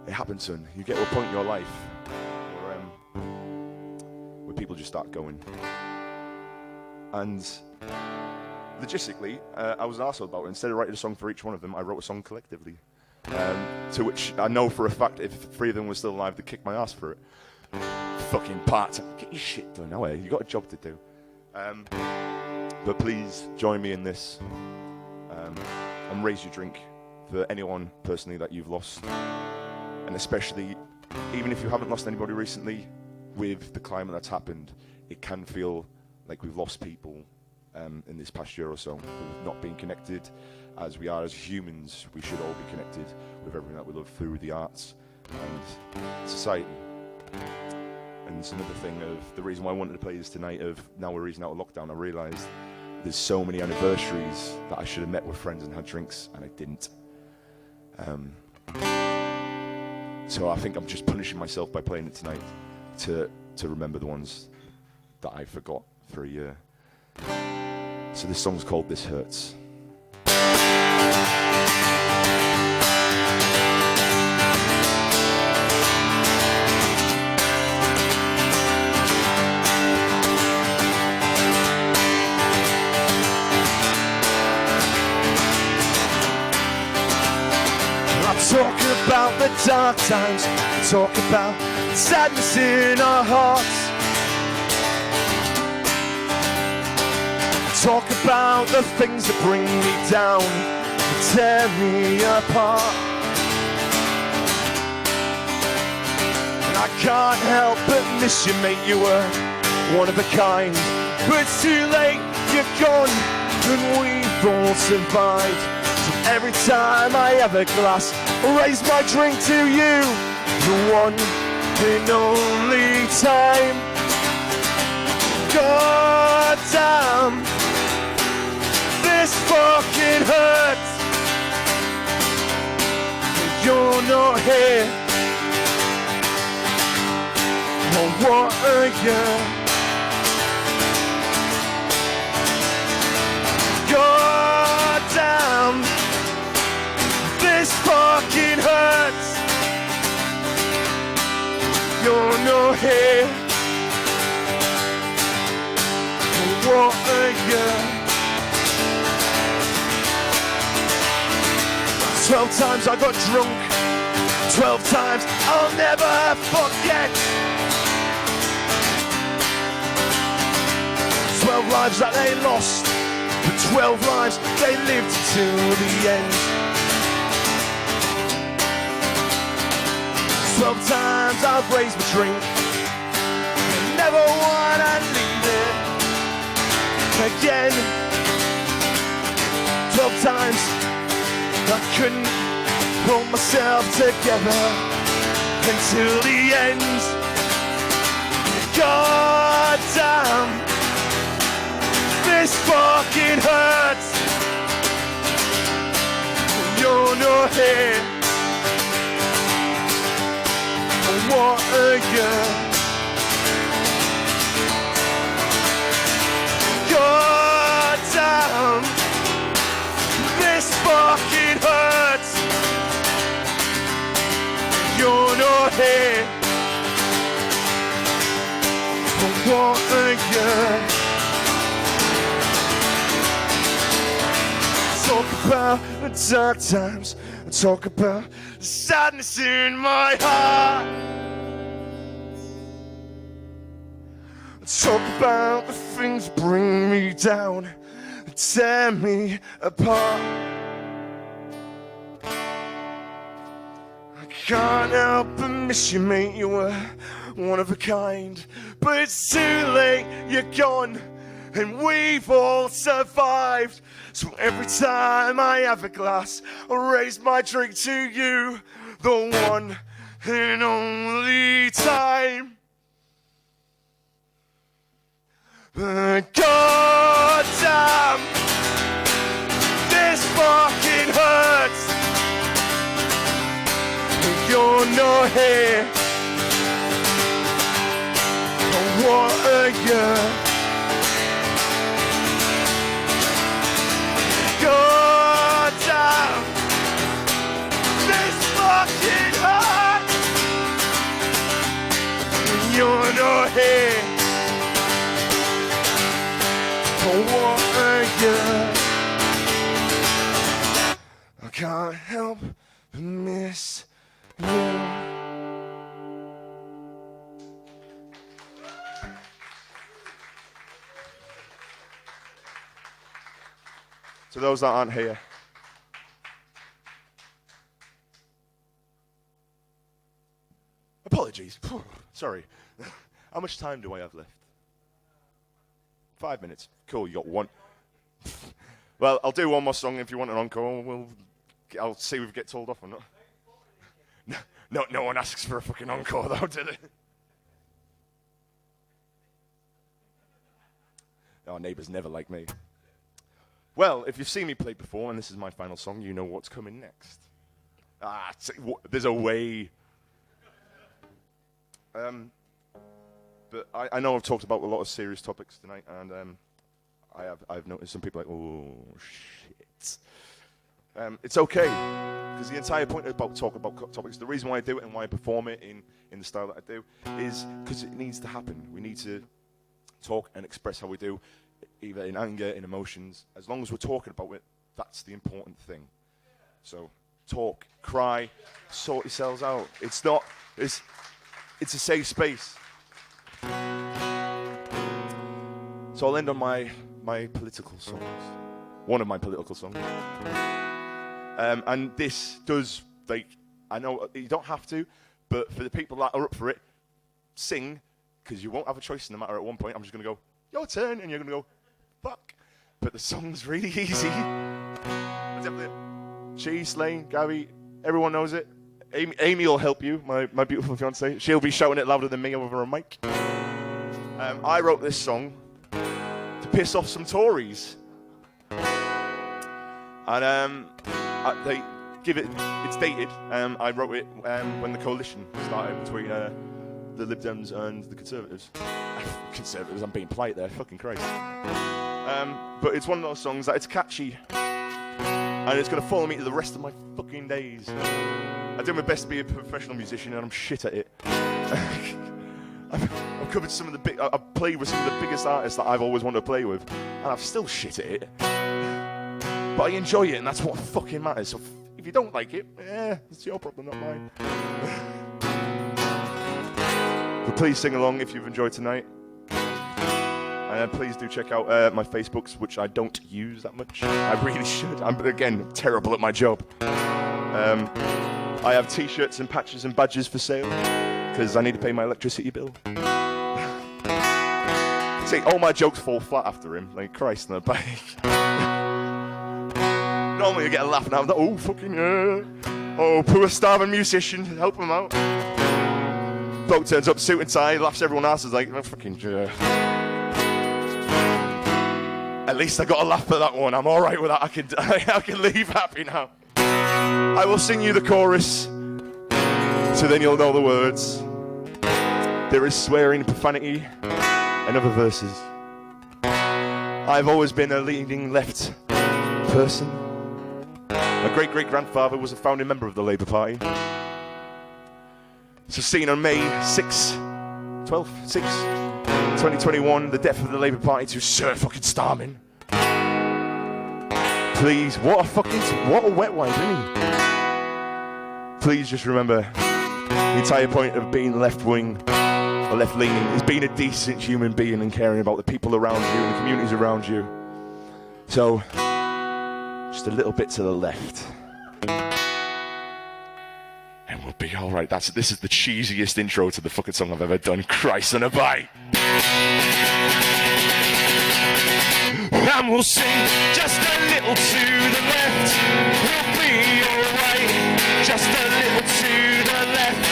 it happens, son. You get to a point in your life where people just start going. And logistically, I was an arsehole about it. Instead of writing a song for each one of them, I wrote a song collectively. To which I know for a fact if 3 of them were still alive, they'd kick my ass for it. Fucking part-time. Get your shit done, now, you got a job to do. But please join me in this and raise your drink for anyone personally that you've lost. And especially, even if you haven't lost anybody recently, with the climate that's happened, it can feel like we've lost people in this past year or so. We've not been connected as we are as humans. We should all be connected with everything that we love through the arts and society. And it's another thing of the reason why I wanted to play this tonight of now we're easing out of lockdown. I realised there's so many anniversaries that I should have met with friends and had drinks, and I didn't. So I think I'm just punishing myself by playing it tonight to remember the ones that I forgot for a year. So this song's called This Hurts. Talk about the dark times, talk about sadness in our hearts. Talk about the things that bring me down, that tear me apart. And I can't help but miss you, mate, you were one of a kind. But it's too late, you're gone, and we've all survived. So every time I have a glass, I raise my drink to you, the one and only time. God damn, this fucking hurts. You're not here. Oh, what a year. God damn, this fucking hurts. You're not here. What a year. 12 times I got drunk, 12 times I'll never forget. 12 lives that they lost, but 12 lives they lived to the end. 12 times I've raised my drink, and never wanna leave it again. 12 times I couldn't pull myself together until the end. God damn, this fucking hurts. You're not here. What a year. God damn, this fucking hurts. You're not here. What a year. Talk about the dark times, talk about the sadness in my heart. Talk about the things that bring me down, that tear me apart. I can't help but miss you, mate, you were one of a kind. But it's too late, you're gone, and we've all survived. So every time I have a glass, I raise my drink to you, the one and only time. God damn, this fucking hurts. You're not here. What a year. God damn, this fucking hurts. You're not here. To those that aren't here. Apologies. Sorry. How much time do I have left? 5 minutes. Cool, you got one. Well, I'll do one more song if you want an encore. I'll see if we get told off or not. No one asks for a fucking encore though, did it? Our neighbours never like me. Well, if you've seen me play before, and this is my final song, you know what's coming next. There's a way. But I know I've talked about a lot of serious topics tonight, and I've noticed some people like, oh shit. It's okay, because the entire point about talking about topics, the reason why I do it and why I perform it in the style that I do, is because it needs to happen. We need to talk and express how we do, either in anger, in emotions. As long as we're talking about it, that's the important thing. So talk, cry, sort yourselves out. It's a safe space. So I'll end on my political songs. One of my political songs. And this does, like, I know you don't have to, but for the people that are up for it, sing, because you won't have a choice no matter at one point. I'm just going to go, your turn, and you're going to go, fuck. But the song's really easy. Cheese, Lane, Gary, everyone knows it. Amy will help you, my beautiful fiancée. She'll be shouting it louder than me over a mic. I wrote this song to piss off some Tories. And it's dated. I wrote it when the coalition started between the Lib Dems and the Conservatives. Conservatives, I'm being polite there, fucking Christ. But it's one of those songs that it's catchy. And it's going to follow me to the rest of my fucking days. I do my best to be a professional musician, and I'm shit at it. I've covered some of the I've played with some of the biggest artists that I've always wanted to play with, and I'm still shit at it. But I enjoy it, and that's what fucking matters. So if you don't like it, it's your problem, not mine. But please sing along if you've enjoyed tonight. And please do check out my Facebooks, which I don't use that much. I really should. I'm, again, terrible at my job. I have t-shirts and patches and badges for sale because I need to pay my electricity bill. See, all my jokes fall flat after him, like Christ on the bike. Normally I get a laugh now. Oh, fucking yeah. Oh, poor starving musician, help him out. Bloke turns up, suit and tie, laughs everyone else is like, oh, fucking yeah. At least I got a laugh at that one. I'm all right with that. I can leave happy now. I will sing you the chorus, so then you'll know the words. There is swearing, profanity, and other verses. I've always been a leading left person. My great-great-grandfather was a founding member of the Labour Party. So seen on May 12th, 2021, the death of the Labour Party to Sir fucking Starman. Please, what a wet wipe, isn't he? Please just remember, the entire point of being left-wing or left-leaning is being a decent human being and caring about the people around you and the communities around you. So, just a little bit to the left. And we'll be alright. This is the cheesiest intro to the fucking song I've ever done. Christ on a bike. And we'll sing just a little to the left. We'll be alright. Just a little to the left.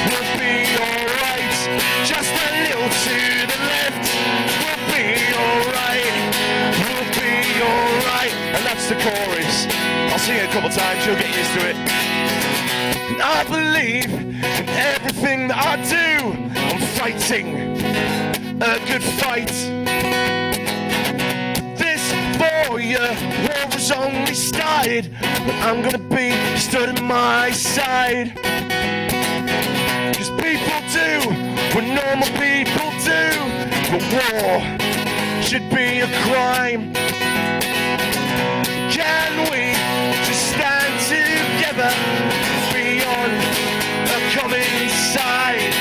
We'll be alright. Just a little to the left. We'll be alright. We'll be alright. And that's the chorus. I'll sing it a couple times, you'll get used to it. And I believe in everything that I do. I'm fighting a good fight. War was only started, but I'm gonna be stood at my side. Cause people do what normal people do, but war should be a crime. Can we just stand together beyond a common side?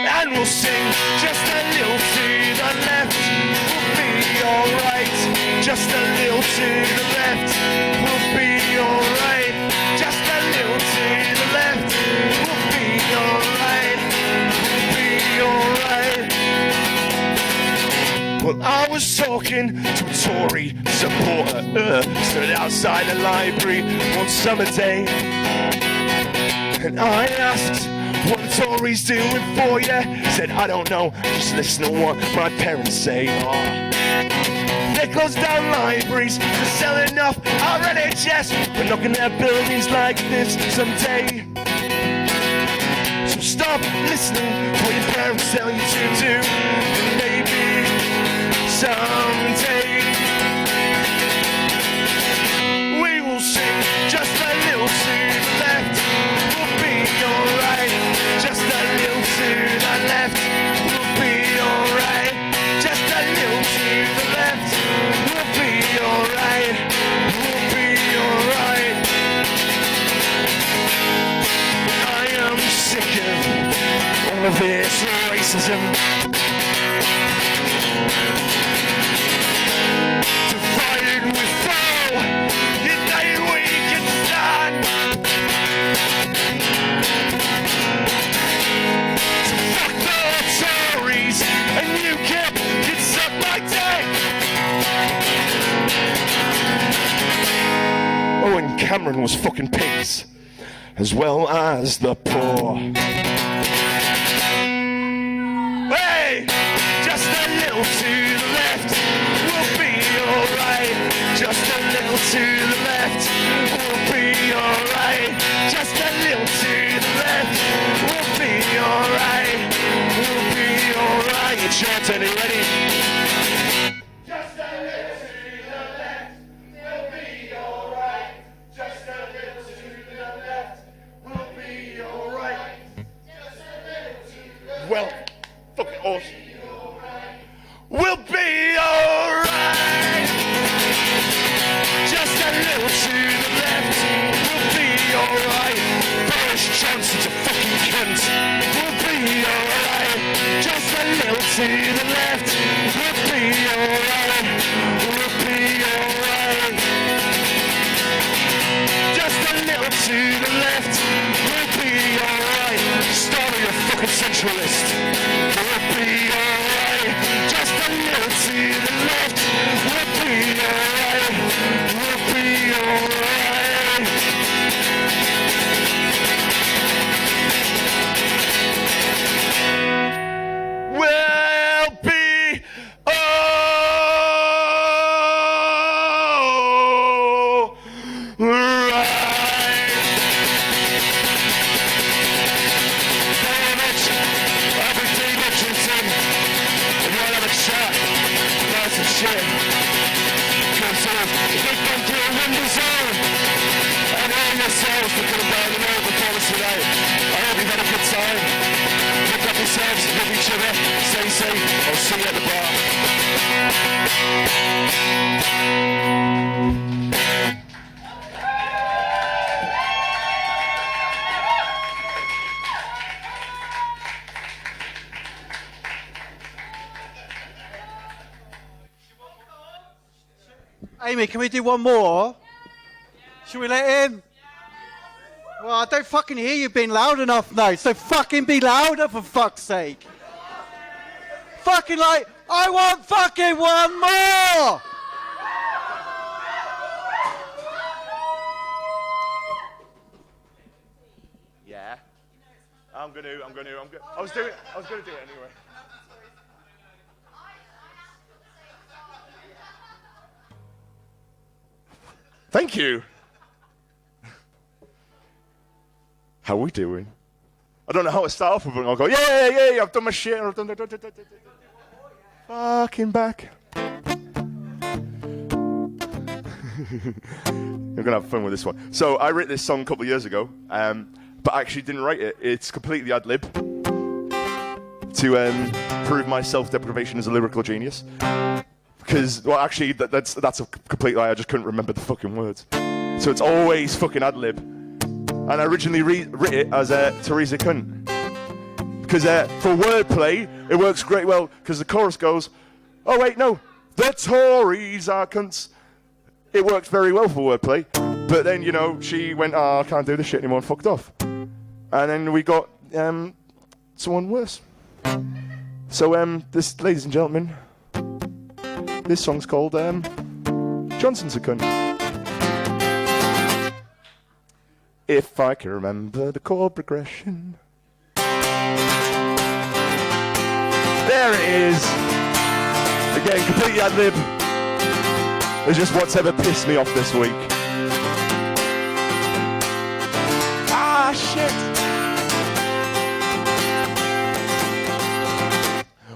And we'll sing just a little to the left. Alright, just a little to the left, we'll be alright. Just a little to the left, we'll be alright. We'll be alright. Well, I was talking to a Tory supporter, stood outside the library one summer day, and I asked, what the Tories doing for you? Said, I don't know, just listen to what my parents say. Oh. They close down libraries, they're selling off our NHS. We're not gonna have buildings like this someday. So stop listening to what your parents tell you to do, and maybe someday we will sing just a little to the left, we'll be alright. Just a little to the left, we'll be alright. Just a little to the left, we'll be alright. We'll be alright. I am sick of all of this racism. Divided we fall, united we can stand. So fuck the Tories, and you can suck my dick. Oh, and Cameron was fucking pigs, as well as the poor. Hey, just a little to the left, we'll be alright. Just a little to the left, we'll be alright. Just a little to the left, we'll be alright. We'll be alright. It's your turn, are you ready? Just a little to the left, we'll be alright. Just a little to the left, we'll be alright. Just a little to the left. Well, fucking awesome. We'll be alright. Just a little to the left, we'll be alright. Boris Johnson's a fucking cunt. We'll be alright. Just a little to the left, we'll be alright. We'll be alright. Just a little to the left, we'll be alright. Start your fucking centralist. We'll be alright. Just a little to the left, we'll be alright. We'll be alright. We'll be alright. Very much, Dean Hutchinson. If you want to have a chat about some shit, come to us. If you come to a window zone, and all yourselves for coming down the road performance tonight. I hope you've had a good time. Look up yourselves, love each other, stay safe. I'll see you at the bar. Amy, can we do one more? Should we let in? Well, I don't fucking hear you being loud enough now, so fucking be louder for fuck's sake. Fucking like, I want fucking one more! Yeah. I was gonna do it anyway. Thank you. How are we doing? I don't know how to start off with it. I'll go, yeah, I've done my shit. I've done fucking back. I'm gonna have fun with this one. So I wrote this song a couple of years ago, but I actually didn't write it. It's completely ad lib to prove my self-deprivation as a lyrical genius. Because, well, actually, that's a complete lie. I just couldn't remember the fucking words. So it's always fucking ad lib. And I originally wrote it as Teresa Cunt. Because for wordplay, it works great well. Because the chorus goes, oh wait, no, The Tories are cunts. It worked very well for wordplay. But then, you know, she went, oh, I can't do this shit anymore and fucked off. And then we got someone worse. So, this, ladies and gentlemen, this song's called Johnson's a Cunt. If I can remember the chord progression. There it is. Again, completely ad-lib. It's just what's ever pissed me off this week. Ah, shit.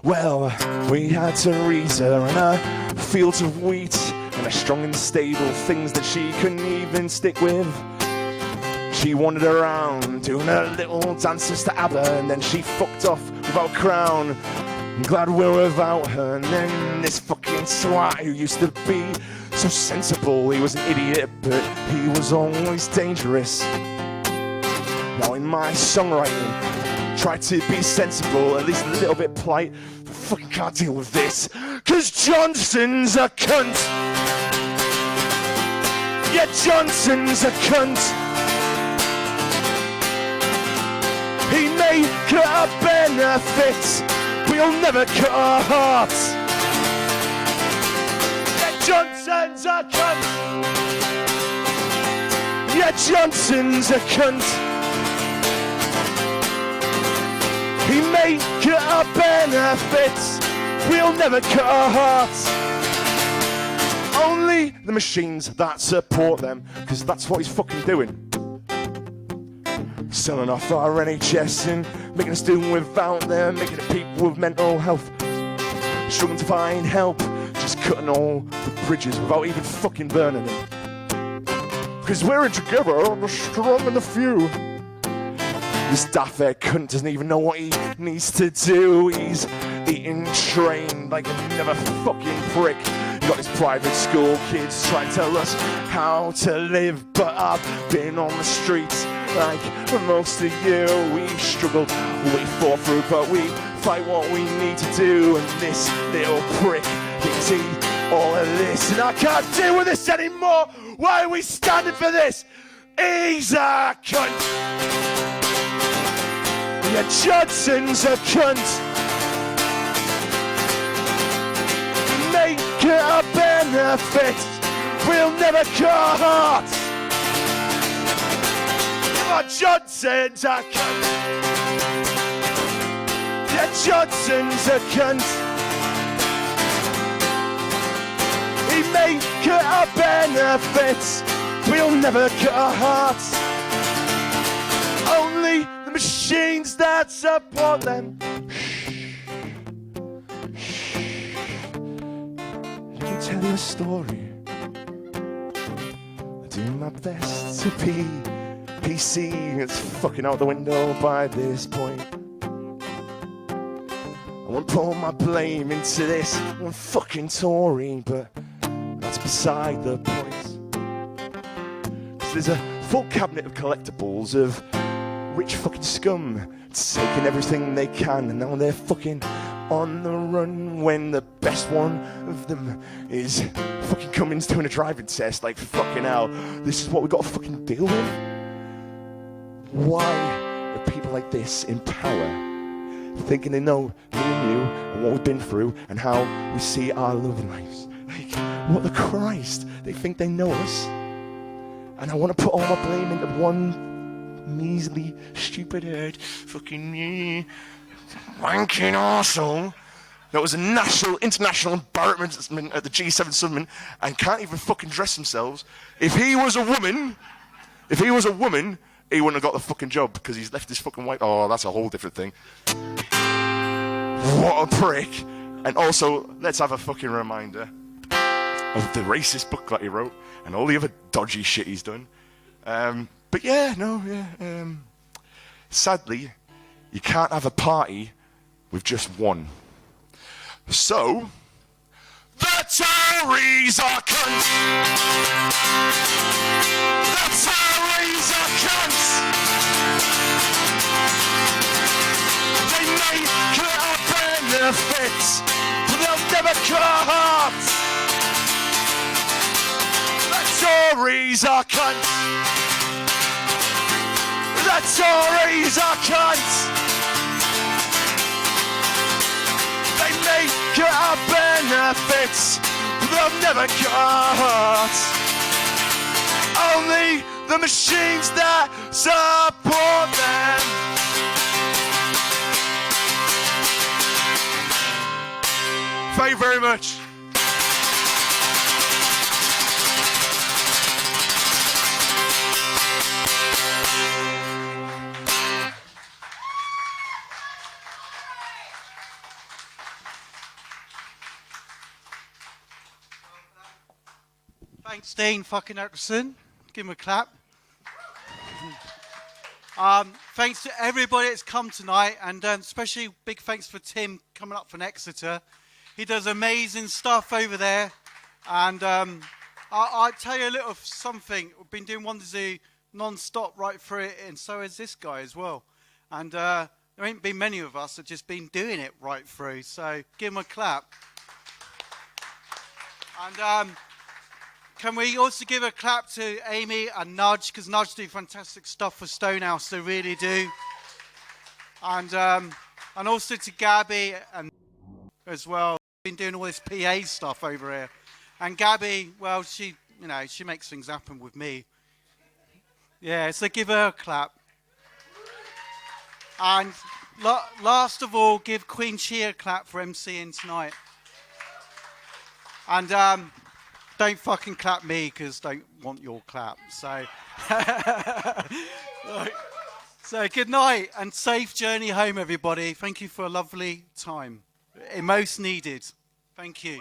Well, we had Teresa and her fields of wheat and her strong and stable things that she couldn't even stick with. She wandered around doing her little dances to ABBA, and then she fucked off without a crown. I'm glad we're without her. And then this fucking swat who used to be so sensible, he was an idiot, but he was always dangerous. Now in my songwriting, try to be sensible, at least a little bit polite. I fucking can't deal with this, 'cause Johnson's a cunt. Yeah, Johnson's a cunt. He may cut our benefits, but he'll never cut our hearts. Yeah, Johnson's a cunt. Yeah, Johnson's a cunt. He may cut our benefits, but he'll never cut our hearts. Only the machines that support them, because that's what he's fucking doing. Selling off our NHS and making us do without them, making it people with mental health struggling to find help, just cutting all the bridges without even fucking burning them. Because we're in together, the strong and the few. This daft cunt doesn't even know what he needs to do. He's eating train like a never fucking prick. Got his private school kids trying to tell us how to live, but I've been on the streets like most of you. We've struggled, we fought through, but we fight what we need to do. And this little prick thinks he all of this, and I can't deal with this anymore. Why are we standing for this? He's a cunt. Yeah, Johnson's a cunt. Make a benefit, we'll never cut our hearts. Oh, Johnson's a cunt. Yeah, Johnson's a cunt. He may cut our benefits, we'll never cut our hearts. Only the machines that support them. Tell you a story. I do my best to be PC. It's fucking out the window by this point. I won't put all my blame into this one fucking Tory, but that's beside the point. 'Cause there's a full cabinet of collectibles of rich fucking scum taking everything they can, and now they're fucking on the run when the best one of them is fucking Cummins doing a driving test. Like, fucking hell, this is what we got to fucking deal with? Why are people like this in power, thinking they know me and you and what we've been through and how we see our love lives? Like, what the Christ? They think they know us, and I want to put all my blame into one measly, stupid head, fucking me. Wanking arsehole that was a national, international embarrassment at the G7 summit and can't even fucking dress themselves. If he was a woman, he wouldn't have got the fucking job because he's left his fucking white. Oh, that's a whole different thing. What a prick. And also, let's have a fucking reminder of the racist book that he wrote and all the other dodgy shit he's done. But yeah, sadly, you can't have a party with just one. So, the Tories are cunts! The Tories are cunts! They make our benefits, but they'll never cut. The Tories are cunts. The Tories are cunts. They make our benefits, but they'll never cut. Only the machines that support them. Thank you very much. Thanks, Dean fucking Hutchinson. Give him a clap. Thanks to everybody that's come tonight, and especially big thanks for Tim coming up from Exeter. He does amazing stuff over there, and I'll tell you a little something. We've been doing Wonder Zoo non-stop right through it, and so has this guy as well. And there ain't been many of us that just been doing it right through, so give him a clap. And can we also give a clap to Amy and Nudge, because Nudge do fantastic stuff for Stonehouse, they really do. And also to Gabby and as well, been doing all this PA stuff over here. And Gabby, well, she makes things happen with me. Yeah, so give her a clap. And last of all, give Queen Chia a clap for MCing tonight. And don't fucking clap me, because don't want your clap. So, so good night and safe journey home, everybody. Thank you for a lovely time. Most needed. Thank you.